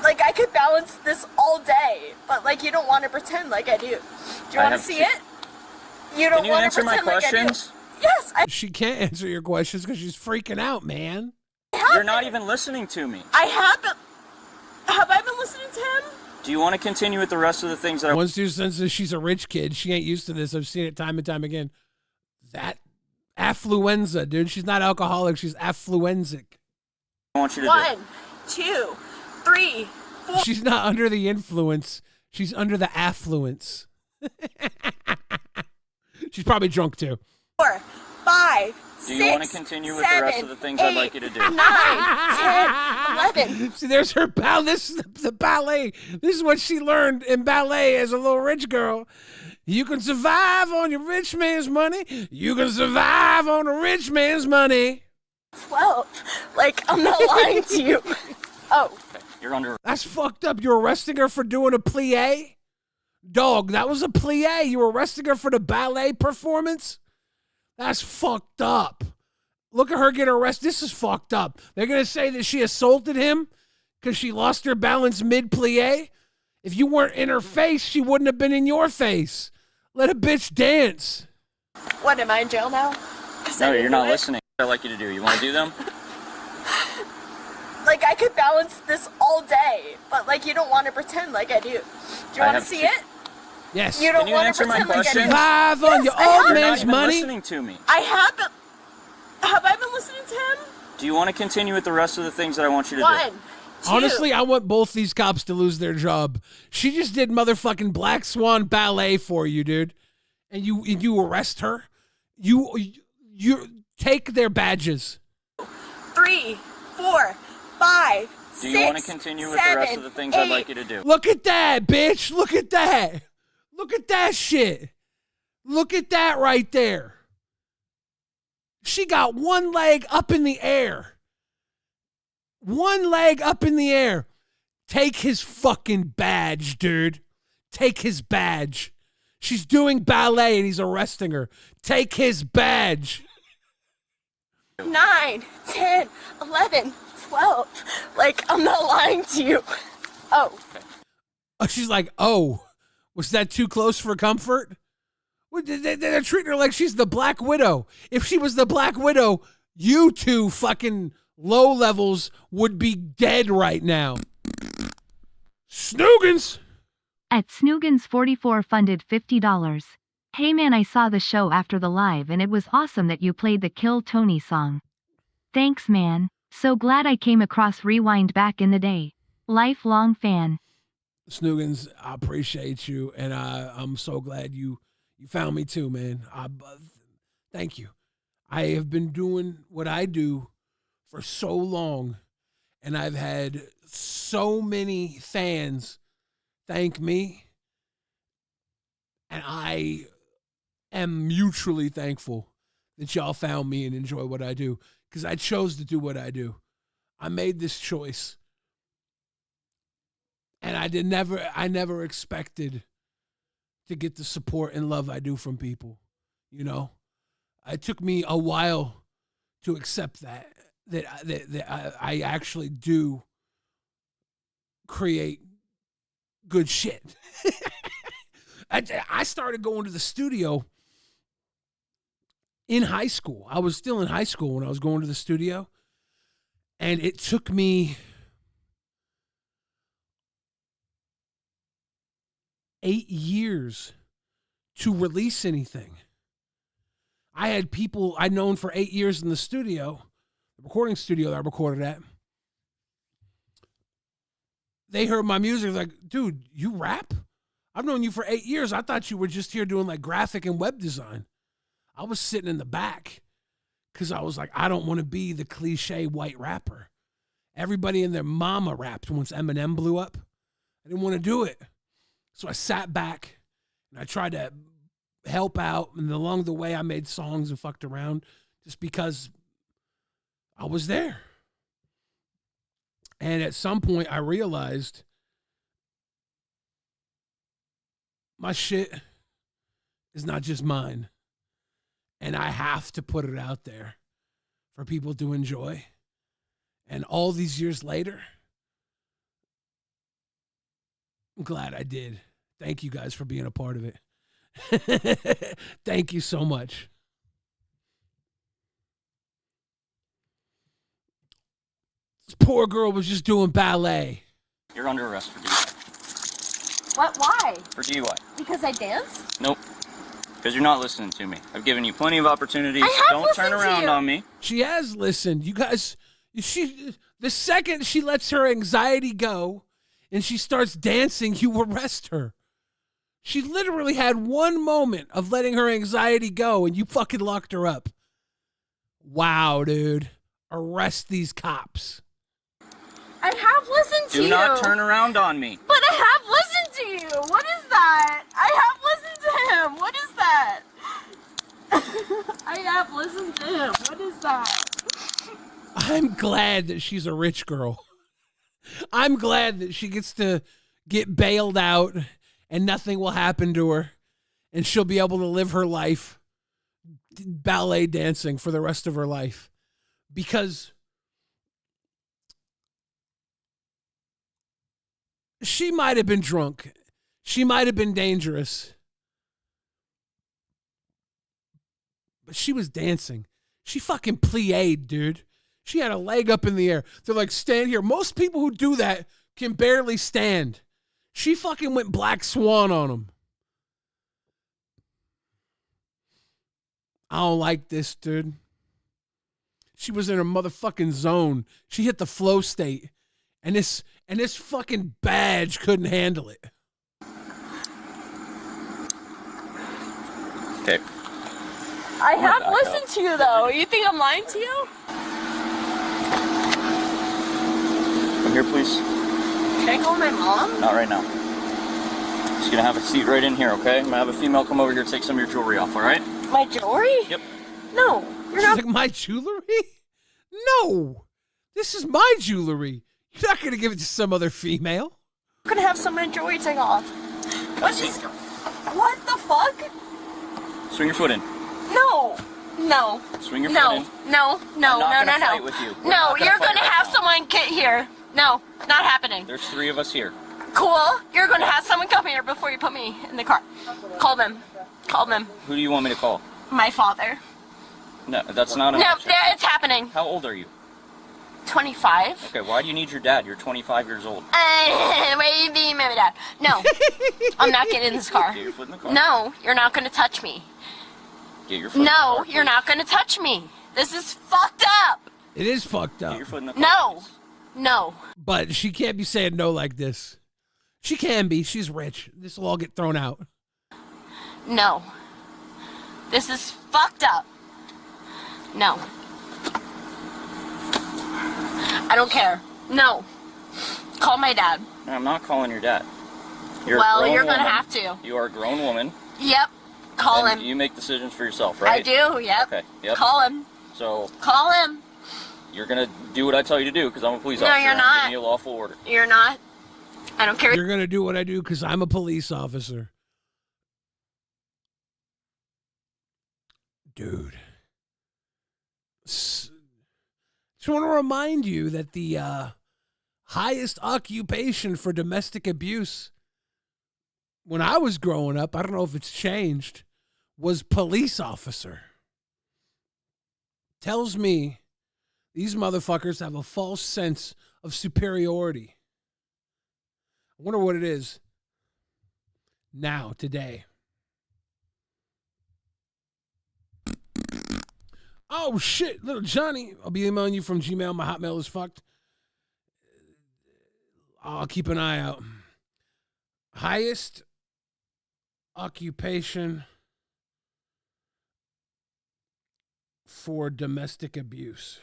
Like, I could balance this all day, but, like, you don't want to pretend like I do. Do you want to see it? You don't want to pretend like I do. Yes,
She can't answer your questions because she's freaking out, man.
You're not even listening to me.
I have been. Have I been listening to him?
Do you want to continue with the rest of the things that I...
Once Stu says she's a rich kid, she ain't used to this. I've seen it time and time again. That affluenza, dude. She's not alcoholic. She's affluenzic.
I want you to
1, 2, 3, 4.
She's not under the influence. She's under the affluence. She's probably drunk too.
4, 5,
Do you want to continue with the rest of the things I'd like you to do?
9, 10, 11.
See, there's her ballet. This is the ballet. This is what she learned in ballet as a little rich girl. You can survive on your rich man's money. You can survive on a rich man's money.
12. Like, I'm not lying to you. Oh.
You're under...
That's fucked up. You're arresting her for doing a plie? Dog, that was a plie. You were arresting her for the ballet performance? That's fucked up. Look at her get arrested. This is fucked up. They're going to say that she assaulted him because she lost her balance mid-plie? If you weren't in her face, she wouldn't have been in your face. Let a bitch dance.
What, am I in jail now?
No, you're not listening. I'd like you to do. You want to do them?
Like, I could balance this all day, but, like, you don't want to pretend like I do. Do you want to see it?
Yes.
You don't
Can you
want
answer
to
my
pretend like I do.
question?
Survive on your
I
old
have.
man's
You're not even
money.
listening to me.
I have been. Have I been listening to him?
Do you want to continue with the rest of the things that I want you to
1, 2.
Honestly, I want both these cops to lose their job. She just did motherfucking Black Swan ballet for you, dude. And you arrest her? You take their badges.
3, 4, 5,
Do you want to continue with the rest of the things I'd like you to do?
Look at that, bitch. Look at that. Look at that shit. Look at that right there. She got one leg up in the air. One leg up in the air. Take his fucking badge, dude. Take his badge. She's doing ballet and he's arresting her. Take his badge.
9, 10, 11, 12. Like, I'm not lying to you. Oh.
Oh, she's like, oh, was that too close for comfort? They're treating her like she's the Black Widow. If she was the Black Widow, you two fucking low levels would be dead right now. Snoogans!
At Snoogans44 funded $50. Hey man, I saw the show after the live and it was awesome that you played the Kill Tony song. Thanks man. So glad I came across Rewind back in the day. Lifelong fan.
Snoogans, I appreciate you, and I'm so glad you found me too, man. Thank you. I have been doing what I do for so long, and I've had so many fans thank me And I am mutually thankful that y'all found me and enjoy what I do, because I chose to do what I do. I made this choice. And I never expected to get the support and love I do from people. You know, it took me a while to accept that I actually do create good shit. I started going to the studio in high school. I was still in high school when I was going to the studio, and it took me 8 years to release anything. I had people I'd known for 8 years in the studio, the recording studio that I recorded at. They heard my music, like, dude, you rap? I've known you for 8 years. I thought you were just here doing like graphic and web design. I was sitting in the back because I was like, I don't want to be the cliche white rapper. Everybody and their mama rapped once Eminem blew up. I didn't want to do it. So I sat back and I tried to help out. And along the way, I made songs and fucked around just because I was there. And at some point, I realized my shit is not just mine. And I have to put it out there for people to enjoy. And all these years later, I'm glad I did. Thank you guys for being a part of it. Thank you so much. This poor girl was just doing ballet.
You're under arrest for DUI.
What? Why?
For DUI.
Because I danced?
Nope. Because you're not listening to me. I've given you plenty of opportunities.
I have
Don't turn
listened to
around
you.
on me.
She has listened. You guys, the second she lets her anxiety go and she starts dancing, you arrest her. She literally had one moment of letting her anxiety go and you fucking locked her up. Wow, dude. Arrest these cops.
I have listened to you.
Do not turn around on me.
But I have listened to you. What is that? I have listened to him. What is that? I have listened to him. What is that?
I'm glad that she's a rich girl. I'm glad that she gets to get bailed out and nothing will happen to her and she'll be able to live her life ballet dancing for the rest of her life. Because she might have been drunk. She might have been dangerous. But she was dancing. She fucking plied, dude. She had a leg up in the air. They're like, stand here. Most people who do that can barely stand. She fucking went Black Swan on them. I don't like this, dude. She was in her motherfucking zone. She hit the flow state. And this fucking badge couldn't handle it.
Okay.
I have listened to you, though. You think I'm lying to you?
Come here, please.
Can I call my mom?
Not right now. Just gonna have a seat right in here, okay? I'm gonna have a female come over here, take some of your jewelry off, all right?
My jewelry?
Yep.
No, you're
She's
not.
like, my jewelry? No. This is my jewelry. You're not going to give it to some other female.
I'm gonna have some of my jewelry take off. What the fuck?
Swing your foot in.
No. No.
Swing your foot in.
No.
I'm not gonna fight with you. We're
No,
not
you're
fight
gonna
right
have
now.
someone get here. No, not happening.
There's 3 of us here.
Cool. You're gonna have someone come here before you put me in the car. Call them. Call them.
Who do you want me to call?
My father.
No, that's not an
No,
option.
it's happening.
How old are you?
25.
Okay, why do you need your dad? You're 25 years old.
Wait, you mean my dad? No, I'm not getting in this car.
Get your foot in the car.
No, you're not gonna touch me.
Get your foot in the
No,
car.
you're not gonna touch me. This is fucked up.
It is fucked up.
Get your foot in the car.
No, no.
But she can't be saying no like this. She can be. She's rich. This will all get thrown out.
No. This is fucked up. No. I don't care. No. Call my dad.
No, I'm not calling your dad. You're a
Well,
grown
you're gonna
woman.
have to.
You are a grown woman.
Yep. Call
And
him.
you make decisions for yourself, right?
I do, yep.
Okay, yep.
Call him.
So
Call him.
you're going to do what I tell you to do because I'm a police
No,
officer.
you're
I'm
not.
giving you a lawful order.
You're not. I don't care.
You're going to do what I do because I'm a police officer. Dude. Just want to remind you that the highest occupation for domestic abuse when I was growing up, I don't know if it's changed, was police officer. Tells me these motherfuckers have a false sense of superiority. I wonder what it is now, today. Oh, shit, little Johnny. I'll be emailing you from Gmail. My Hotmail is fucked. I'll keep an eye out. Highest occupation for domestic abuse.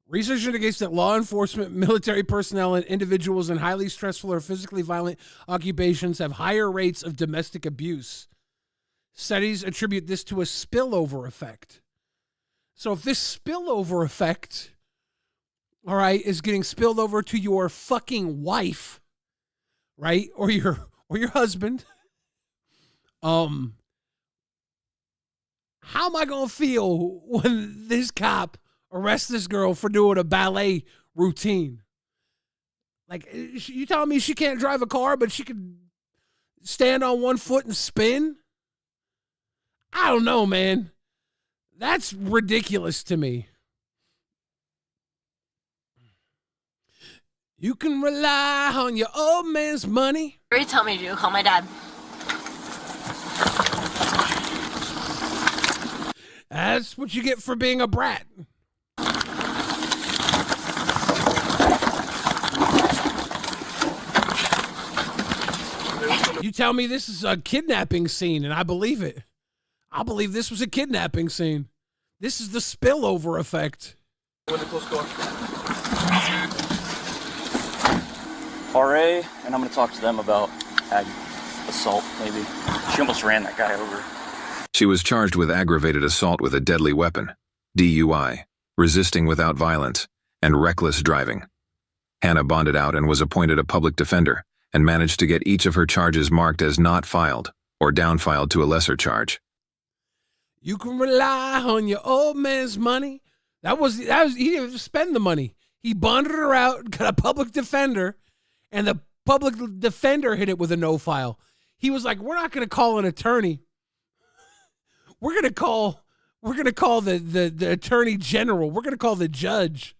Research indicates that law enforcement, military personnel, and individuals in highly stressful or physically violent occupations have higher rates of domestic abuse. Studies attribute this to a spillover effect. So if this spillover effect, all right, is getting spilled over to your fucking wife, right, or your husband, how am I gonna feel when this cop arrest this girl for doing a ballet routine? Like, you telling me she can't drive a car, but she could stand on one foot and spin? I don't know, man. That's ridiculous to me. You can rely on your old man's money.
What do you tell me to do? Call my dad.
That's what you get for being a brat. You tell me this is a kidnapping scene, and I believe it. I believe this was a kidnapping scene. This is the spillover effect.
RA, and I'm going to talk to them about assault, maybe. She almost ran that guy over.
She was charged with aggravated assault with a deadly weapon, DUI, resisting without violence, and reckless driving. Hannah bonded out and was appointed a public defender and managed to get each of her charges marked as not filed or downfiled to a lesser charge.
You can rely on your old man's money. That was he didn't even spend the money. He bonded her out, got a public defender, and the public defender hit it with a no file. He was like, "We're not going to call an attorney. We're going to call the attorney general. We're going to call the judge.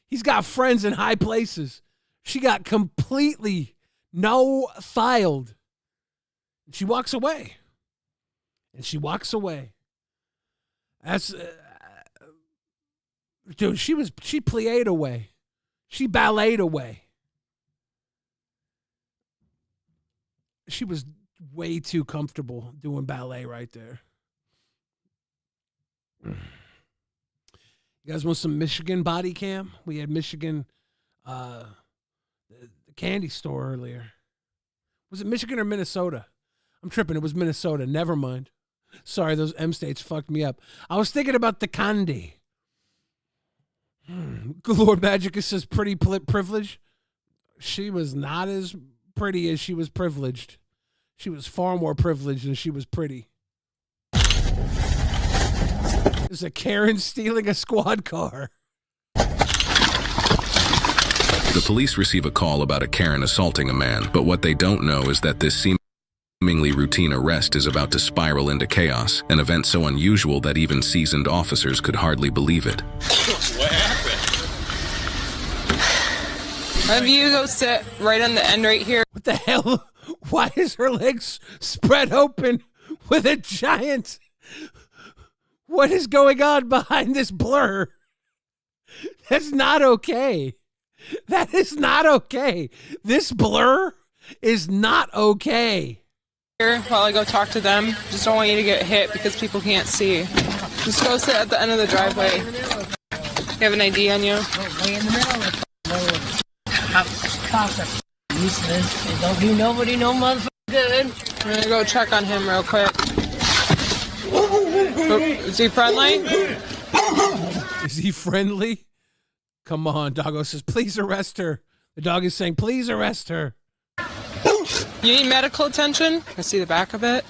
He's got friends in high places." She got completely no filed. And she walks away. That's dude, she played away. She balleted away. She was way too comfortable doing ballet right there. You guys want some Michigan body cam? We had Michigan the candy store earlier. Was it Michigan or Minnesota? I'm tripping. It was Minnesota. Never mind. Sorry, those M states fucked me up. I was thinking about the candy. Lord Magicus says pretty privilege. She was not as pretty as she was privileged. She was far more privileged than she was pretty. There's a Karen stealing a squad car.
The police receive a call about a Karen assaulting a man, but what they don't know is that this seemingly routine arrest is about to spiral into chaos, an event so unusual that even seasoned officers could hardly believe it.
What happened? Have you go sit right on the end right here.
What the hell? Why is her legs spread open with a giant? What is going on behind this blur? That's not okay. That is not okay. This blur is not okay.
Here while I go talk to them. Just don't want you to get hit because people can't see. Just go sit at the end of the driveway. You have an ID on you?
Way in the middle.
Useless. It don't do nobody no motherfucking good.
I'm gonna go check on him real quick. Oh, is he friendly?
Is he friendly? Come on, Doggo says, please arrest her. The dog is saying, please arrest her.
You need medical attention? I see the back of it.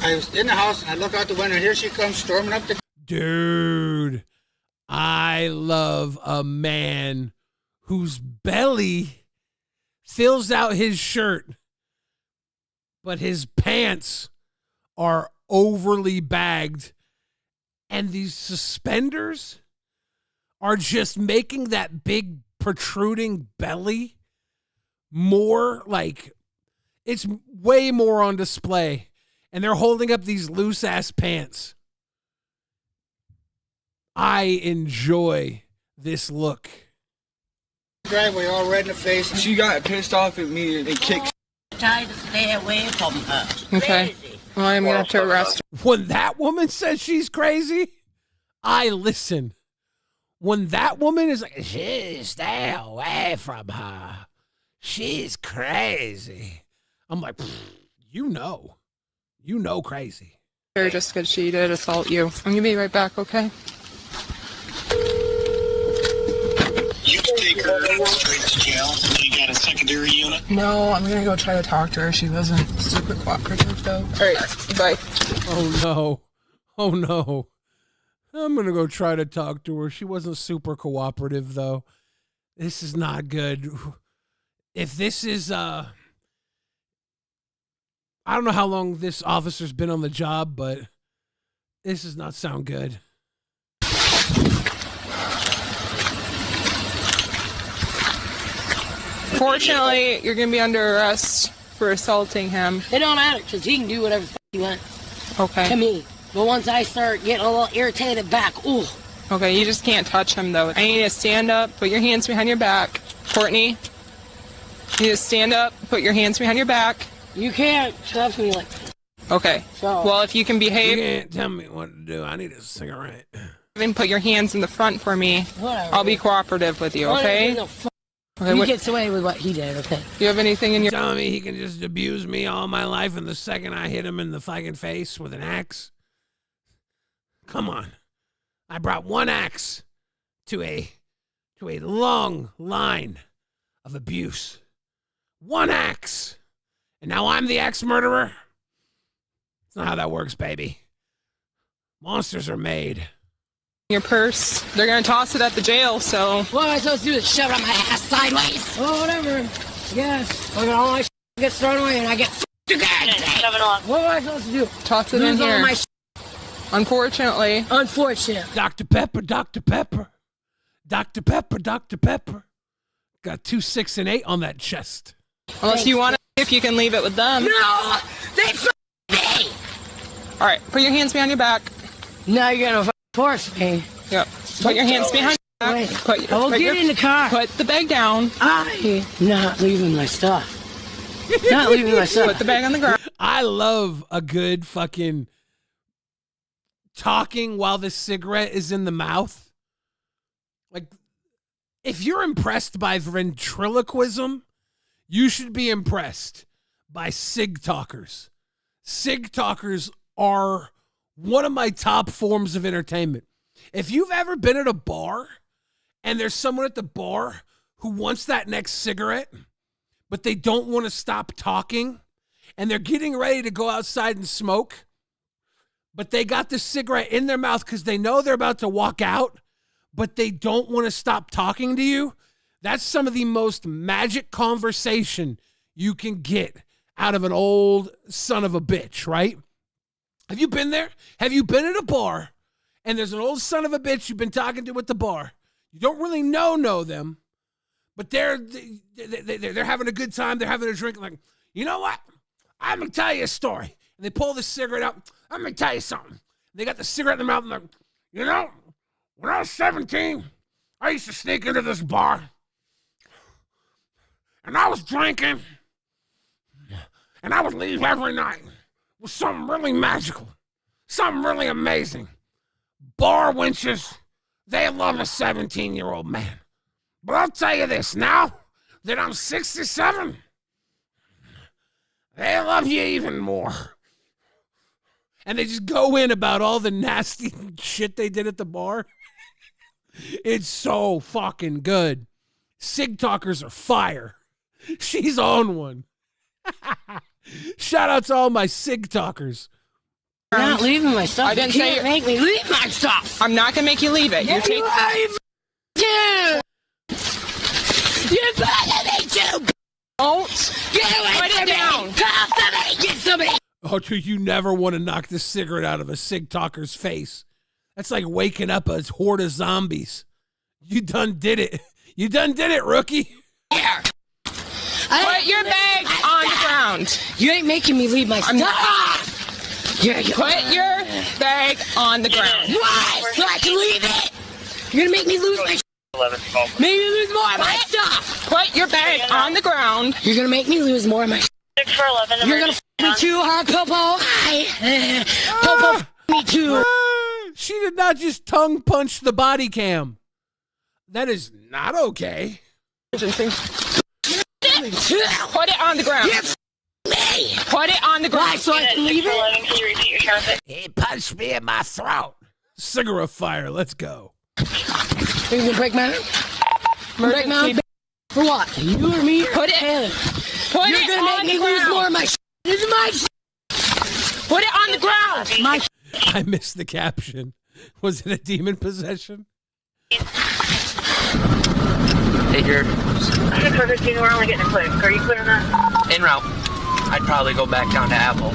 I was in the house and I look out the window and here she comes storming up the...
Dude, I love a man whose belly fills out his shirt, but his pants are overly bagged. And these suspenders are just making that big protruding belly more like it's way more on display. And they're holding up these loose ass pants. I enjoy this look.
Driveway all red in the face. She got pissed off at me and kicked.
Try to stay away from her.
Okay. Well, I'm going to have to arrest her.
When that woman says she's crazy, I listen. When that woman is like, stay away from her. She's crazy. I'm like, you know crazy.
Just because she did assault you. I'm going to be right back, okay?
You can take her straight to jail. You got a secondary unit?
No, I'm going to go try to talk to her. She wasn't super cooperative, though. All right, bye.
Oh, no. Oh, no. I'm going to go try to talk to her. She wasn't super cooperative, though. This is not good. If this is, I don't know how long this officer's been on the job, but this does not sound good.
Fortunately, you're going to be under arrest for assaulting him.
It don't matter, because he can do whatever the he wants.
Okay.
To me. But once I start getting a little irritated back, ooh.
Okay, you just can't touch him, though. I need you to stand up, put your hands behind your back. Courtney, you need to stand up, put your hands behind your back.
You can't touch me like that.
Okay.
So,
well, if you can behave...
You can't tell me what to do. I need a cigarette.
Then put your hands in the front for me.
Whatever.
I'll be cooperative with you, okay?
Okay, he gets away with what he did, okay?
You have anything in your...
Telling me he can just abuse me all my life, and the second I hit him in the fucking face with an axe? Come on. I brought one axe to a long line of abuse. One axe. And now I'm the axe murderer? That's not how that works, baby. Monsters are made.
Your purse. They're going to toss it at the jail, so...
What am I supposed to do? Shove it on my ass sideways? Oh, whatever. Yes. Look at all my gets thrown away and I get again. Shove it on. What am I supposed to do?
Toss it in here.
All my
Unfortunately.
Unfortunate.
Dr. Pepper, Dr. Pepper. Dr. Pepper, Dr. Pepper. Got 2, 6, and 8 on that chest.
Unless you want to, if you can leave it with them.
No! They me!
All right, put your hands behind your back.
Now you're going to force me.
Yep. Put your hands behind your back.
I will get in the car.
Put the bag down.
I'm not leaving my stuff. Not leaving my stuff.
Put the bag on the ground.
I love a good fucking talking while the cigarette is in the mouth. Like, if you're impressed by ventriloquism, you should be impressed by sig talkers. Sig talkers are one of my top forms of entertainment. If you've ever been at a bar and there's someone at the bar who wants that next cigarette, but they don't want to stop talking, and they're getting ready to go outside and smoke, but they got the cigarette in their mouth because they know they're about to walk out, but they don't want to stop talking to you, that's some of the most magic conversation you can get out of an old son of a bitch, right? Have you been there? Have you been at a bar and there's an old son of a bitch you've been talking to at the bar? You don't really know them, but they're having a good time. They're having a drink. Like, you know what? I'm going to tell you a story. And they pull the cigarette out. I'm going to tell you something. They got the cigarette in their mouth and they're, you know, when I was 17, I used to sneak into this bar and I was drinking and I would leave every night with something really magical, something really amazing. Bar wenches, they love a 17-year-old man. But I'll tell you this now, that I'm 67, they love you even more. And they just go in about all the nasty shit they did at the bar. It's so fucking good. Sig talkers are fire. She's on one. Shout out to all my Sig talkers.
You're not leaving my stuff.
I didn't
you
say
can't make me leave my stuff.
I'm not gonna make you leave it.
Yeah,
You take.
you You're better than you.
Don't.
Get away
Put
from
it
me.
down.
Call somebody. Get somebody.
Oh, dude, you never want to knock the cigarette out of a Sig talker's face. That's like waking up a horde of zombies. You done did it. You done did it, rookie.
Here.
Put your bag on the ground.
You ain't making me leave my stuff.
Put your bag on the ground.
Why? So I can leave it. You're gonna make me lose my. Make me lose more of my stuff.
Put your bag on the ground.
You're gonna make me lose more of my.
6 for 11.
You're gonna me too, huh, Popo? Hi. Popo, me too.
She did not just tongue punch the body cam. That is not okay.
Put it on the ground.
Me.
Put it on the ground.
Why, so I can leave it?
Can you repeat your counter?
He punched me in my throat. Cigarette fire. Let's go.
Are you gonna break my arm? Break my arm? For what? You or me?
Put it. Put
You're
it
gonna
on
make me
the
lose
ground.
more of my. This is my.
Put it on the ground.
My.
I missed the caption. Was it a demon possession?
Hey, Jared.
Perfect. We're only getting a click. Are you clear on that?
En route. I'd probably go back down to Apple.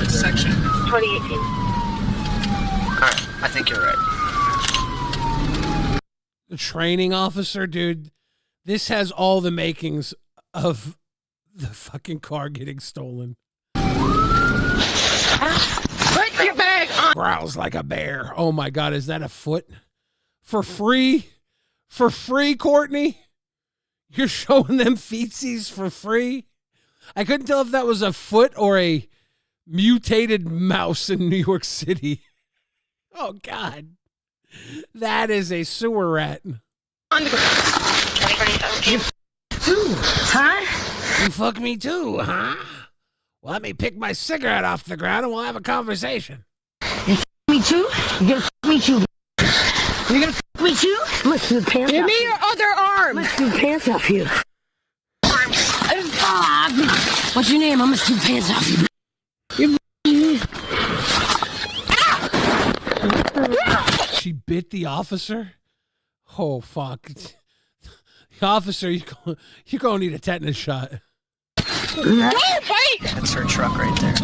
It's section.
2018.
Alright, I think you're right.
The training officer, dude. This has all the makings of the fucking car getting stolen.
Put your bag on.
Growls like a bear. Oh my God, is that a foot? For free? For free, Courtney? You're showing them feetsies for free? I couldn't tell if that was a foot or a mutated mouse in New York City. Oh God. That is a sewer rat.
On the ground.
You too, huh?
You fuck me too, huh? Well, let me pick my cigarette off the ground and we'll have a conversation.
You me too? You're gonna me too. You're gonna me too? I'm gonna sue the pants
Give
off
me
you.
your other arm.
I'm gonna sue the pants off you. What's your name? I'm gonna sue the pants off you.
She bit the officer? Oh, fuck. The officer, you're going to need a tetanus shot.
No, wait.
That's her truck right there.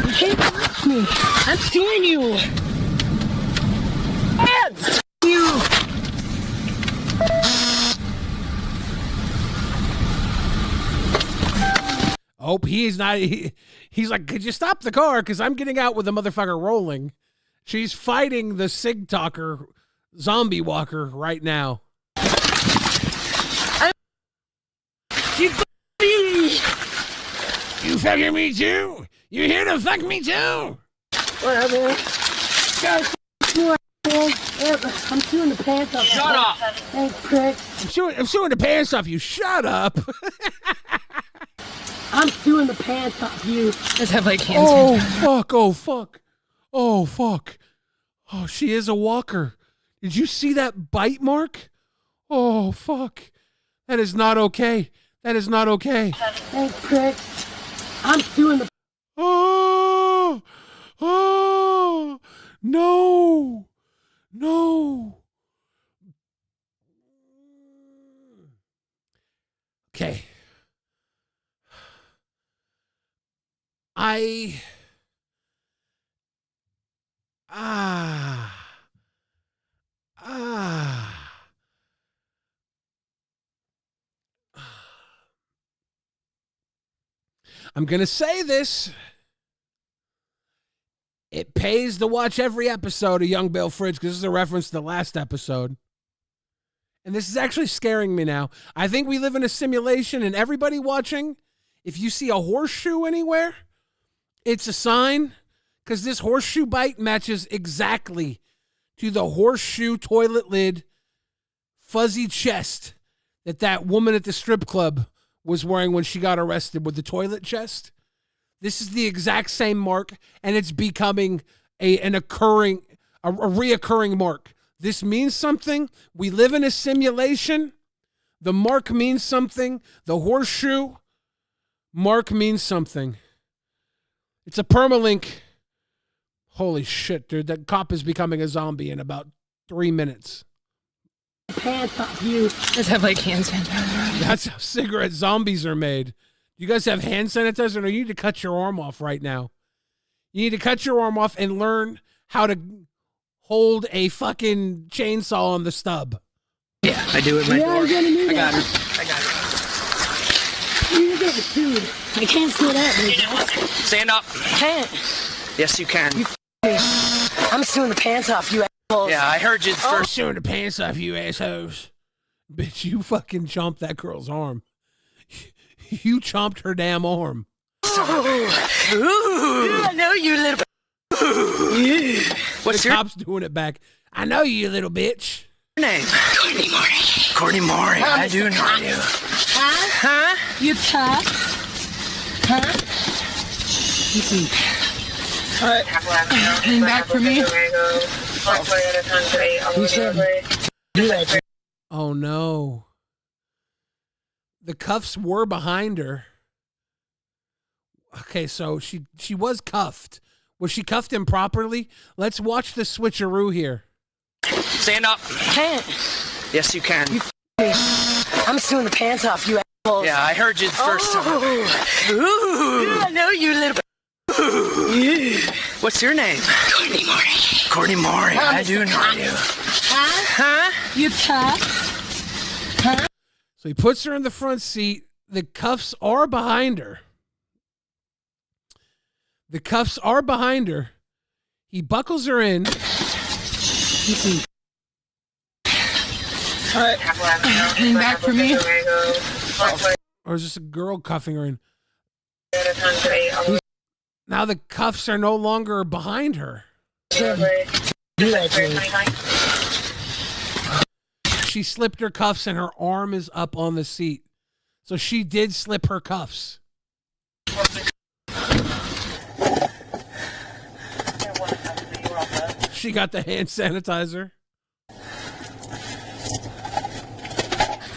You can't touch me. I'm suing you.
Hands.
You.
Oh, he's not. He's like, could you stop the car? Because I'm getting out with the motherfucker rolling. She's fighting the Sig Talker zombie walker right now.
You
fucking me too? You here to fuck me too?
Whatever. I'm suing the pants off.
Shut up.
Thanks, prick.
I'm suing the pants off you. Shut up.
I'm suing the pants off you.
Let's have like hands.
Oh, fuck. Oh, fuck. Oh, fuck. Oh, she is a walker. Did you see that bite mark? Oh, fuck. That is not okay. That is not okay.
Thanks, prick. I'm suing the...
Oh, oh, no, no. Okay. I'm going to say this. It pays to watch every episode of Young Bill Fridge because this is a reference to the last episode. And this is actually scaring me now. I think we live in a simulation, and everybody watching, if you see a horseshoe anywhere, it's a sign, because this horseshoe bite matches exactly to the horseshoe toilet lid fuzzy chest that woman at the strip club was wearing when she got arrested with the toilet chest. This is the exact same mark, and it's becoming a reoccurring mark. This means something. We live in a simulation. The mark means something. The horseshoe mark means something. It's a permalink. Holy shit, dude. That cop is becoming a zombie in about 3 minutes.
Pants off you. Let's have like hand sanitizer.
That's how cigarette zombies are made. You guys have hand sanitizer? No, you need to cut your arm off right now. You need to cut your arm off and learn how to hold a fucking chainsaw on the stub.
Yeah, I do it. My door. I got her.
You're getting sued. I can't see that, dude.
Stand up.
Can't.
Yes, you can.
I'm suing the pants off you assholes.
Yeah, I heard you
I'm
first.
suing the pants off you assholes. Bitch, you fucking chomped that girl's arm. You chomped her damn arm.
I know you little.
What's the cop's doing it back? I know you little bitch.
Name?
Courtney Maury.
Courtney Maury. I do know you.
Huh? You tough? Huh?
Listen. Hang back for me.
Oh no. The cuffs were behind her. Okay, so she was cuffed. Was she cuffed improperly? Let's watch the switcheroo here.
Stand up.
Can't.
Yes, you can.
I'm suing the pants off you assholes.
Yeah, I heard you first.
I know you little.
What's your name?
Courtney Maury.
Courtney Maury. I do know you.
Huh? You tough? Huh?
So he puts her in the front seat. The cuffs are behind her. The cuffs are behind her. He buckles her in.
Hang back for me.
Or is this a girl cuffing her in? Now the cuffs are no longer behind her. She slipped her cuffs and her arm is up on the seat. So she did slip her cuffs. She got the hand sanitizer.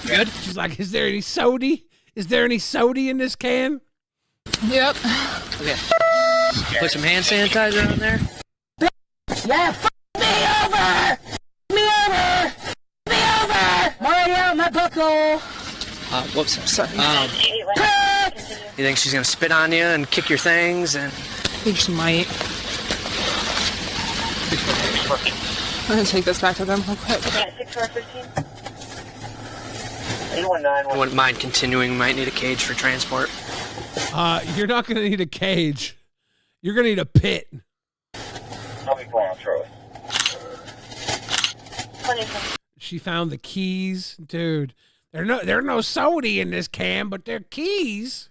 Good?
She's like, is there any sody? Is there any sody in this can?
Yep.
Okay. Put some hand sanitizer on there.
Yeah, me over! Me over! Me over! I'm already out my buckle!
Whoops. Sorry. You think she's gonna spit on you and kick your things? And
I think she might. I'm gonna take this back to them real quick.
I wouldn't mind continuing. Might need a cage for transport.
You're not gonna need a cage. You're gonna need a pit.
I'll be going through it.
She found the keys, dude. There are no sody in this can, but they're keys.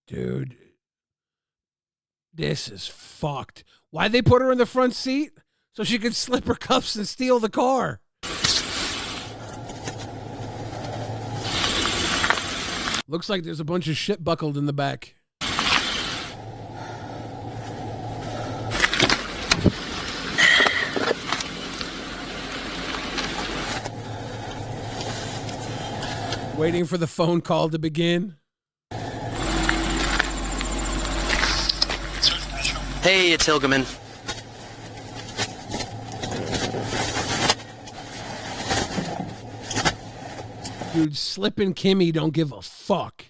Dude, this is fucked. Why'd they put her in the front seat? So she could slip her cuffs and steal the car. Looks like there's a bunch of shit buckled in the back. Waiting for the phone call to begin.
Hey, it's Hilgeman.
Dude, Slippin' Kimmy don't give a fuck.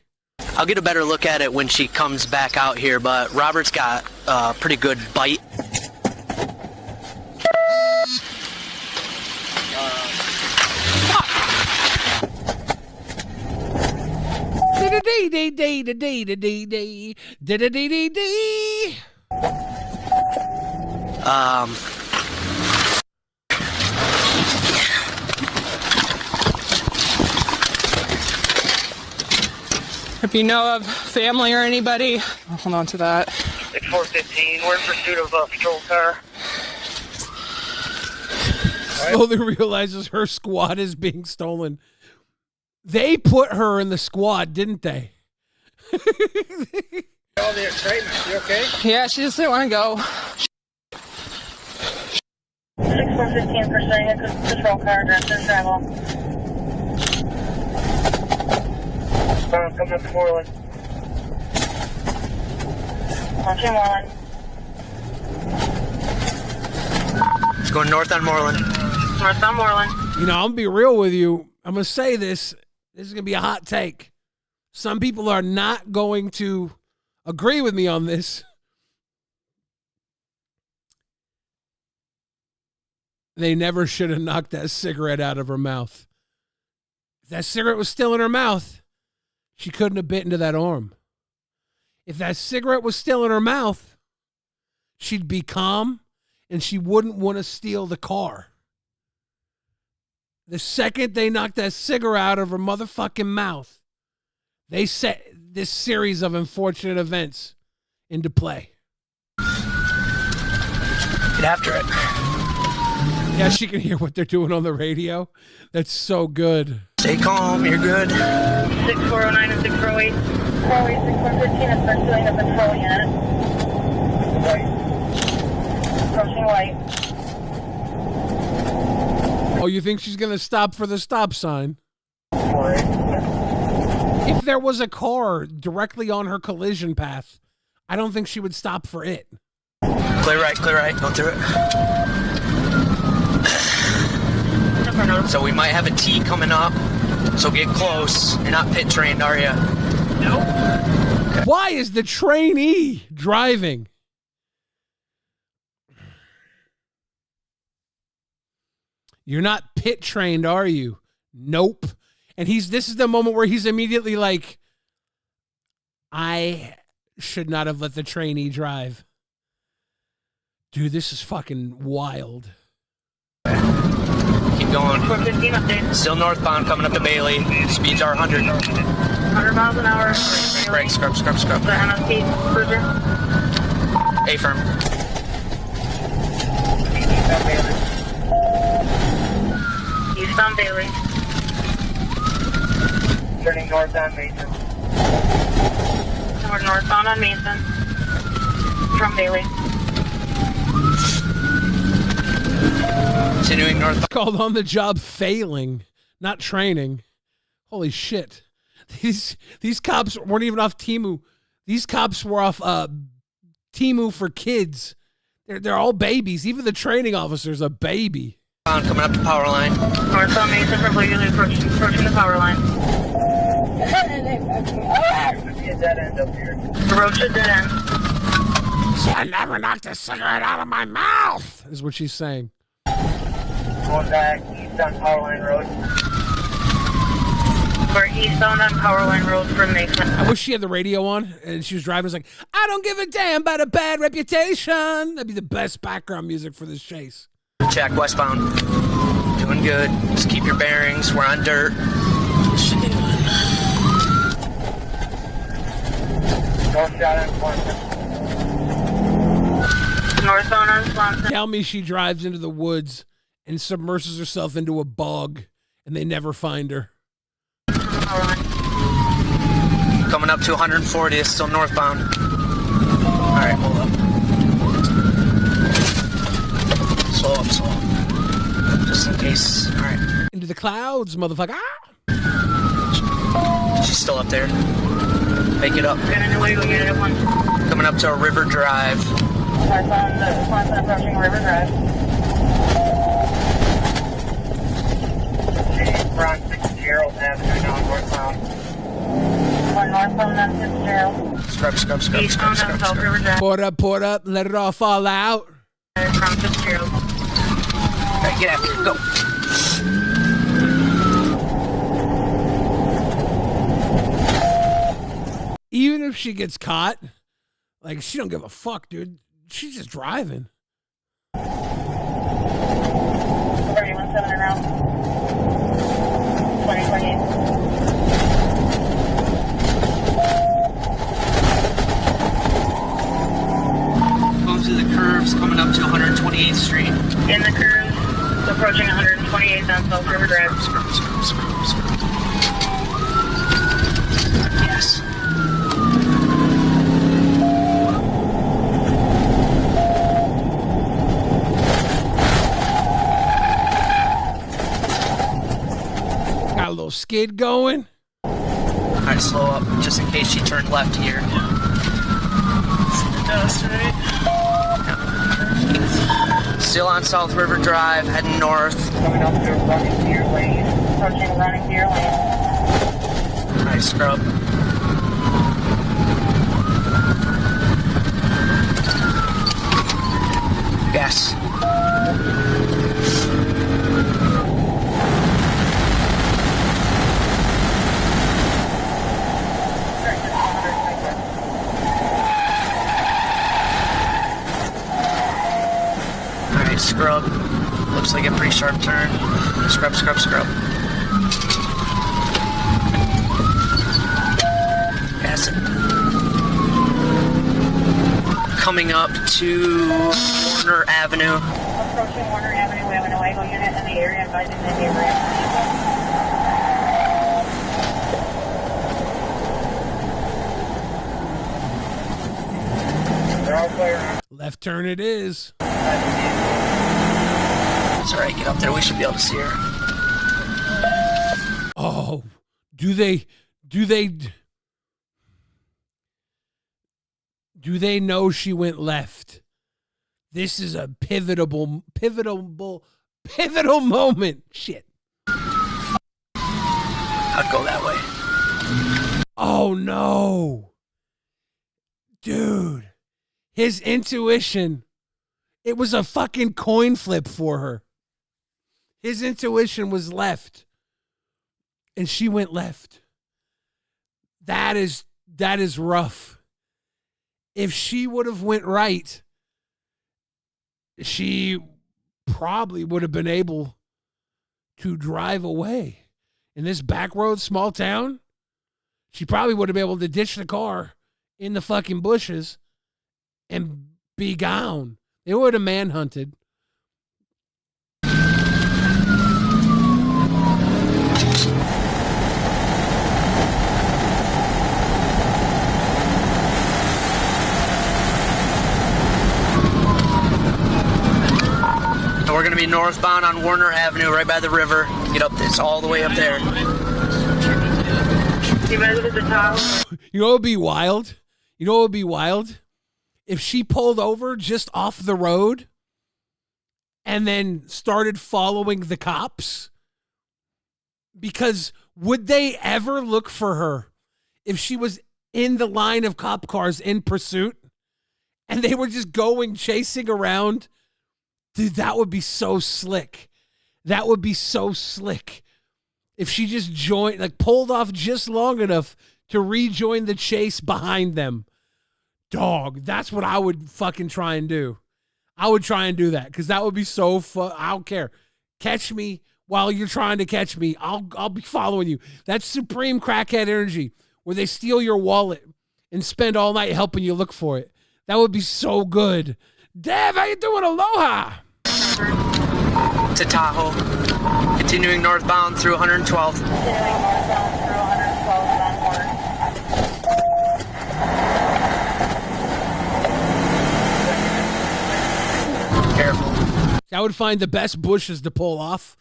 I'll get a better look at it when she comes back out here, but Robert's got a pretty good bite.
If you know of family or anybody, I'll hold on to that.
6415, we're in pursuit of a patrol car.
Slowly realizes her squad is being stolen. They put her in the squad, didn't they?
All the excitement. You okay?
Yeah, she just didn't want to go.
6415 pursuing a patrol car, dressed in travel. Coming up to Moreland. Launching Moreland.
It's going north on Moreland.
North on Moreland.
You know, I'm going to be real with you. I'm going to say this. This is going to be a hot take. Some people are not going to agree with me on this. They never should have knocked that cigarette out of her mouth. If that cigarette was still in her mouth, she couldn't have bit into that arm. If that cigarette was still in her mouth, she'd be calm and she wouldn't want to steal the car. The second they knocked that cigarette out of her motherfucking mouth, they set this series of unfortunate events into play.
Get after it.
Yeah, she can hear what they're doing on the radio. That's so good.
Stay calm, you're good.
6409 and 648. 408 6115 is pursuing a patrol unit. Approaching white.
Oh, you think she's going to stop for the stop sign? If there was a car directly on her collision path, I don't think she would stop for it.
Clear right, go through it. So we might have a T coming up, so get close. You're not pit trained, are you?
Nope.
Okay.
Why is the trainee driving? You're not pit trained, are you? Nope. And this is the moment where he's immediately like, I should not have let the trainee drive. Dude, this is fucking wild.
Keep going.
415 update.
Still northbound, coming up to Bailey. Speeds are 100.
100 miles an hour.
Brake, scrub.
The MSP cruiser.
A-firm.
Eastbound Bailey. Turning north on Mason. We're northbound on Mason. From Bailey.
Continuing north.
It's called on the job failing, not training. Holy shit. These cops weren't even off Temu. These cops were off Temu for kids. They're all babies. Even the training officer's a baby.
Coming up the power line.
North on Mason from legally approaching the power line. Dead end up here. The road's a dead end.
I never knocked a cigarette out of my mouth, is what she's saying.
Going back east on Power Line Road. We're eastbound on Power Line Road from Mason.
I wish she had the radio on and she was driving. It's like, I don't give a damn about a bad reputation. That'd be the best background music for this chase.
Check, westbound. Doing good. Just keep your bearings. We're on dirt.
North shot on Swanson. Northbound on Swanson.
Tell me she drives into the woods and submerges herself into a bog and they never find her.
Coming up to 140, it's still northbound. All right, hold up. Slow up. Just in case. All right.
Into the clouds, motherfucker.
She's still up there. Make it up.
Coming
up to a River Drive.
Swanson approaching River Drive. We're on Fitzgerald Avenue now, northbound. One northbound on Fitzgerald.
Scrub.
Eastbound on South River Drive.
Port up, let it all fall out.
From Fitzgerald.
All right, get after it, go.
Even if she gets caught, like, she don't give a fuck, dude. She's just driving.
31-7 around. 2028.
128th Street.
In the cruise, approaching 128th on South River Drive.
Yes.
Got a little skid going.
Try to slow up just in case she turned left here. See the dust, right? Yeah. Still on South River Drive, heading north.
Coming up to running deer lane. Approaching running deer lane.
Nice scrub. Yes. Alright, scrub. Looks like a pretty sharp turn. Scrub, scrub, scrub. Pass it. Coming up to Warner Avenue.
Approaching Warner Avenue, we have an illegal unit in the area advising the neighborhood. They're all clear.
Left turn it is.
It's alright, get up there. We should be able to see her.
Oh, do they know she went left? This is a pivotal moment. Shit.
I'd go that way.
Oh no. Dude. His intuition, it was a fucking coin flip for her. His intuition was left. And she went left. That is rough. If she would have went right, she probably would have been able to drive away. In this back road, small town, she probably would have been able to ditch the car in the fucking bushes and be gone. They would have manhunted.
And we're going to be northbound on Warner Avenue, right by the river. Get up this all the way up there.
You ready to the top?
You know what would be wild? You know what would be wild? If she pulled over just off the road and then started following the cops. Because would they ever look for her if she was in the line of cop cars in pursuit and they were just going chasing around? Dude, that would be so slick. That would be so slick. If she just joined, like pulled off just long enough to rejoin the chase behind them. Dog, that's what I would fucking try and do. I would try and do that because that would be so fun. I don't care. Catch me while you're trying to catch me. I'll be following you. That's supreme crackhead energy where they steal your wallet and spend all night helping you look for it. That would be so good. Dev, how you doing? Aloha.
To Tahoe. Continuing northbound through 112th.
Continuing northbound through 112th onward.
Careful.
I would find the best bushes to pull off.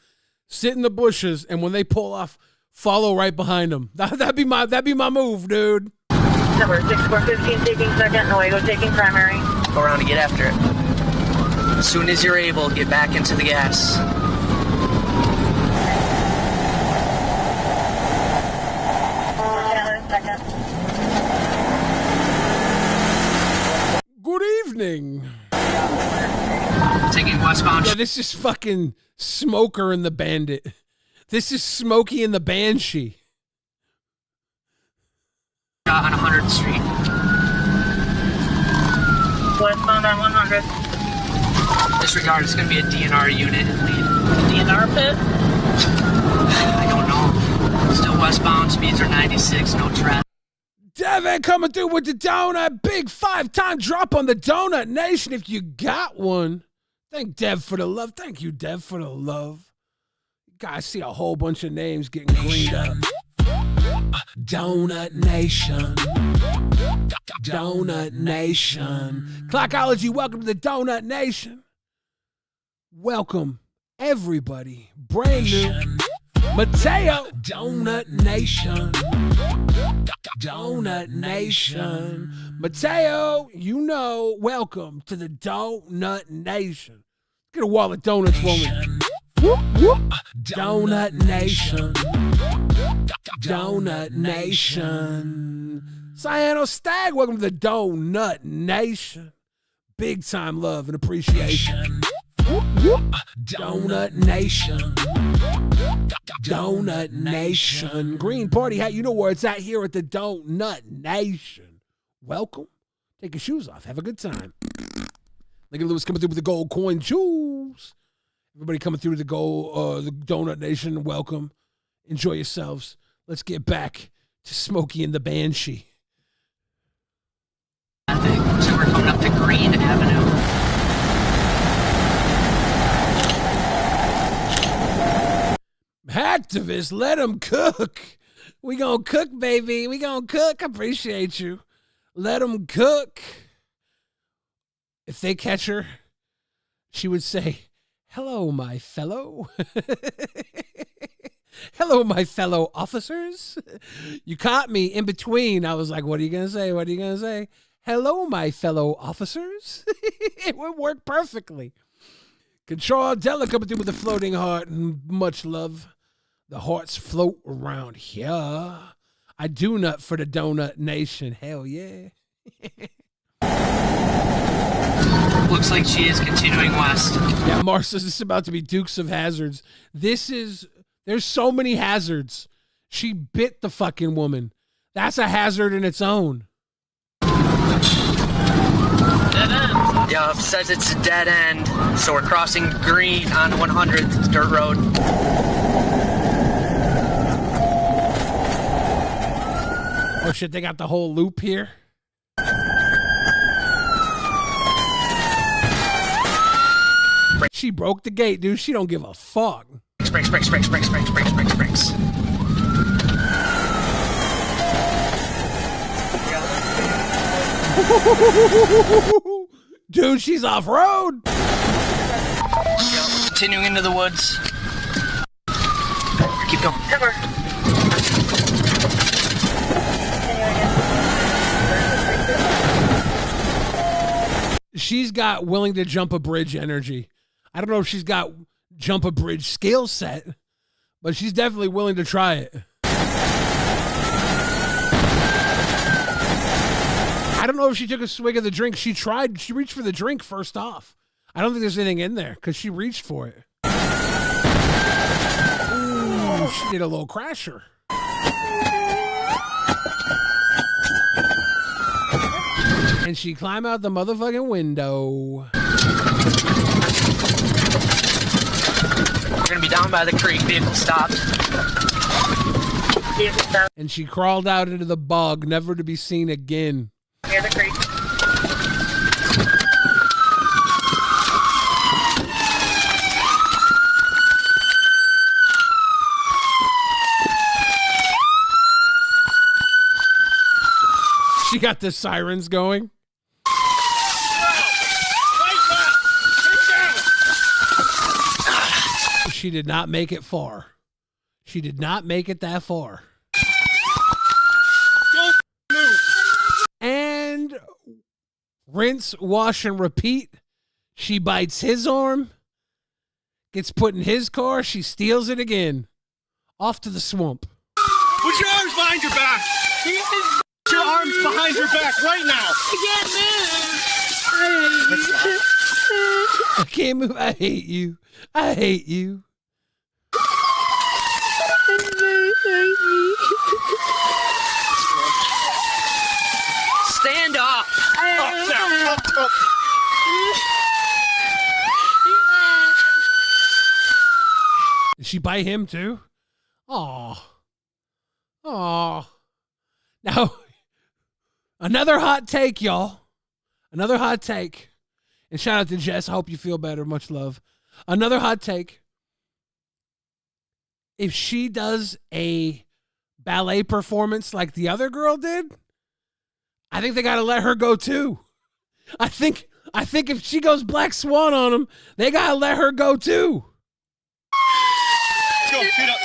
Sit in the bushes, and when they pull off, follow right behind them. That'd be my move, dude.
Number 6415 taking second, Nuevo taking primary.
Go around and get after it. As soon as you're able, get back into the gas.
Good evening.
Taking westbound.
Yeah, this is fucking Smoker and the Bandit. This is Smokey and the Banshee.
On 100th Street.
Westbound on 100.
Disregard, it's going to be a DNR unit in lead.
DNR pit?
I don't know. Still westbound, speeds are 96, no traffic.
Devin coming through with the donut. Big 5-time drop on the Donut Nation. If you got one, Thank Dev for the love. Thank you, Dev, for the love. Guys, see a whole bunch of names getting greened up. Donut Nation. Donut Nation. Clockology, welcome to the Donut Nation. Welcome, everybody. Brand new. Mateo. Donut Nation. Donut Nation. Mateo, you know, welcome to the Donut Nation. Get a wall of donuts, woman. Whoop, whoop. Donut Nation. Donut Nation. Cyano Stag, welcome to the Donut Nation. Big time love and appreciation. Whoop, whoop. Donut Nation. Donut Nation. Green Party hat, you know where it's at here at the Donut Nation. Welcome. Take your shoes off. Have a good time. Look at Lewis coming through with the gold coin jewels. Everybody coming through the Donut Nation, welcome. Enjoy yourselves. Let's get back to Smokey and the Banshee.
So we're coming up to Green Avenue.
Activists, let them cook. We gonna cook, baby. We gonna cook. Appreciate you. Let them cook. If they catch her, she would say, hello, my fellow. Hello, my fellow officers. You caught me in between. I was like, what are you going to say? What are you going to say? Hello, my fellow officers. It would work perfectly. Control Della coming through with a floating heart and much love. The hearts float around here. I do nut for the Donut Nation. Hell yeah.
Looks like she is continuing west.
Yeah, Mars says this is about to be Dukes of Hazzards. There's so many hazards. She bit the fucking woman. That's a hazard in its own.
Dead end. Yeah, it says it's a dead end. So we're crossing Green on 100th dirt road.
Oh shit, they got the whole loop here. She broke the gate, dude. She don't give a fuck.
Brakes.
Dude, she's off-road.
Continuing into the woods. Keep going. Cover.
She's got willing to jump a bridge energy. I don't know if she's got jump a bridge skill set, but she's definitely willing to try it. I don't know if she took a swig of the drink. She reached for the drink first off. I don't think there's anything in there because she reached for it. Ooh, she did a little crasher. And she climbed out the motherfucking window.
We're going to be down by the creek. Vehicle stopped.
And she crawled out into the bog, never to be seen again.
Near the creek.
She got the sirens going. She did not make it far. She did not make it that far. And rinse, wash, and repeat. She bites his arm, gets put in his car, she steals it again. Off to the swamp.
Put your arms behind your back. Put your arms behind your back right now.
I can't move. I hate you. I hate you.
Stand up.
Up.
Did she bite him too? Aw. Now, another hot take, y'all. Another hot take. And shout out to Jess. I hope you feel better. Much love. Another hot take. If she does a ballet performance like the other girl did, I think they got to let her go too. I think if she goes Black Swan on them, they got to let her go too.
Let's go. Feet up.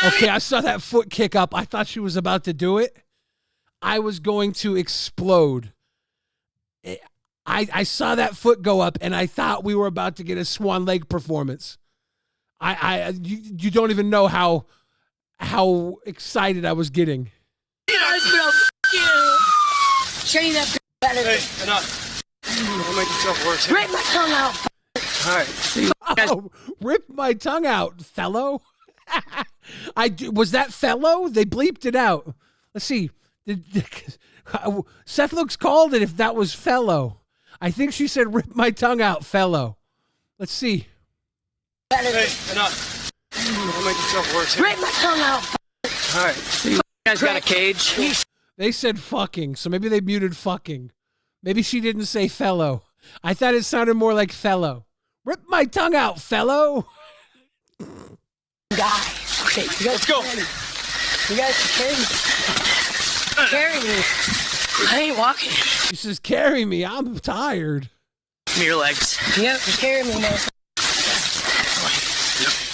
Okay, I saw that foot kick up. I thought she was about to do it. I was going to explode. I saw that foot go up, and I thought we were about to get a Swan Lake performance. You don't even know how excited I was getting.
Show you that better.
Hey, enough. Don't make yourself worse.
Rip my tongue out.
All right.
Oh, rip my tongue out, fellow. Was that fellow? They bleeped it out. Let's see. Seth Looks called it if that was fellow. I think she said rip my tongue out, fellow. Let's see.
Hey, enough. Don't make yourself worse.
Rip my tongue out.
All right.
You guys got a cage?
They said fucking, so maybe they muted fucking. Maybe she didn't say fellow. I thought it sounded more like fellow. Rip my tongue out, fellow.
Guy. Okay, you guys
Let's go.
You guys carry me. I ain't walking.
She says, carry me. I'm tired.
Give me your legs.
Yep, you carry me, man.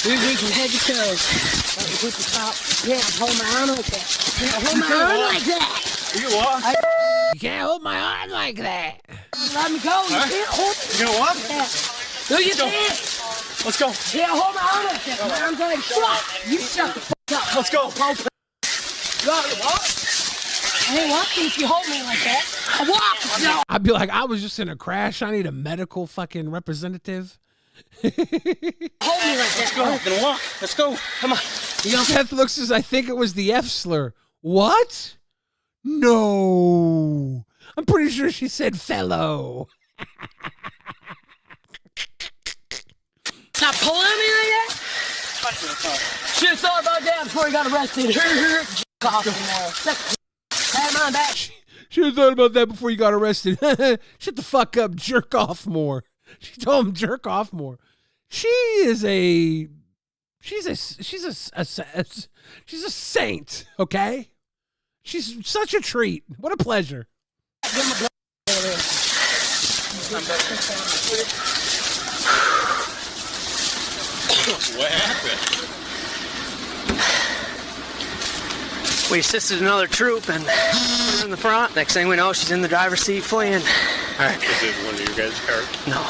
We're reaching head to toe. Put the top. Yeah, hold my arm like that. Yeah, hold my arm like that.
You can walk.
You can't hold my arm like that.
Let me go. You can't hold me.
You gonna walk?
Yeah. No, you can't.
Let's go.
Yeah, hold my arm like that. My arm's like, shut. You shut the fuck up.
Let's go.
You want to walk? I ain't walking if you hold me like that. I walk. No.
I'd be like, I was just in a crash. I need a medical fucking representative.
Hold me like that.
Let's go. I'm gonna walk. Let's go. Come on.
Seth Looks as I think it was the F slur. What? No. I'm pretty sure she said fellow.
Stop pulling me like that. Should have thought about that before he got arrested. Have my back.
Should have thought about that before you got arrested. Shut the fuck up. Jerk off more. She told him jerk off more. She's a saint, okay? She's such a treat. What a pleasure.
What happened?
We assisted another troop and put her in the front. Next thing we know, she's in the driver's seat fleeing. All right.
Is it one of your guys' cars?
No.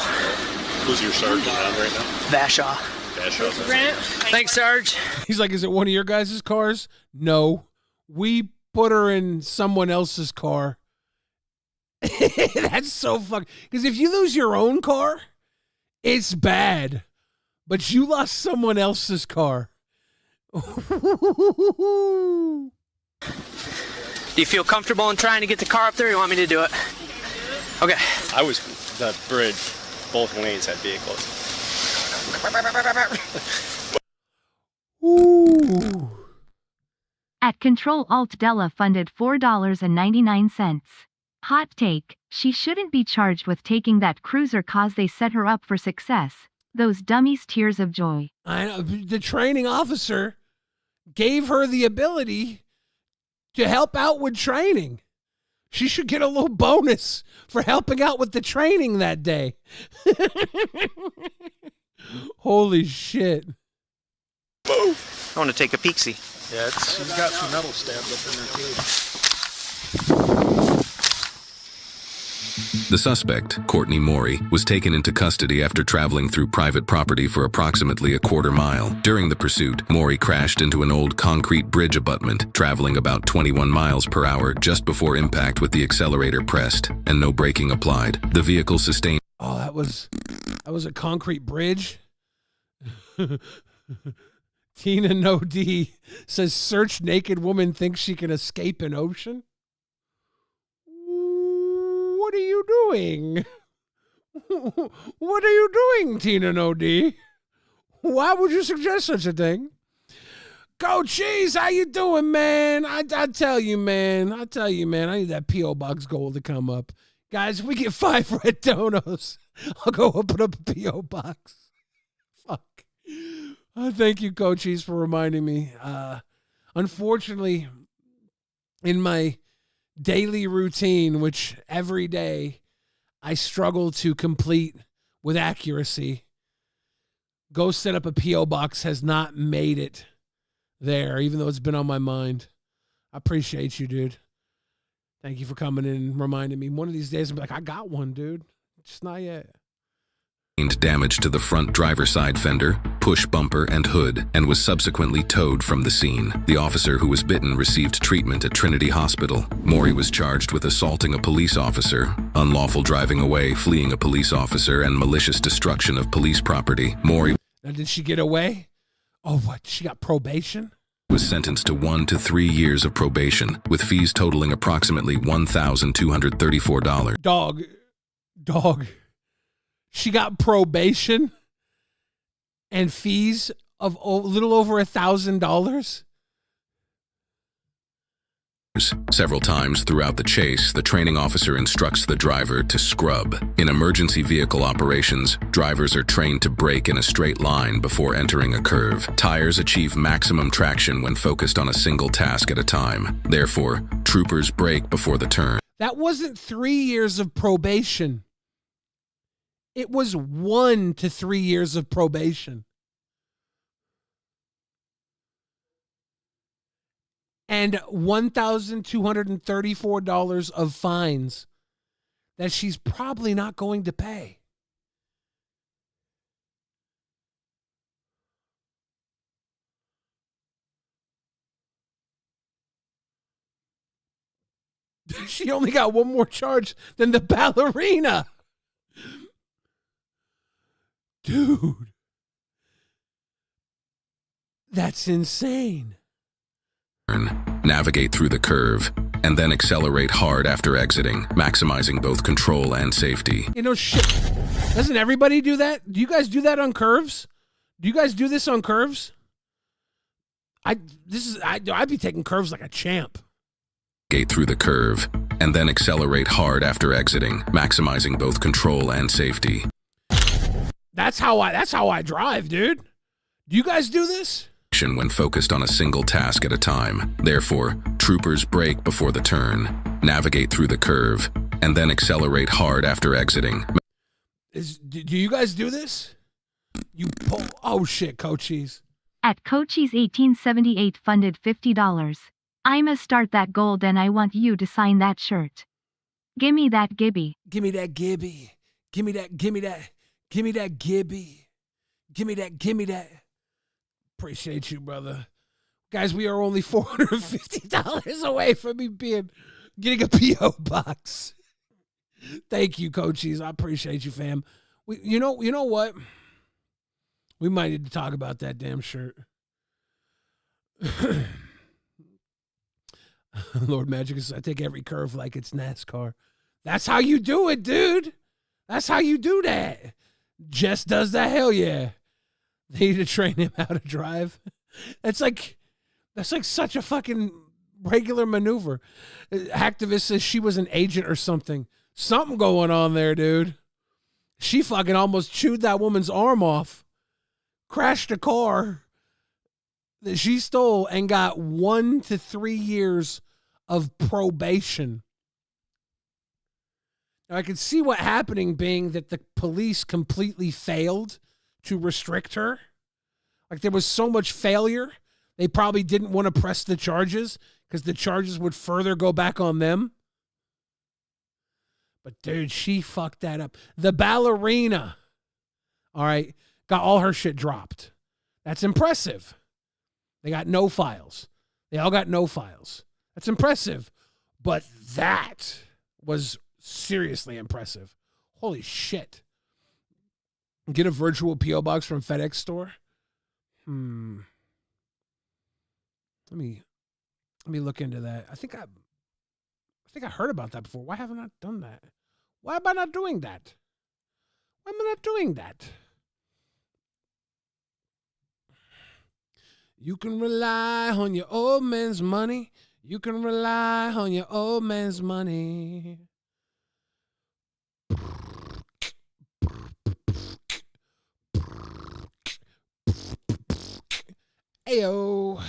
Who's your sergeant on right now?
Vashaw.
Vashaw.
Grant. Thanks, Sarge.
He's like, is it one of your guys' cars? No. We put her in someone else's car. That's so fucking... Because if you lose your own car, it's bad. But you lost someone else's car.
Do you feel comfortable in trying to get the car up there, or you want me to do it? Okay.
I was... The bridge, both lanes had vehicles.
Ooh.
At Control-Alt-Della funded $4.99. Hot take, she shouldn't be charged with taking that cruiser cause they set her up for success. Those dummies' tears of joy.
I know. The training officer gave her the ability to help out with training. She should get a little bonus for helping out with the training that day. Holy shit.
Move. I want to take a peek-see.
Yeah, she's got some metal stabbed up in her teeth.
The suspect, Courtney Morey, was taken into custody after traveling through private property for approximately a quarter mile. During the pursuit, Morey crashed into an old concrete bridge abutment, traveling about 21 miles per hour just before impact with the accelerator pressed and no braking applied. The vehicle sustained...
Oh, that was a concrete bridge? Tina No D says, search naked woman thinks she can escape an ocean? What are you doing? What are you doing, Tina No D? Why would you suggest such a thing? Go Cheese, how you doing, man? I tell you, man. I need that P.O. Box goal to come up. Guys, if we get 5 red donos, I'll go open up a P.O. box. Fuck. Thank you, Coaches, for reminding me. Unfortunately, in my daily routine, which every day I struggle to complete with accuracy, go set up a P.O. box has not made it there, even though it's been on my mind. I appreciate you, dude. Thank you for coming in and reminding me. One of these days, I'll be like, I got one, dude. Just not yet.
Damage to the front driver's side fender, push bumper, and hood, and was subsequently towed from the scene. The officer who was bitten received treatment at Trinity Hospital. Maury was charged with assaulting a police officer, unlawful driving away, fleeing a police officer, and malicious destruction of police property. Maury
Now, did she get away? Oh, what? She got probation?
Was sentenced to 1 to 3 years of probation, with fees totaling approximately $1,234.
Dog. She got probation and fees of a little over $1,000.
Several times throughout the chase, the training officer instructs the driver to scrub. In emergency vehicle operations, drivers are trained to brake in a straight line before entering a curve. Tires achieve maximum traction when focused on a single task at a time. Therefore, troopers brake before the turn.
That wasn't 3 years of probation. It was 1 to 3 years of probation. And $1,234 of fines that she's probably not going to pay. She only got one more charge than the ballerina. Dude, that's insane.
Navigate through the curve, and then accelerate hard after exiting, maximizing both control and safety.
You know, shit. Doesn't everybody do that? Do you guys do that on curves? Do you guys do this on curves? I'd be taking curves like a champ.
Navigate through the curve, and then accelerate hard after exiting, maximizing both control and safety.
That's how I drive, dude. Do you guys do this?
When focused on a single task at a time. Therefore, troopers brake before the turn, navigate through the curve, and then accelerate hard after exiting.
Do you guys do this? You pull. Oh shit, Coaches.
At Coaches 1878 funded $50. I'ma start that goal, then I want you to sign that shirt. Gimme that Gibby.
Gimme that Gibby. Gimme that. Gimme that. Gimme that Gibby. Gimme that. Gimme that. Appreciate you, brother. Guys, we are only $450 away from me getting a P.O. box. Thank you, Coaches. I appreciate you, fam. You know what? We might need to talk about that damn shirt. Lord Magic says, I take every curve like it's NASCAR. That's how you do it, dude. That's how you do that. Jess does that. Hell yeah. They need to train him how to drive. That's like such a fucking regular maneuver. Hacktivist says she was an agent or something. Something going on there, dude. She fucking almost chewed that woman's arm off. Crashed a car that she stole and got 1 to 3 years of probation. Now, I could see what happening being that the police completely failed to restrict her. Like, there was so much failure, they probably didn't want to press the charges because the charges would further go back on them. But, dude, she fucked that up. The ballerina, all right, got all her shit dropped. That's impressive. They got no files. They all got no files. That's impressive. But that was seriously impressive. Holy shit. Get a virtual P.O. box from FedEx store? Let me look into that. I think I heard about that before. Why haven't I done that? Why am I not doing that? Why am I not doing that? You can rely on your old man's money. You can rely on your old man's money. Ayo.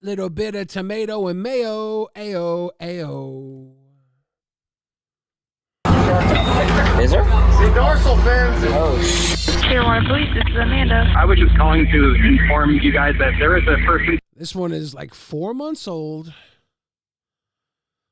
Little bit of tomato and mayo. Ayo.
Is there?
The dorsal fins.
Oh,
Tier 1 Police, this is Amanda.
I was just calling to inform you guys that there is a person.
This one is like 4 months old.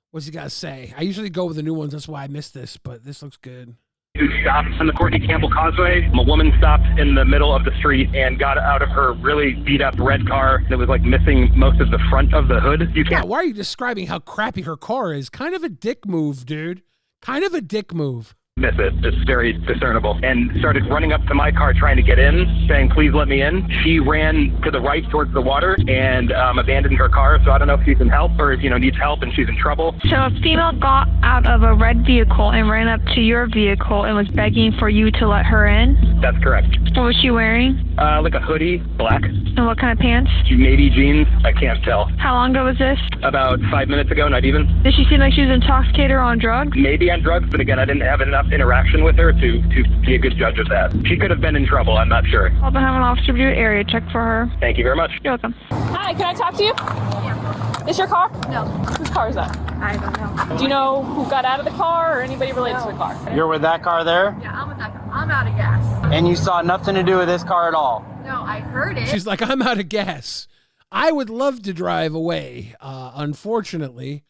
What's he got to say? I usually go with the new ones. That's why I missed this, but this looks good.
Who stopped on the Courtney Campbell Causeway. A woman stopped in the middle of the street and got out of her really beat up red car that was like missing most of the front of the hood. You can't.
Yeah, why are you describing how crappy her car is? Kind of a dick move, dude. Kind of a dick move.
Miss it. It's very discernible. And started running up to my car trying to get in, saying, please let me in. She ran to the right towards the water and abandoned her car. So I don't know if she can help or if, needs help and she's in trouble.
So a female got out of a red vehicle and ran up to your vehicle and was begging for you to let her in?
That's correct.
What was she wearing?
Like a hoodie, black.
And what kind of pants?
Maybe jeans. I can't tell.
How long ago was this?
About 5 minutes ago, not even.
Did she seem like she was intoxicated or on drugs?
Maybe on drugs, but again, I didn't have enough interaction with her to be a good judge of that. She could have been in trouble. I'm not sure.
I'll have an officer do an area check for her.
Thank you very much.
You're welcome.
Hi, can I talk to you? Yeah. Is your car? No. Whose car is that?
I don't know.
Do you know who got out of the car or anybody related to the car?
You're with that car there?
Yeah, I'm with that car. I'm out of gas.
And you saw nothing to do with this car at all?
No, I heard it.
She's like, I'm out of gas. I would love to drive away. Unfortunately,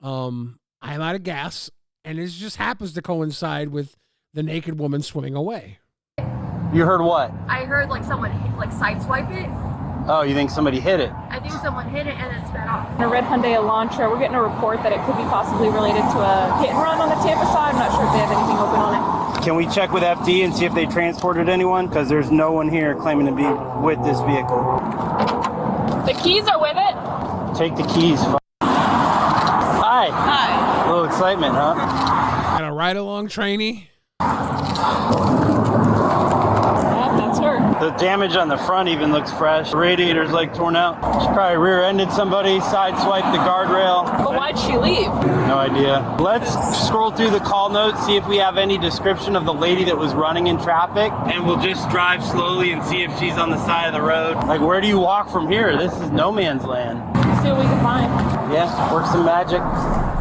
I'm out of gas, and it just happens to coincide with the naked woman swimming away.
You heard what?
I heard like someone sideswipe it.
Oh, you think somebody hit it?
I think someone hit it and it sped off.
In a red Hyundai Elantra, we're getting a report that it could be possibly related to a hit and run on the Tampa side. I'm not sure if they have anything open on it.
Can we check with FD and see if they transported anyone? Because there's no one here claiming to be with this vehicle.
The keys are with it.
Take the keys. Hi.
Hi.
A little excitement, huh?
Got a ride-along trainee.
That's her.
The damage on the front even looks fresh. The radiator's like torn out. She probably rear-ended somebody, sideswiped the guardrail.
But why'd she leave?
No idea. Let's scroll through the call notes, see if we have any description of the lady that was running in traffic, and we'll just drive slowly and see if she's on the side of the road. Like, where do you walk from here? This is no man's land.
See what we can find.
Yeah, work some magic.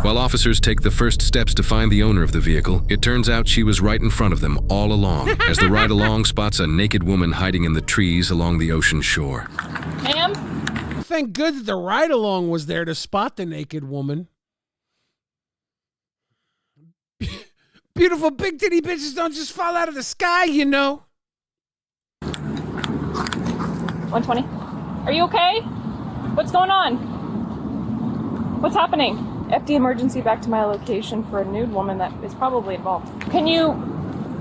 While officers take the first steps to find the owner of the vehicle, it turns out she was right in front of them all along, as the ride-along spots a naked woman hiding in the trees along the ocean shore.
Ma'am?
Thank good that the ride-along was there to spot the naked woman. Beautiful big titty bitches don't just fall out of the sky,
120. Are you okay? What's going on? What's happening? FD emergency back to my location for a nude woman that is probably involved. Can you...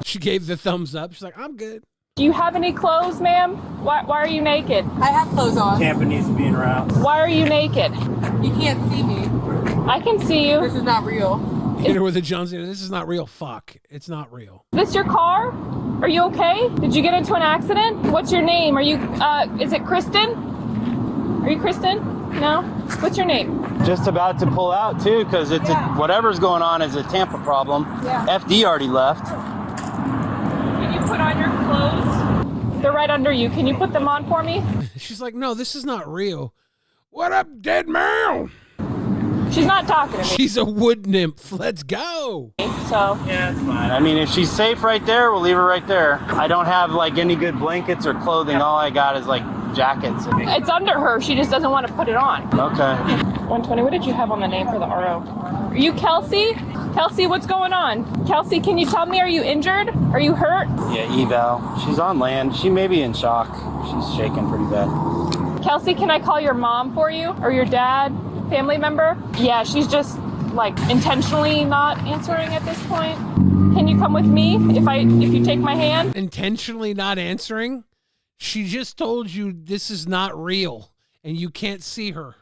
She gave the thumbs up. She's like, I'm good.
Do you have any clothes, ma'am? Why are you naked?
I have clothes on.
Tampa needs to be in route.
Why are you naked?
You can't see me.
I can see you.
This is not real.
Hit her with a Johnson. This is not real. Fuck. It's not real.
Is this your car? Are you okay? Did you get into an accident? What's your name? Are you, is it Kristen? Are you Kristen? No? What's your name?
Just about to pull out, too, because it's whatever's going on is a Tampa problem.
Yeah.
FD already left.
Can you put on your clothes? They're right under you. Can you put them on for me?
She's like, no, this is not real. What up, dead man?
She's not talking to me.
She's a wood nymph. Let's go.
So.
Yeah, it's fine. I mean, if she's safe right there, we'll leave her right there. I don't have, any good blankets or clothing. All I got is, jackets.
It's under her. She just doesn't want to put it on.
Okay.
120, what did you have on the name for the RO? Are you Kelsey? Kelsey, what's going on? Kelsey, can you tell me, are you injured? Are you hurt?
Yeah, eval. She's on land. She may be in shock. She's shaking pretty bad.
Kelsey, can I call your mom for you? Or your dad? Family member? Yeah, she's just intentionally not answering at this point. Can you come with me if you take my hand?
Intentionally not answering? She just told you this is not real and you can't see her.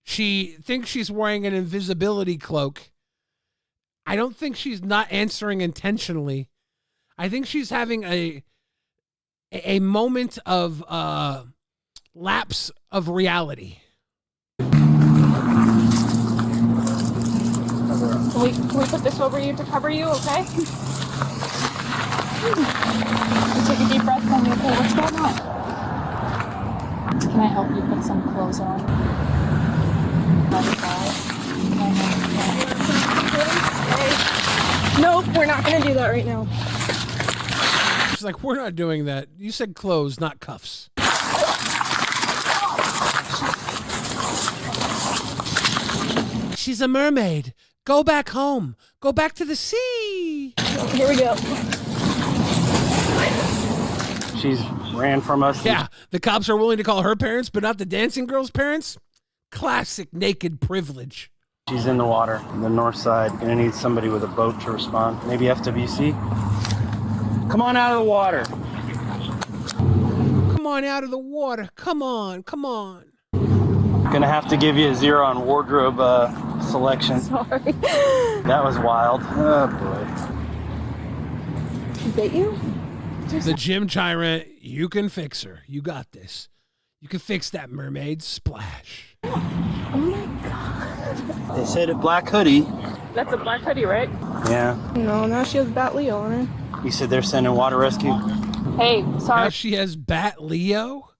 She thinks she's wearing an invisibility cloak. I don't think she's not answering intentionally. I think she's having a moment of lapse of reality.
Can we put this over you to cover you, okay? Take a deep breath, tell me, okay, what's going on? Can I help you put some clothes on? Nope, we're not gonna do that right now.
She's like, we're not doing that. You said clothes, not cuffs. She's a mermaid. Go back home. Go back to the sea.
Here we go.
She's ran from us.
Yeah, the cops are willing to call her parents, but not the dancing girl's parents? Classic naked privilege.
She's in the water on the north side. Gonna need somebody with a boat to respond. Maybe FWC? Come on out of the water.
Come on out of the water. Come on, come on.
Gonna have to give you a 0 on wardrobe selection.
Sorry.
That was wild. Oh boy.
She bit you?
The gym tyrant, you can fix her. You got this. You can fix that mermaid. Splash.
Oh my god.
They said a black hoodie.
That's a black hoodie, right?
Yeah.
No, now she has Bat Leo on her.
You said they're sending water rescue?
Hey, sorry.
Now she has Bat Leo?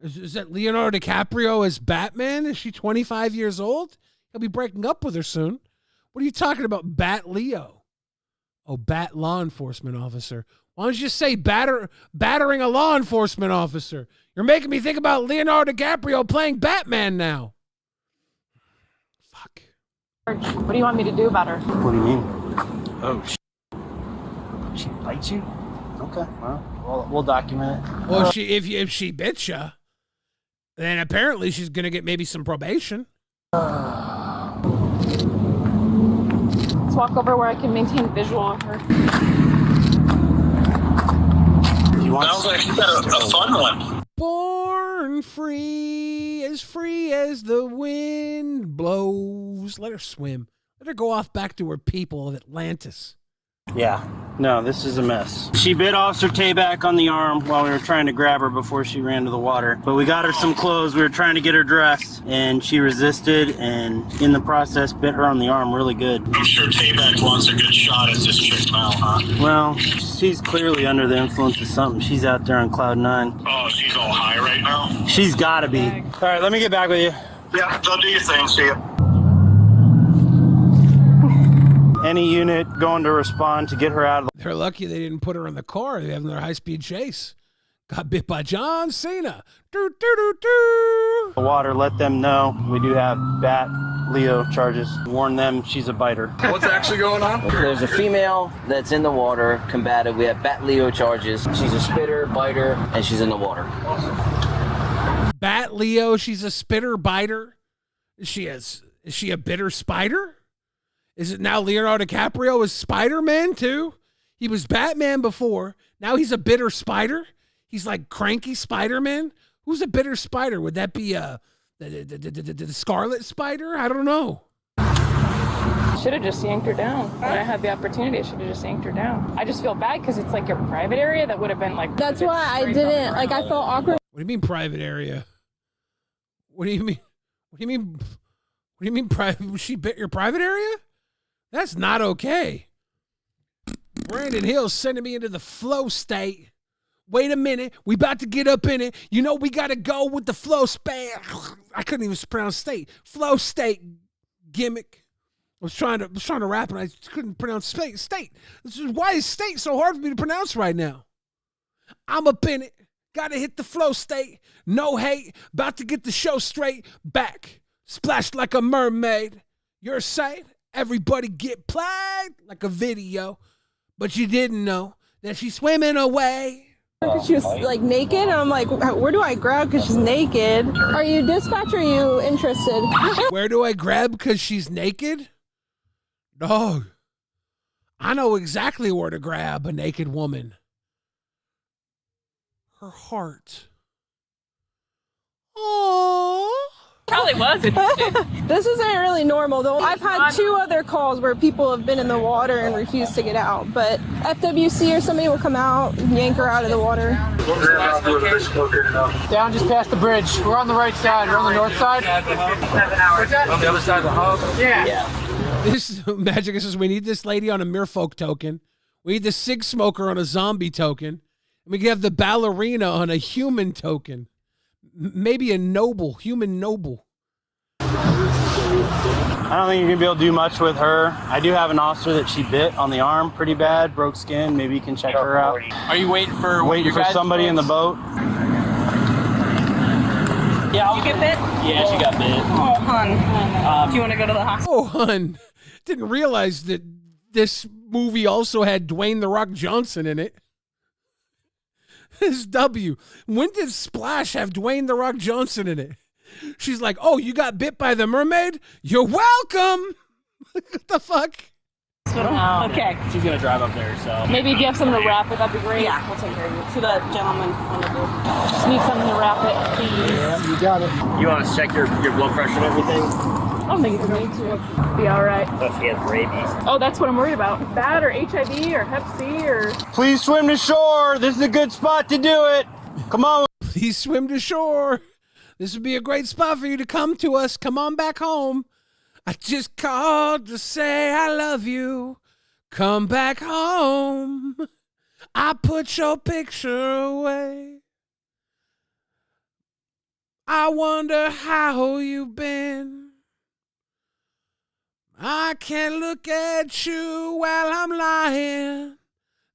Is that Leonardo DiCaprio as Batman? Is she 25 years old? He'll be breaking up with her soon. What are you talking about, Bat Leo? Oh, Bat law enforcement officer. Why don't you just say battering a law enforcement officer? You're making me think about Leonardo DiCaprio playing Batman now. Fuck.
What do you want me to do about her?
What do you mean? Oh, she bites you? Okay, well, we'll document it.
Well, if she bit you, then apparently she's going to get maybe some probation.
Let's walk over where I can maintain visual of her.
Sounds like you got a fun one.
Born free as the wind blows. Let her swim. Let her go off back to her people of Atlantis.
Yeah, no, this is a mess. She bit Officer Tabak on the arm while we were trying to grab her before she ran to the water. But we got her some clothes. We were trying to get her dressed, and she resisted, and in the process bit her on the arm really good.
I'm sure Tabak wants a good shot at this chick now, huh?
Well, she's clearly under the influence of something. She's out there on cloud 9.
Oh, she's all high right now?
She's gotta be. All right, let me get back with you.
Yeah, go do your thing. See ya.
Any unit going to respond to get her out of the...
They're lucky they didn't put her in the car. They're having their high-speed chase. Got bit by John Cena.
water. Let them know we do have Bat Leo charges. Warn them she's a biter.
What's actually going on? There's a female that's in the water, combative. We have Bat Leo charges. She's a spitter, biter, and she's in the water.
Bat Leo, she's a spitter, biter. Is she a bitter spider? Is it now Leonardo DiCaprio is Spider-Man too? He was Batman before. Now he's a bitter spider. He's like cranky Spider-Man. Who's a bitter spider? Would that be the Scarlet Spider? I don't know.
Should have just yanked her down. When I had the opportunity, I should have just yanked her down. I just feel bad because it's like your private area that would have been like.
That's why I didn't. Like, I felt awkward.
What do you mean private area? What do you mean? What do you mean? What do you mean private? She bit your private area? That's not okay. Brandon Hill's sending me into the flow state. Wait a minute. We about to get up in it. You know we got to go with the flow state. I couldn't even pronounce state. Flow state gimmick. I was trying to rap and I couldn't pronounce state. Why is state so hard for me to pronounce right now? I'm up in it. Got to hit the flow state. No hate. About to get the show straight back. Splashed like a mermaid. Your side. Everybody get played like a video. But you didn't know that she's swimming away.
She was like naked, and I'm like, where do I grab because she's naked? Are you dispatch or are you interested?
Where do I grab because she's naked? Dog. I know exactly where to grab a naked woman. Her heart. Aww.
Probably was.
This isn't really normal, though. I've had 2 other calls where people have been in the water and refused to get out. But FWC or somebody will come out and yank her out of the water.
Down just past the bridge. We're on the right side. We're on the north side. On the other side of the hub? Yeah.
This Magic says we need this lady on a Merfolk token. We need the cig smoker on a zombie token. And we can have the ballerina on a human token. Maybe a noble, human noble.
I don't think you're going to be able to do much with her. I do have an officer that she bit on the arm pretty bad, broke skin. Maybe you can check her out.
Are you waiting for
somebody in the boat?
Yeah,
You get bit?
Yeah, she got bit.
Oh, hun. Do you want to go to the hospital?
Oh, hun. Didn't realize that this movie also had Dwayne The Rock Johnson in it. This W. When did Splash have Dwayne The Rock Johnson in it? She's like, oh, you got bit by the mermaid? You're welcome. What the fuck?
Okay.
She's going to drive up there, so.
Maybe if you have something to wrap it, that'd be great.
Yeah, we'll take care of you. So the gentleman on the boat.
Just need something to wrap it, please.
Yeah, you got it. You want to check your blood pressure and everything?
I don't think it's need to. Be all right.
Oh, she has rabies.
Oh, that's what I'm worried about. That or HIV or Hep C or...
Please swim to shore. This is a good spot to do it. Come on.
Please swim to shore. This would be a great spot for you to come to us. Come on back home. I just called to say I love you. Come back home. I put your picture away. I wonder how you've been. I can't look at you while I'm lying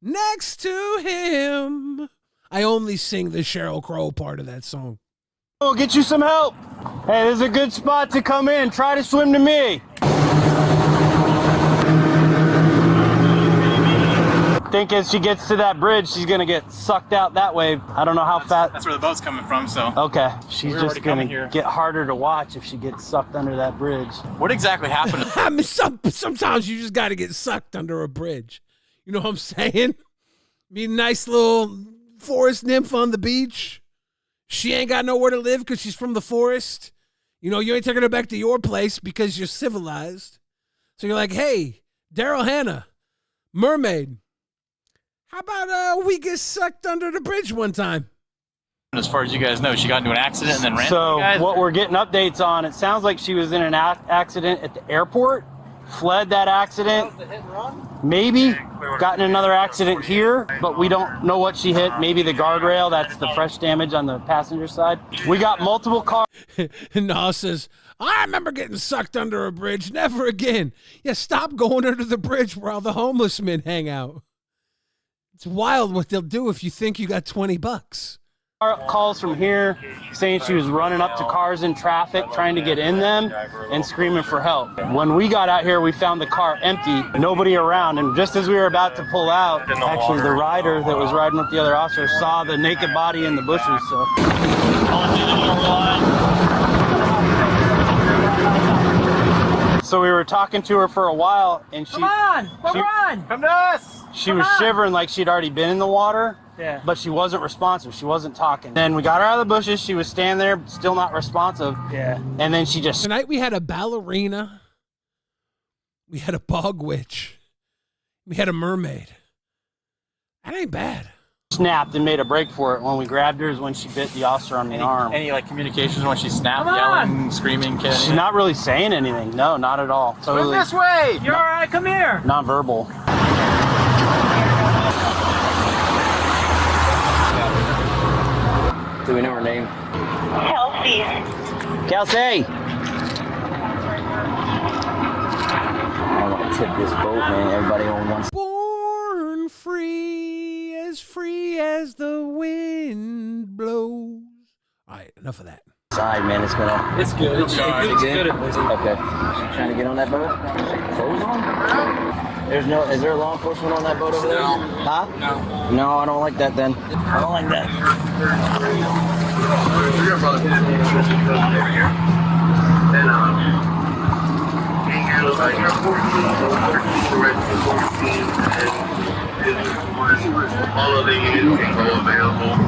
next to him. I only sing the Sheryl Crow part of that song.
We'll get you some help. Hey, this is a good spot to come in. Try to swim to me. I think as she gets to that bridge, she's going to get sucked out that way. I don't know how fast.
That's where the boat's coming from, so.
Okay. She's just going to get harder to watch if she gets sucked under that bridge.
What exactly happened?
I mean, sometimes you just got to get sucked under a bridge. You know what I'm saying? Be a nice little forest nymph on the beach. She ain't got nowhere to live because she's from the forest. You know, you ain't taking her back to your place because you're civilized. So you're like, hey, Daryl Hannah, mermaid, how about we get sucked under the bridge one time?
As far as you guys know, she got into an accident and then ran.
So what we're getting updates on, it sounds like she was in an accident at the airport, fled that accident, maybe got in another accident here, but we don't know what she hit. Maybe the guardrail, that's the fresh damage on the passenger side. We got multiple cars.
And Nah says, I remember getting sucked under a bridge, never again. Yeah, stop going under the bridge where all the homeless men hang out. It's wild what they'll do if you think you got $20.
Calls from here saying she was running up to cars in traffic, trying to get in them and screaming for help. When we got out here, we found the car empty, nobody around. And just as we were about to pull out, actually the rider that was riding with the other officer saw the naked body in the bushes. So we were talking to her for a while, and
Come on! Come to us!
She was shivering like she'd already been in the water. Yeah. But she wasn't responsive. She wasn't talking. Then we got her out of the bushes. She was standing there, still not responsive. Yeah. And then she just...
Tonight we had a ballerina. We had a bog witch. We had a mermaid. That ain't bad.
Snapped and made a break for it. When we grabbed her is when she bit the officer on the arm.
Any like communications when she snapped, yelling, screaming, kidding?
She's not really saying anything. No, not at all. Totally.
Swim this way! You're all right, come here!
Non-verbal.
Do we know her name?
Kelsey.
Kelsey! I want to tip this boat, man. Everybody on one side.
Born free as the wind blows. All right, enough of that.
Side, man. It's gonna.
It's good. It's good.
Okay. She trying to get on that boat? Clothes on? There's no. Is there a law enforcement on that boat over there?
No.
Huh? No. No, I don't like that. Then I don't like that.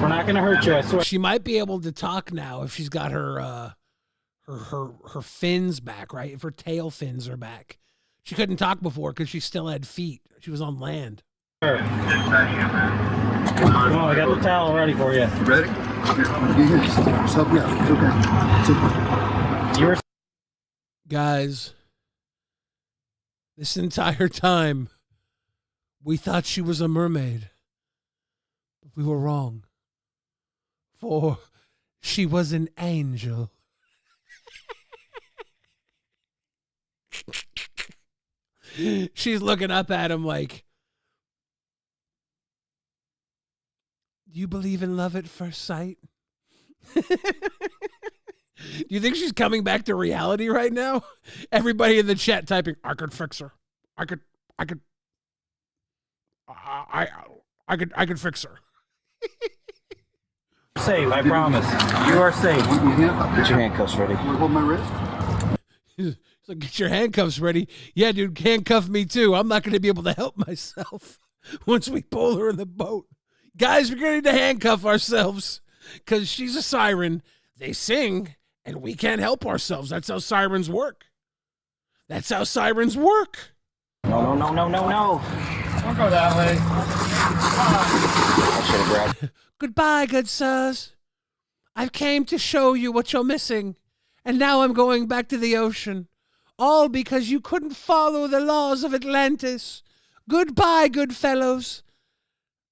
We're not gonna hurt you, I swear.
She might be able to talk now if she's got her fins back, right? If her tail fins are back. She couldn't talk before because she still had feet. She was on land.
Oh, I got the towel ready for you.
Ready? Just help me out. It's okay. It's okay.
Guys, this entire time, We thought she was a mermaid. But we were wrong. For she was an angel. She's looking up at him like, do you believe in love at first sight? Do you think she's coming back to reality right now? Everybody in the chat typing, I could fix her. I could fix her.
Safe, I promise. You are safe.
Get your handcuffs ready.
Hold my wrist.
He's like, get your handcuffs ready. Yeah, dude, handcuff me too. I'm not going to be able to help myself once we pull her in the boat. Guys, we're going to need to handcuff ourselves because she's a siren. They sing, and we can't help ourselves. That's how sirens work. That's how sirens work.
No. Don't
go that way.
I should have grabbed.
Goodbye, good sirs. I've came to show you what you're missing, and now I'm going back to the ocean. All because you couldn't follow the laws of Atlantis. Goodbye, good fellows.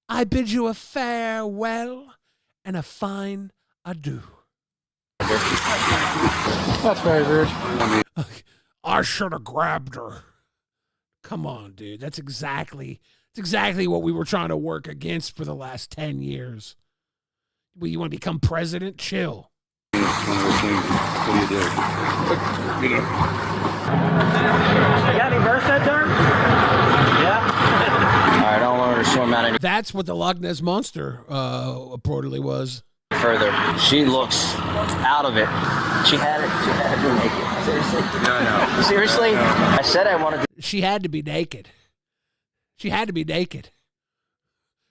I bid you a farewell and a fine adieu.
That's very rude.
I should have grabbed her. Come on, dude. That's exactly what we were trying to work against for the last 10 years. Well, you want to become president? Chill.
What do you do? You know.
You got any verse that term? Yeah.
All right, I don't want her to swim out any
That's what the Loch Ness Monster reportedly was.
further. She looks out of it. She had to be naked. Seriously? No. Seriously? No. I said I wanted to.
She had to be naked. She had to be naked.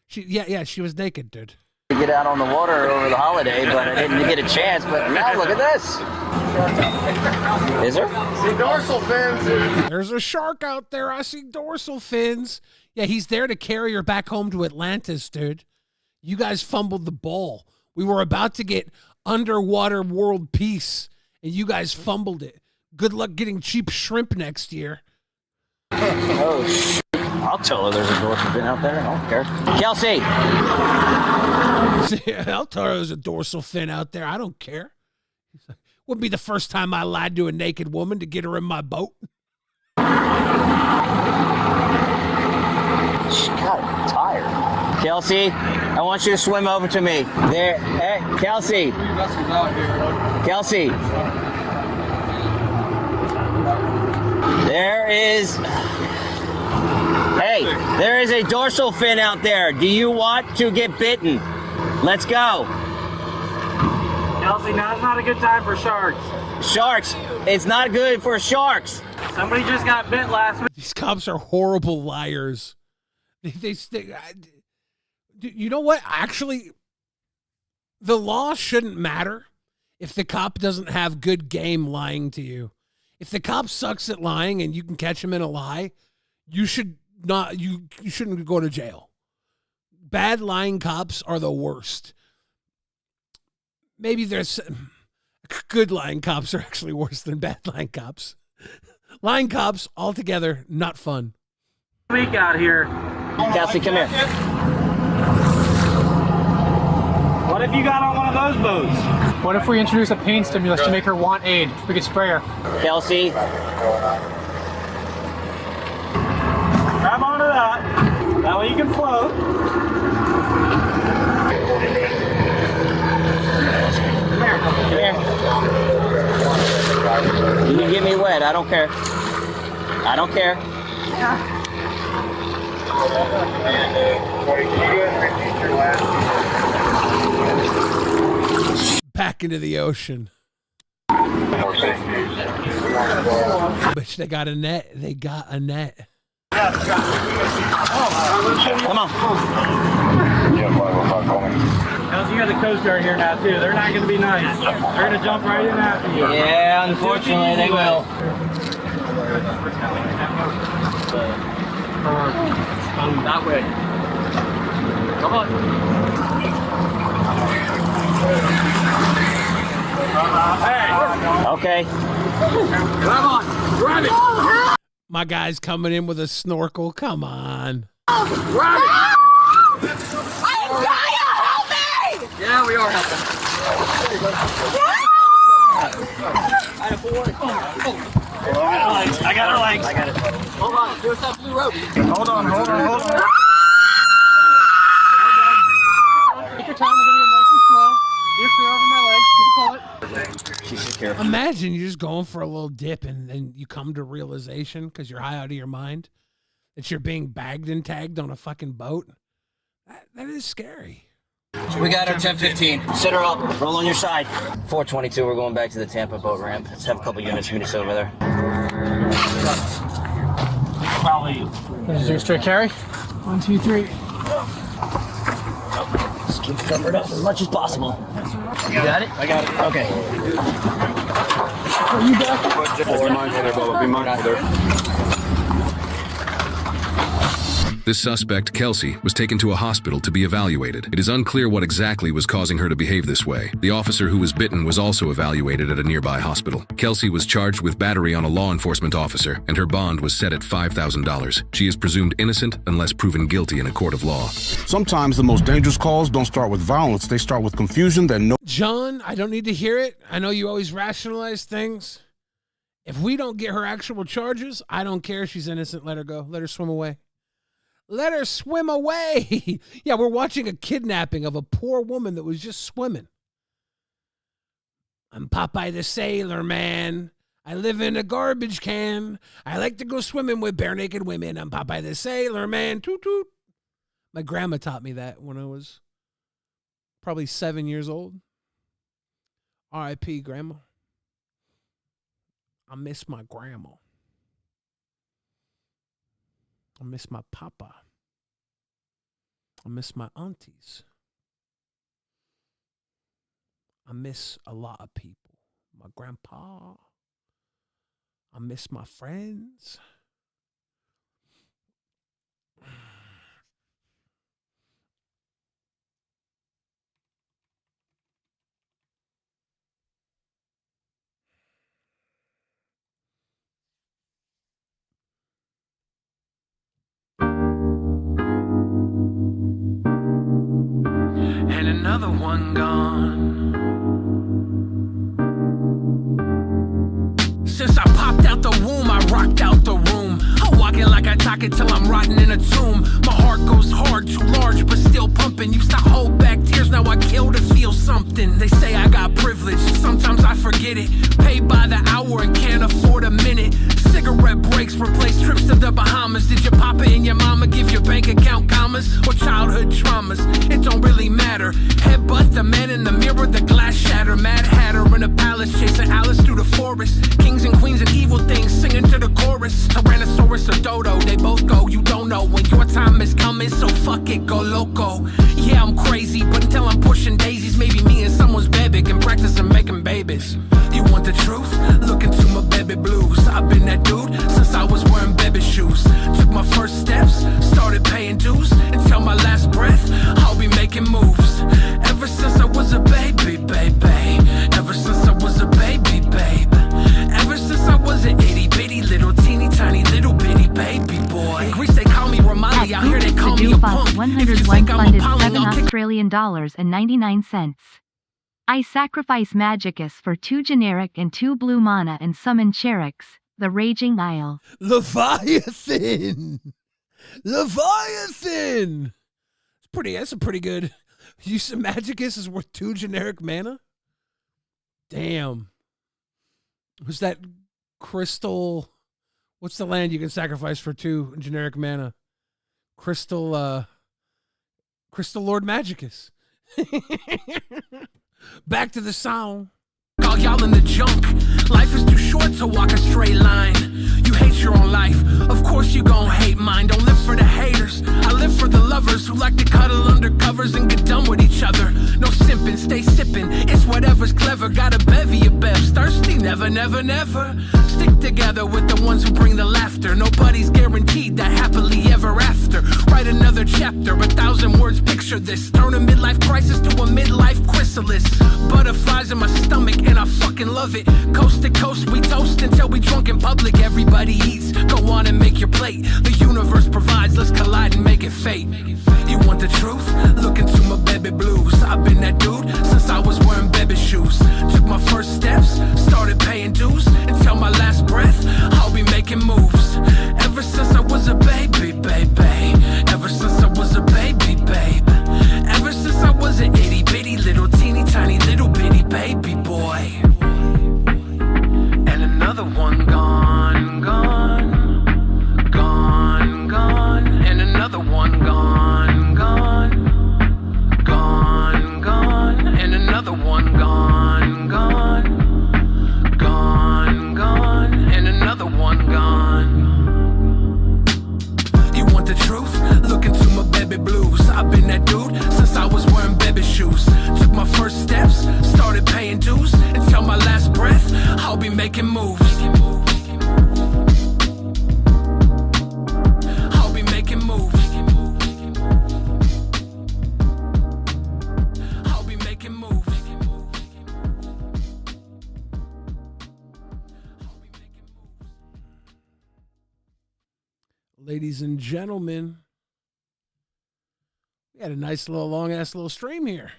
She was naked, dude.
Get out on the water over the holiday, but I didn't get a chance. But now look at this. Is there?
See dorsal fins.
There's a shark out there. I see dorsal fins. Yeah, he's there to carry her back home to Atlantis, dude. You guys fumbled the ball. We were about to get underwater world peace, and you guys fumbled it. Good luck getting cheap shrimp next year.
Oh, shit. I'll tell her there's a dorsal fin out there. I don't care. Kelsey!
I'll tell her there's a dorsal fin out there. I don't care. Wouldn't be the first time I lied to a naked woman to get her in my boat.
She got tired. Kelsey, I want you to swim over to me. There. Hey, Kelsey. Kelsey. There is... Hey, there is a dorsal fin out there. Do you want to get bitten? Let's go.
Kelsey, now's not a good time for sharks.
Sharks. It's not good for sharks.
Somebody just got bit last week.
These cops are horrible liars. You know what? Actually, the law shouldn't matter if the cop doesn't have good game lying to you. If the cop sucks at lying and you can catch him in a lie, you shouldn't go to jail. Bad lying cops are the worst. Maybe there's good lying cops are actually worse than bad lying cops. Lying cops altogether not fun.
Week out here.
Kelsey, come here.
What if you got on one of those boats? What if we introduce a pain stimulus to make her want aid? We could spray her.
Kelsey.
Grab onto that. That way you can float. Come here.
You can get me wet. I don't care. I don't care.
Back into the ocean. Bitch, they got a net. They got a net.
Come on.
Kelsey, you got the Coast Guard here now, too. They're not going to be nice. They're going to jump right in after you.
Yeah, unfortunately, they will.
That way. Come on. Hey.
Okay.
Come on. Grab it.
My guy's coming in with a snorkel. Come on.
Run!
I'm dying! Help me!
Yeah, we are helping.
I got her legs.
I got it. Hold on, there's that blue rope.
Hold on.
Take your time, we're gonna go nice and slow. You're clear over my leg. You can pull it.
She's secure.
Imagine you're just going for a little dip and then you come to realization because you're high out of your mind that you're being bagged and tagged on a fucking boat. That is scary.
We got her 10-15. Set her up. Roll on your side. 422. We're going back to the Tampa boat ramp. Let's have a couple units meet us over there.
Probably.
This is your straight carry. 1, 2, 3.
Just keep covered up as much as possible. You got it?
I got it.
Okay.
Are you back?
Be mindful there, Bubba. Be mindful there.
This suspect, Kelsey, was taken to a hospital to be evaluated. It is unclear what exactly was causing her to behave this way. The officer who was bitten was also evaluated at a nearby hospital. Kelsey was charged with battery on a law enforcement officer, and her bond was set at $5,000. She is presumed innocent unless proven guilty in a court of law.
Sometimes the most dangerous calls don't start with violence. They start with confusion that no...
John, I don't need to hear it. I know you always rationalize things. If we don't get her actual charges, I don't care. She's innocent. Let her go. Let her swim away. Let her swim away. Yeah, we're watching a kidnapping of a poor woman that was just swimming. I'm Popeye the Sailor Man. I live in a garbage can. I like to go swimming with bare naked women. I'm Popeye the Sailor Man. Toot toot. My grandma taught me that when I was probably 7 years old. R.I.P. Grandma. I miss my grandma. I miss my papa. I miss my aunties. I miss a lot of people. My grandpa. I miss my friends. And another one gone. Since I popped out the womb, I rocked out the room. I'm walking like I talk it till I'm rotting in a tomb. My heart goes hard, too large, but still pumping. Used to hold back tears, now I kill to feel something. They say I got privilege, sometimes I forget it. Paid by the hour and can't afford a minute. Cigarette breaks replace trips to the Bahamas. Did your papa and your mama give your bank account commas? Or childhood traumas? It don't really matter. Headbutt the man in the mirror, the glass shatter. Mad Hatter in a palace chasing Alice through the forest. Kings and queens and evil things singing to the chorus. Tyrannosaurus or Dodo, they both go. You don't know when your time is coming, so fuck it, go loco. Yeah, I'm crazy, but until I'm pushing daisies, maybe me and someone's baby can practice and making babies. You want the truth? Look into my baby blues. I've been that dude since I was wearing baby shoes. Took my first steps, started paying dues. Until my last breath, I'll be making moves. Ever since I was a baby, baby. Ever since I was a baby, babe. Ever since I was an itty bitty little teeny tiny little bitty baby boy. In Greece they call me Romali, out here they call me a punk.
101 funded $7.99. I sacrifice Magicus for 2 generic and 2 blue mana and summon Cherix, the Raging Isle.
Leviathan! Leviathan! That's a pretty good. Use of Magicus is worth 2 generic mana? Damn. Was that crystal? What's the land you can sacrifice for 2 generic mana? Crystal Lord Magicus. Back to the song. Call y'all in the junk. Life is too short to walk a straight line. You hate your own life, of course you gon' hate mine. Don't live for the haters, I live for the lovers who like to cuddle under covers and get done with each other. No simping, stay sipping, it's whatever's clever. Got a bevy of bevs, thirsty, never, never, never. Stick together with the ones who bring the laughter. Nobody's guaranteed that happily ever after. Write another chapter, 1,000 words, picture this. Turn a midlife crisis to a midlife chrysalis. Butterflies in my stomach and I fucking love it. Coast to coast we toast until we drunk in public. Everybody eats, go on and make your plate. The universe provides, let's collide and make it lose. Took my first steps, started paying dues. Until my last breath, I'll be making moves. I'll be making moves. I'll be making moves. Ladies and gentlemen, we had a nice little long-ass little stream here.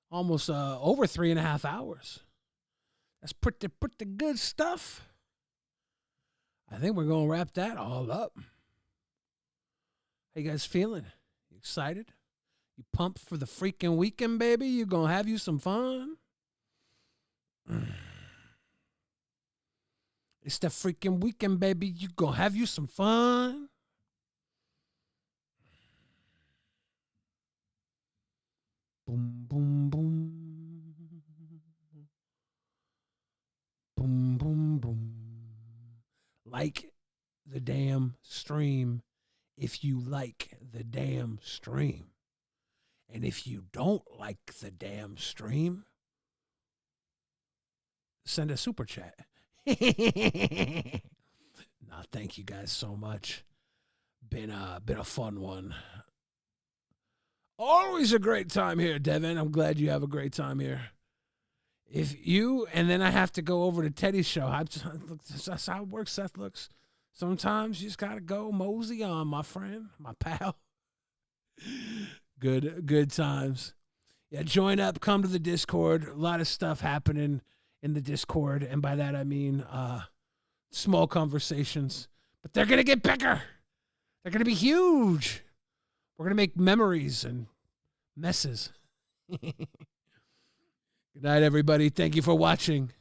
Almost over 3.5 hours. That's pretty good stuff. I think we're going to wrap that all up. How you guys feeling? You excited? You pumped for the freaking weekend, baby? You going to have you some fun? It's the freaking weekend, baby. You gonna have you some fun. Boom, boom, boom. Boom, boom, boom. Like the damn stream if you like the damn stream. And if you don't like the damn stream, send a super chat. No, thank you guys so much. Been a fun one. Always a great time here, Devin. I'm glad you have a great time here. If you, and then I have to go over to Teddy's show. That's how it works, Seth looks. Sometimes you just got to go mosey on, my friend, my pal. Good times. Yeah, join up, come to the Discord. A lot of stuff happening in the Discord, and by that I mean small conversations. But they're going to get bigger. They're going to be huge. We're going to make memories and messes. Good night, everybody. Thank you for watching.